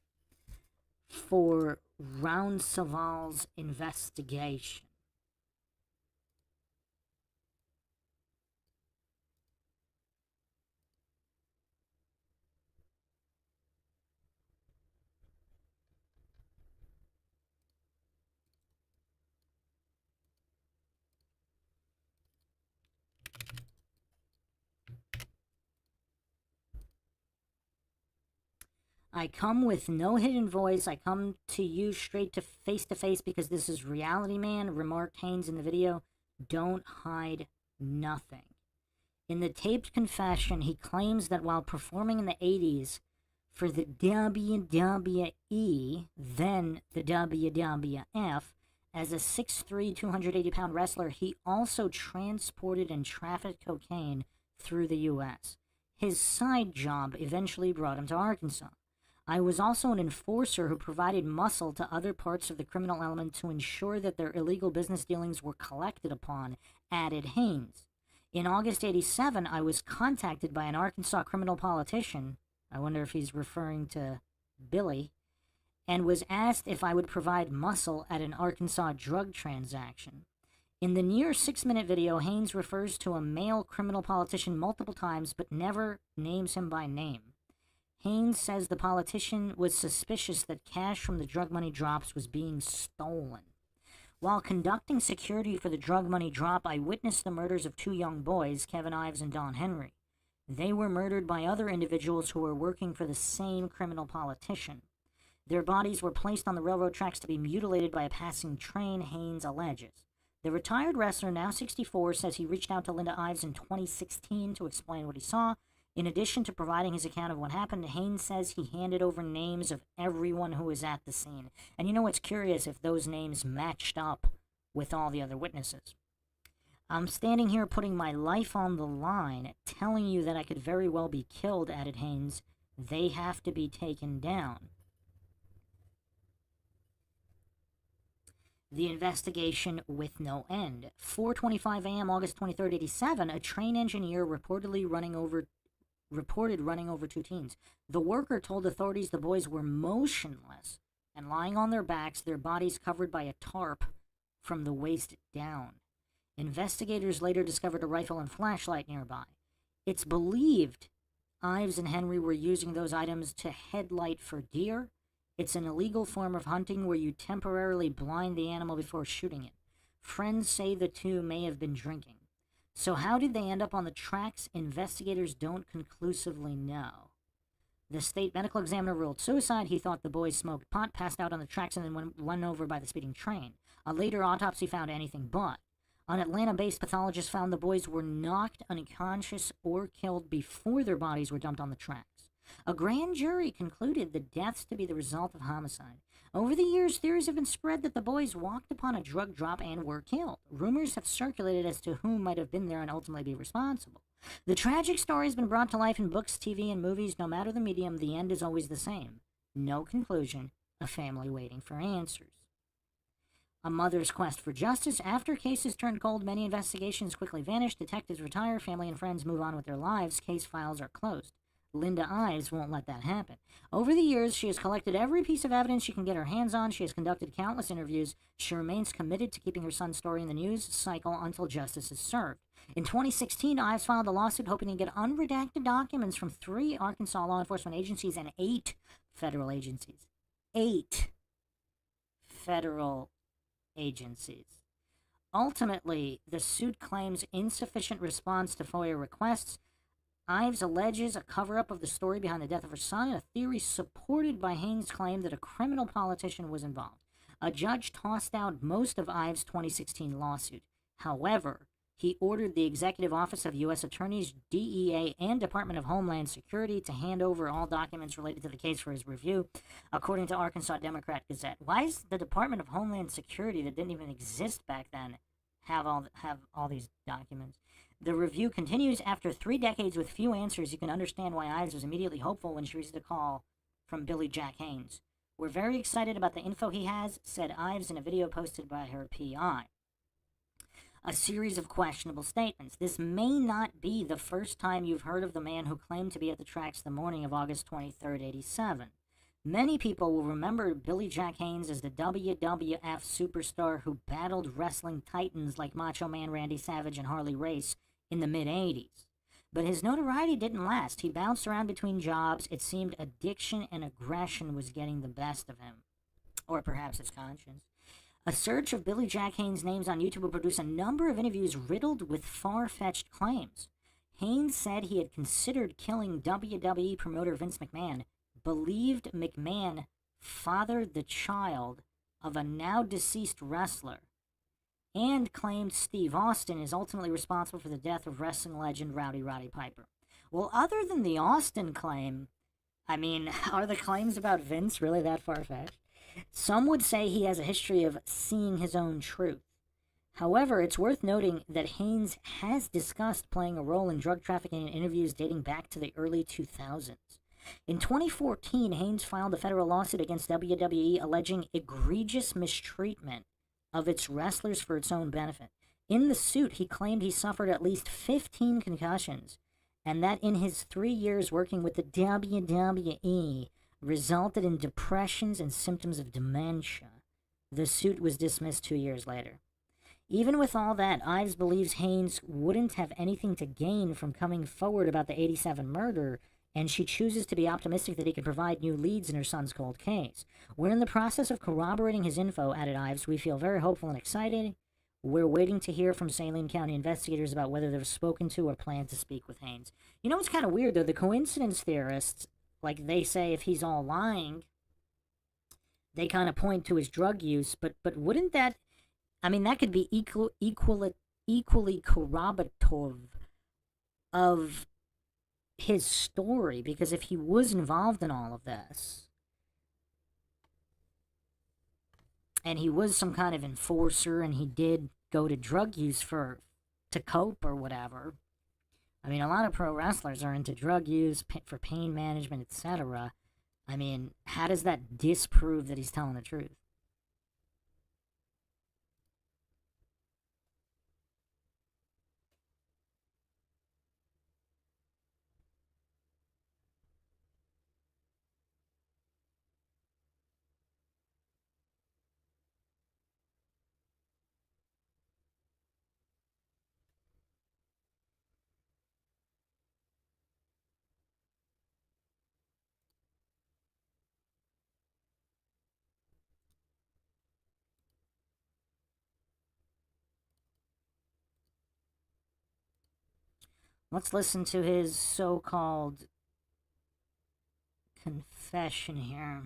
for Rounceval's investigation. I come with no hidden voice. I come to you straight to face because this is reality, man, remarked Haynes in the video. Don't hide nothing. In the taped confession, he claims that while performing in the 80s for the WWE, then the WWF, as a 6'3", 280-pound wrestler, he also transported and trafficked cocaine through the U.S. His side job eventually brought him to Arkansas. I was also an enforcer who provided muscle to other parts of the criminal element to ensure that their illegal business dealings were collected upon, added Haynes. In August 87, I was contacted by an Arkansas criminal politician, I wonder if he's referring to Billy, and was asked if I would provide muscle at an Arkansas drug transaction. In the near 6-minute video, Haynes refers to a male criminal politician multiple times but never names him by name. Haynes says the politician was suspicious that cash from the drug money drops was being stolen. While conducting security for the drug money drop, I witnessed the murders of 2 young boys, Kevin Ives and Don Henry. They were murdered by other individuals who were working for the same criminal politician. Their bodies were placed on the railroad tracks to be mutilated by a passing train, Haynes alleges. The retired wrestler, now 64, says he reached out to Linda Ives in 2016 to explain what he saw. In addition to providing his account of what happened, Haynes says he handed over names of everyone who was at the scene. And you know what's curious, if those names matched up with all the other witnesses. I'm standing here putting my life on the line, telling you that I could very well be killed, added Haynes. They have to be taken down. The investigation with no end. 4:25 a.m. August 23rd, 87, a train engineer reported running over 2 teens. The worker told authorities the boys were motionless and lying on their backs, their bodies covered by a tarp from the waist down. Investigators later discovered a rifle and flashlight nearby. It's believed Ives and Henry were using those items to headlight for deer. It's an illegal form of hunting where you temporarily blind the animal before shooting it. Friends say the two may have been drinking. So how did they end up on the tracks? Investigators don't conclusively know. The state medical examiner ruled suicide. He thought the boys smoked pot, passed out on the tracks, and then run over by the speeding train. A later autopsy found anything but. An Atlanta-based pathologist found the boys were knocked unconscious or killed before their bodies were dumped on the tracks. A grand jury concluded the deaths to be the result of homicide. Over the years, theories have been spread that the boys walked upon a drug drop and were killed. Rumors have circulated as to who might have been there and ultimately be responsible. The tragic story has been brought to life in books, TV, and movies. No matter the medium, the end is always the same. No conclusion, a family waiting for answers. A mother's quest for justice. After cases turned cold, many investigations quickly vanish. Detectives retire, family and friends move on with their lives. Case files are closed. Linda Ives won't let that happen. Over the years, she has collected every piece of evidence she can get her hands on. She has conducted countless interviews. She remains committed to keeping her son's story in the news cycle until justice is served. In 2016, Ives filed a lawsuit hoping to get unredacted documents from 3 Arkansas law enforcement agencies and 8 federal agencies. 8 federal agencies. Ultimately, the suit claims insufficient response to FOIA requests. Ives alleges a cover-up of the story behind the death of her son, a theory supported by Haynes' claim that a criminal politician was involved. A judge tossed out most of Ives' 2016 lawsuit. However, he ordered the Executive Office of U.S. Attorneys, DEA, and Department of Homeland Security to hand over all documents related to the case for his review, according to Arkansas Democrat Gazette. Why is the Department of Homeland Security, that didn't even exist back then, have all these documents? The review continues. After 3 decades with few answers, you can understand why Ives was immediately hopeful when she received a call from Billy Jack Haynes. We're very excited about the info he has, said Ives in a video posted by her PI. A series of questionable statements. This may not be the first time you've heard of the man who claimed to be at the tracks the morning of August 23rd, 87. Many people will remember Billy Jack Haynes as the WWF superstar who battled wrestling titans like Macho Man Randy Savage and Harley Race in the mid-80s. But his notoriety didn't last. He bounced around between jobs. It seemed addiction and aggression was getting the best of him. Or perhaps his conscience. A search of Billy Jack Haynes' names on YouTube will produce a number of interviews riddled with far-fetched claims. Haynes said he had considered killing WWE promoter Vince McMahon, believed McMahon fathered the child of a now-deceased wrestler, and claimed Steve Austin is ultimately responsible for the death of wrestling legend Rowdy Roddy Piper. Well, other than the Austin claim, I mean, are the claims about Vince really that far-fetched? Some would say he has a history of seeing his own truth. However, it's worth noting that Haynes has discussed playing a role in drug trafficking in interviews dating back to the early 2000s. In 2014, Haynes filed a federal lawsuit against WWE alleging egregious mistreatment of its wrestlers for its own benefit. In the suit, he claimed he suffered at least 15 concussions, and that in his 3 years working with the WWE resulted in depressions and symptoms of dementia. The suit was dismissed 2 years later. Even with all that, Ives believes Haynes wouldn't have anything to gain from coming forward about the 87 murder, and she chooses to be optimistic that he can provide new leads in her son's cold case. We're in the process of corroborating his info, added Ives. We feel very hopeful and excited. We're waiting to hear from Saline County investigators about whether they've spoken to or plan to speak with Haynes. You know, it's kind of weird, though. The coincidence theorists, like they say if he's all lying, they kind of point to his drug use, but wouldn't that, I mean, that could be equally corroborative of his story, because if he was involved in all of this, and he was some kind of enforcer, and he did go to drug use to cope or whatever. I mean, a lot of pro wrestlers are into drug use for pain management, etc. I mean, how does that disprove that he's telling the truth? Let's listen to his so-called confession here.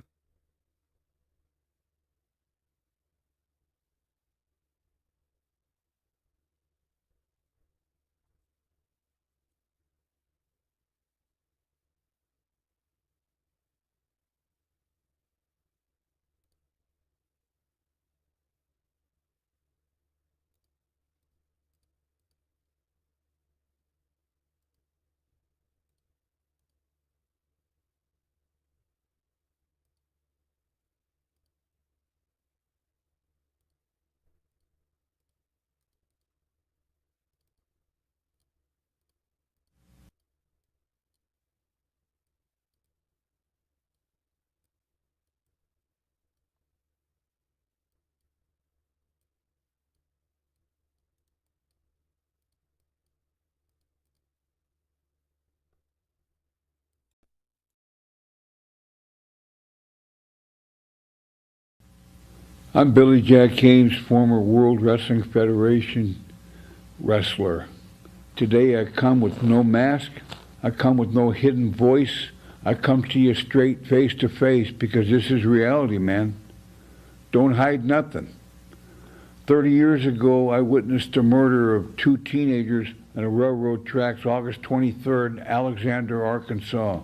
I'm Billy Jack Haynes, former World Wrestling Federation wrestler. Today I come with no mask, I come with no hidden voice, I come to you straight face to face because this is reality, man. Don't hide nothing. 30 years ago, I witnessed the murder of 2 teenagers on the railroad tracks August 23rd in Alexander, Arkansas.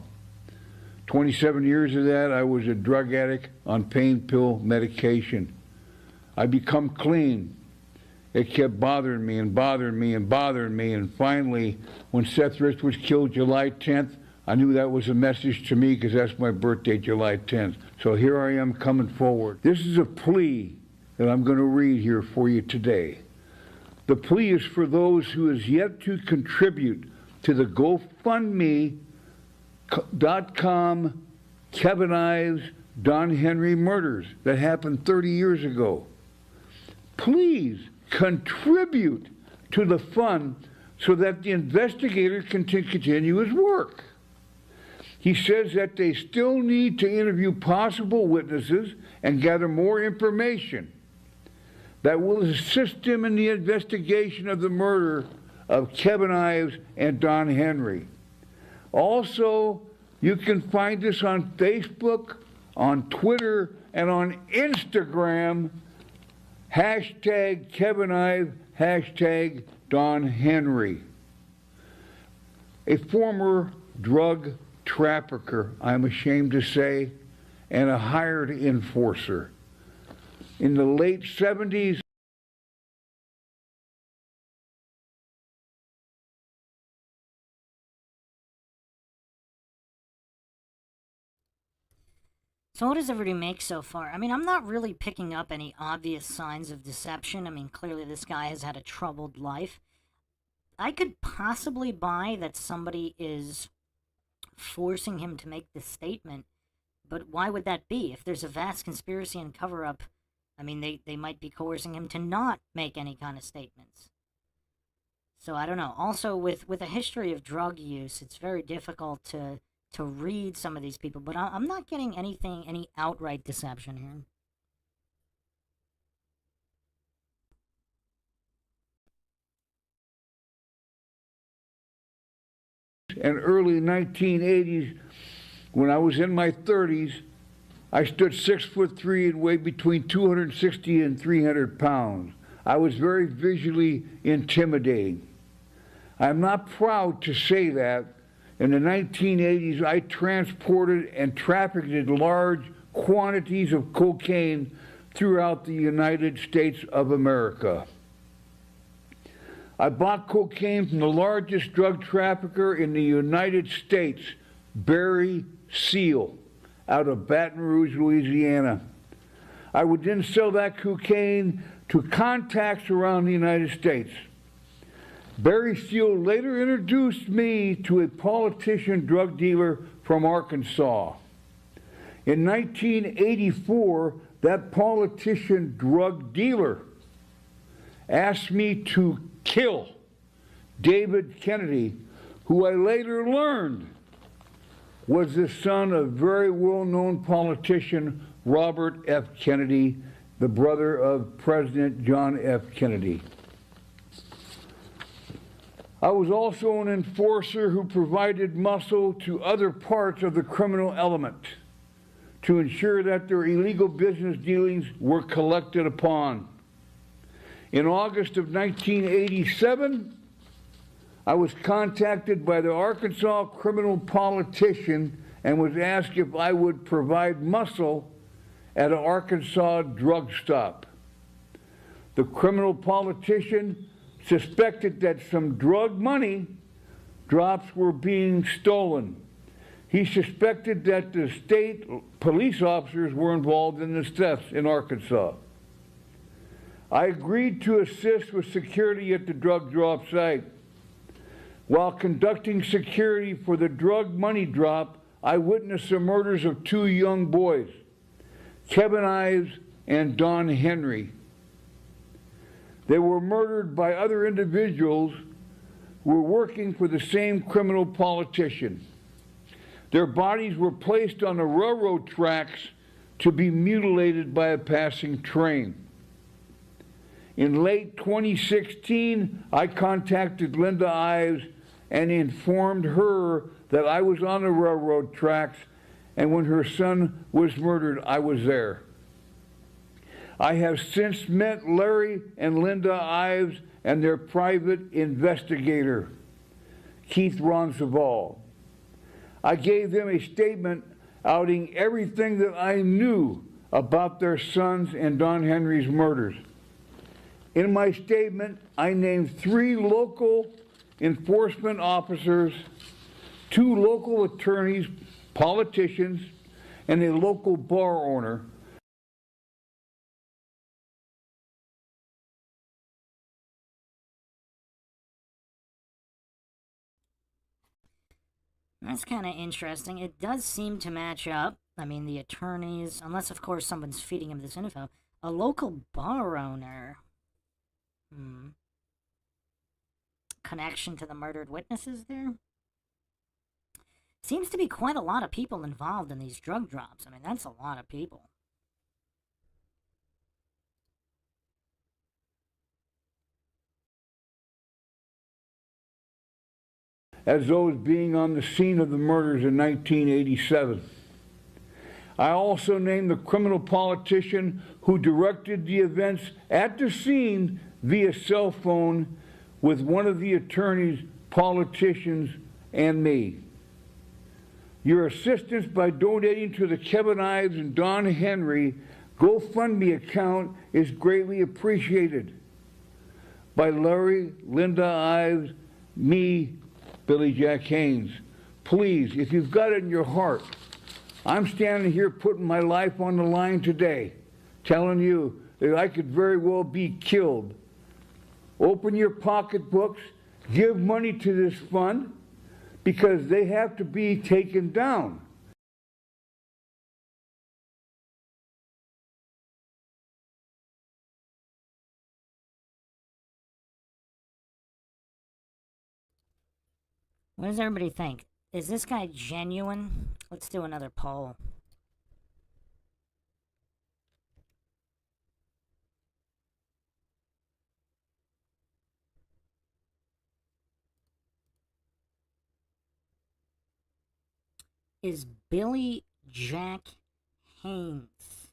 27 years of that, I was a drug addict on pain pill medication. I become clean. It kept bothering me and bothering me and bothering me, and finally, when Seth Rich was killed July 10th, I knew that was a message to me because that's my birthday, July 10th. So here I am coming forward. This is a plea that I'm going to read here for you today. The plea is for those who has yet to contribute to the GoFundMe.com Kevin Ives, Don Henry murders that happened 30 years ago. Please contribute to the fund so that the investigator can continue his work. He says that they still need to interview possible witnesses and gather more information that will assist him in the investigation of the murder of Kevin Ives and Don Henry. Also, you can find us on Facebook, on Twitter, and on Instagram, hashtag Kevin Ives, hashtag Don Henry. A former drug trafficker, I'm ashamed to say, and a hired enforcer. In the late 70s, So what does everybody make so far? I mean, I'm not really picking up any obvious signs of deception. I mean, clearly this guy has had a troubled life. I could possibly buy that somebody is forcing him to make this statement, but why would that be? If there's a vast conspiracy and cover-up, I mean, they might be coercing him to not make any kind of statements. So I don't know. Also, with a history of drug use, it's very difficult to read some of these people, but I'm not getting any outright deception here. And early 1980s, when I was in my 30s, I stood 6'3" and weighed between 260 and 300 pounds. I was very visually intimidating. I'm not proud to say that. In the 1980s, I transported and trafficked large quantities of cocaine throughout the United States of America. I bought cocaine from the largest drug trafficker in the United States, Barry Seal, out of Baton Rouge, Louisiana. I would then sell that cocaine to contacts around the United States. Barry Seal later introduced me to a politician drug dealer from Arkansas. In 1984, that politician drug dealer asked me to kill David Kennedy, who I later learned was the son of very well-known politician Robert F. Kennedy, the brother of President John F. Kennedy. I was also an enforcer who provided muscle to other parts of the criminal element to ensure that their illegal business dealings were collected upon. In August of 1987, I was contacted by the Arkansas criminal politician and was asked if I would provide muscle at an Arkansas drug stop. The criminal politician suspected that some drug money drops were being stolen. He suspected that the state police officers were involved in the thefts in Arkansas. I agreed to assist with security at the drug drop site. While conducting security for the drug money drop, I witnessed the murders of 2 young boys, Kevin Ives and Don Henry. They were murdered by other individuals who were working for the same criminal politician. Their bodies were placed on the railroad tracks to be mutilated by a passing train. In late 2016, I contacted Linda Ives and informed her that I was on the railroad tracks, and when her son was murdered, I was there. I have since met Larry and Linda Ives and their private investigator, Keith Ronsaval. I gave them a statement outing everything that I knew about their sons and Don Henry's murders. In my statement, I named 3 local enforcement officers, 2 local attorneys, politicians, and a local bar owner. That's kind of interesting. It does seem to match up. I mean, the attorneys, unless of course someone's feeding him this info. A local bar owner. Connection to the murdered witnesses there? Seems to be quite a lot of people involved in these drug drops. I mean, that's a lot of people. As those being on the scene of the murders in 1987. I also named the criminal politician who directed the events at the scene via cell phone with one of the attorneys, politicians, and me. Your assistance by donating to the Kevin Ives and Don Henry GoFundMe account is greatly appreciated. By Larry, Linda Ives, me, Billy Jack Haynes. Please, if you've got it in your heart, I'm standing here putting my life on the line today, telling you that I could very well be killed. Open your pocketbooks, give money to this fund, because they have to be taken down. What does everybody think? Is this guy genuine? Let's do another poll. Is Billy Jack Haynes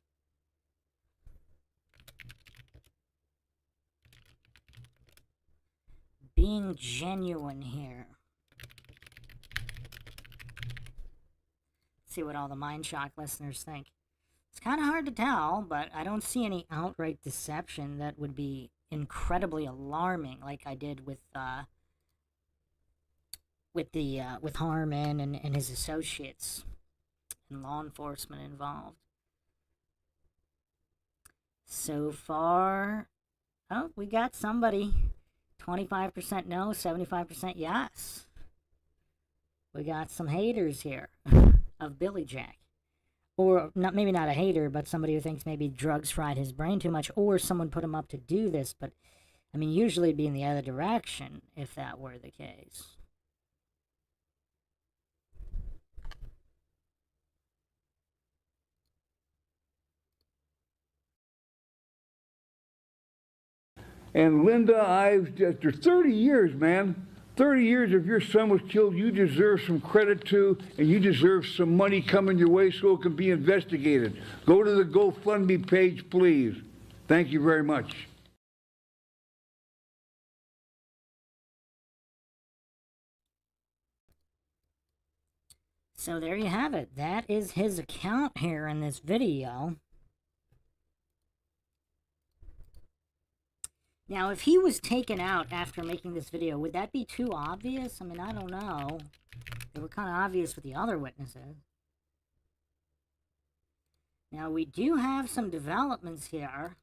being genuine here? See what all the MINDSHOCK listeners think. It's kind of hard to tell, but I don't see any outright deception that would be incredibly alarming, like I did with Harmon and his associates and law enforcement involved. So far, oh, we got somebody. 25% no, 75% yes. We got some haters here of Billy Jack. Or not, maybe not a hater, but somebody who thinks maybe drugs fried his brain too much, or someone put him up to do this. But, I mean, usually it'd be in the other direction if that were the case. And Linda Ives, after 30 years, man, 30 years if your son was killed, you deserve some credit too, and you deserve some money coming your way so it can be investigated. Go to the GoFundMe page, please. Thank you very much. So there you have it. That is his account here in this video. Now, if he was taken out after making this video, would that be too obvious? I mean, I don't know. They were kind of obvious with the other witnesses. Now, we do have some developments here.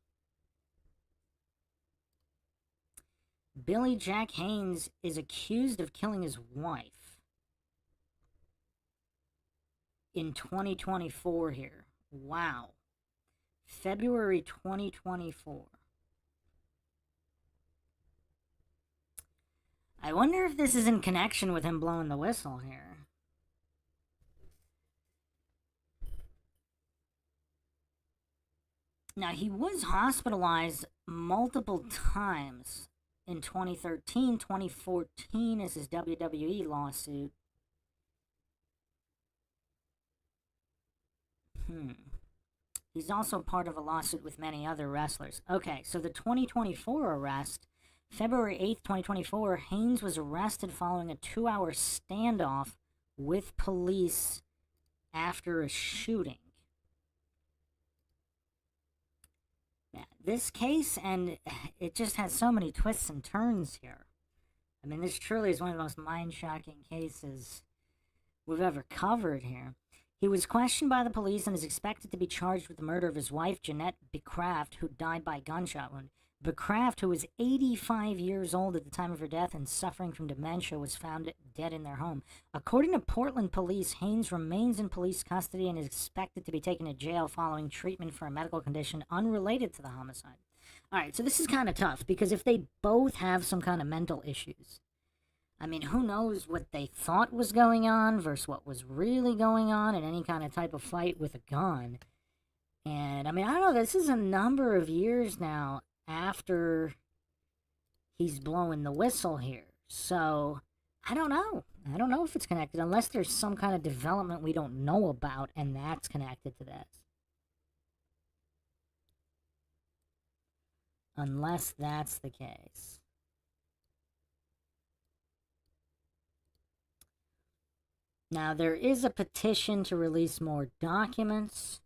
Billy Jack Haynes is accused of killing his wife in 2024 here. Wow. February 2024. I wonder if this is in connection with him blowing the whistle here. Now, he was hospitalized multiple times in 2013, 2014 is his WWE lawsuit. He's also part of a lawsuit with many other wrestlers. Okay, so the 2024 arrest, February 8th, 2024, Haynes was arrested following a 2-hour standoff with police after a shooting. Now, this case, and it just has so many twists and turns here. I mean, this truly is one of the most mind-shocking cases we've ever covered here. He was questioned by the police and is expected to be charged with the murder of his wife, Jeanette Becraft, who died by gunshot wound. Becraft, who was 85 years old at the time of her death and suffering from dementia, was found dead in their home. According to Portland police, Haynes remains in police custody and is expected to be taken to jail following treatment for a medical condition unrelated to the homicide. All right, so this is kind of tough, because if they both have some kind of mental issues, I mean, who knows what they thought was going on versus what was really going on in any kind of type of fight with a gun. And, I mean, I don't know, this is a number of years now after he's blowing the whistle here. So, I don't know. I don't know if it's connected, unless there's some kind of development we don't know about, and that's connected to this. Unless that's the case. Now, there is a petition to release more documents.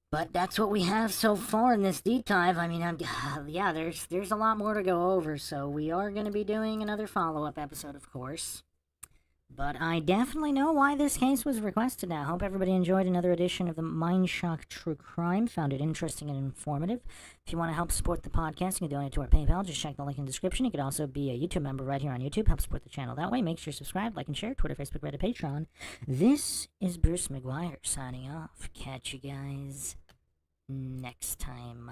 But that's what we have so far in this deep dive. I mean, yeah, there's a lot more to go over, so we are going to be doing another follow-up episode, of course. But I definitely know why this case was requested now. I hope everybody enjoyed another edition of the MindShock True Crime. Found it interesting and informative. If you want to help support the podcast, you can donate to our PayPal. Just check the link in the description. You could also be a YouTube member right here on YouTube. Help support the channel that way. Make sure you subscribe, like, and share. Twitter, Facebook, Reddit, Patreon. This is Bruce McGuire signing off. Catch you guys next time.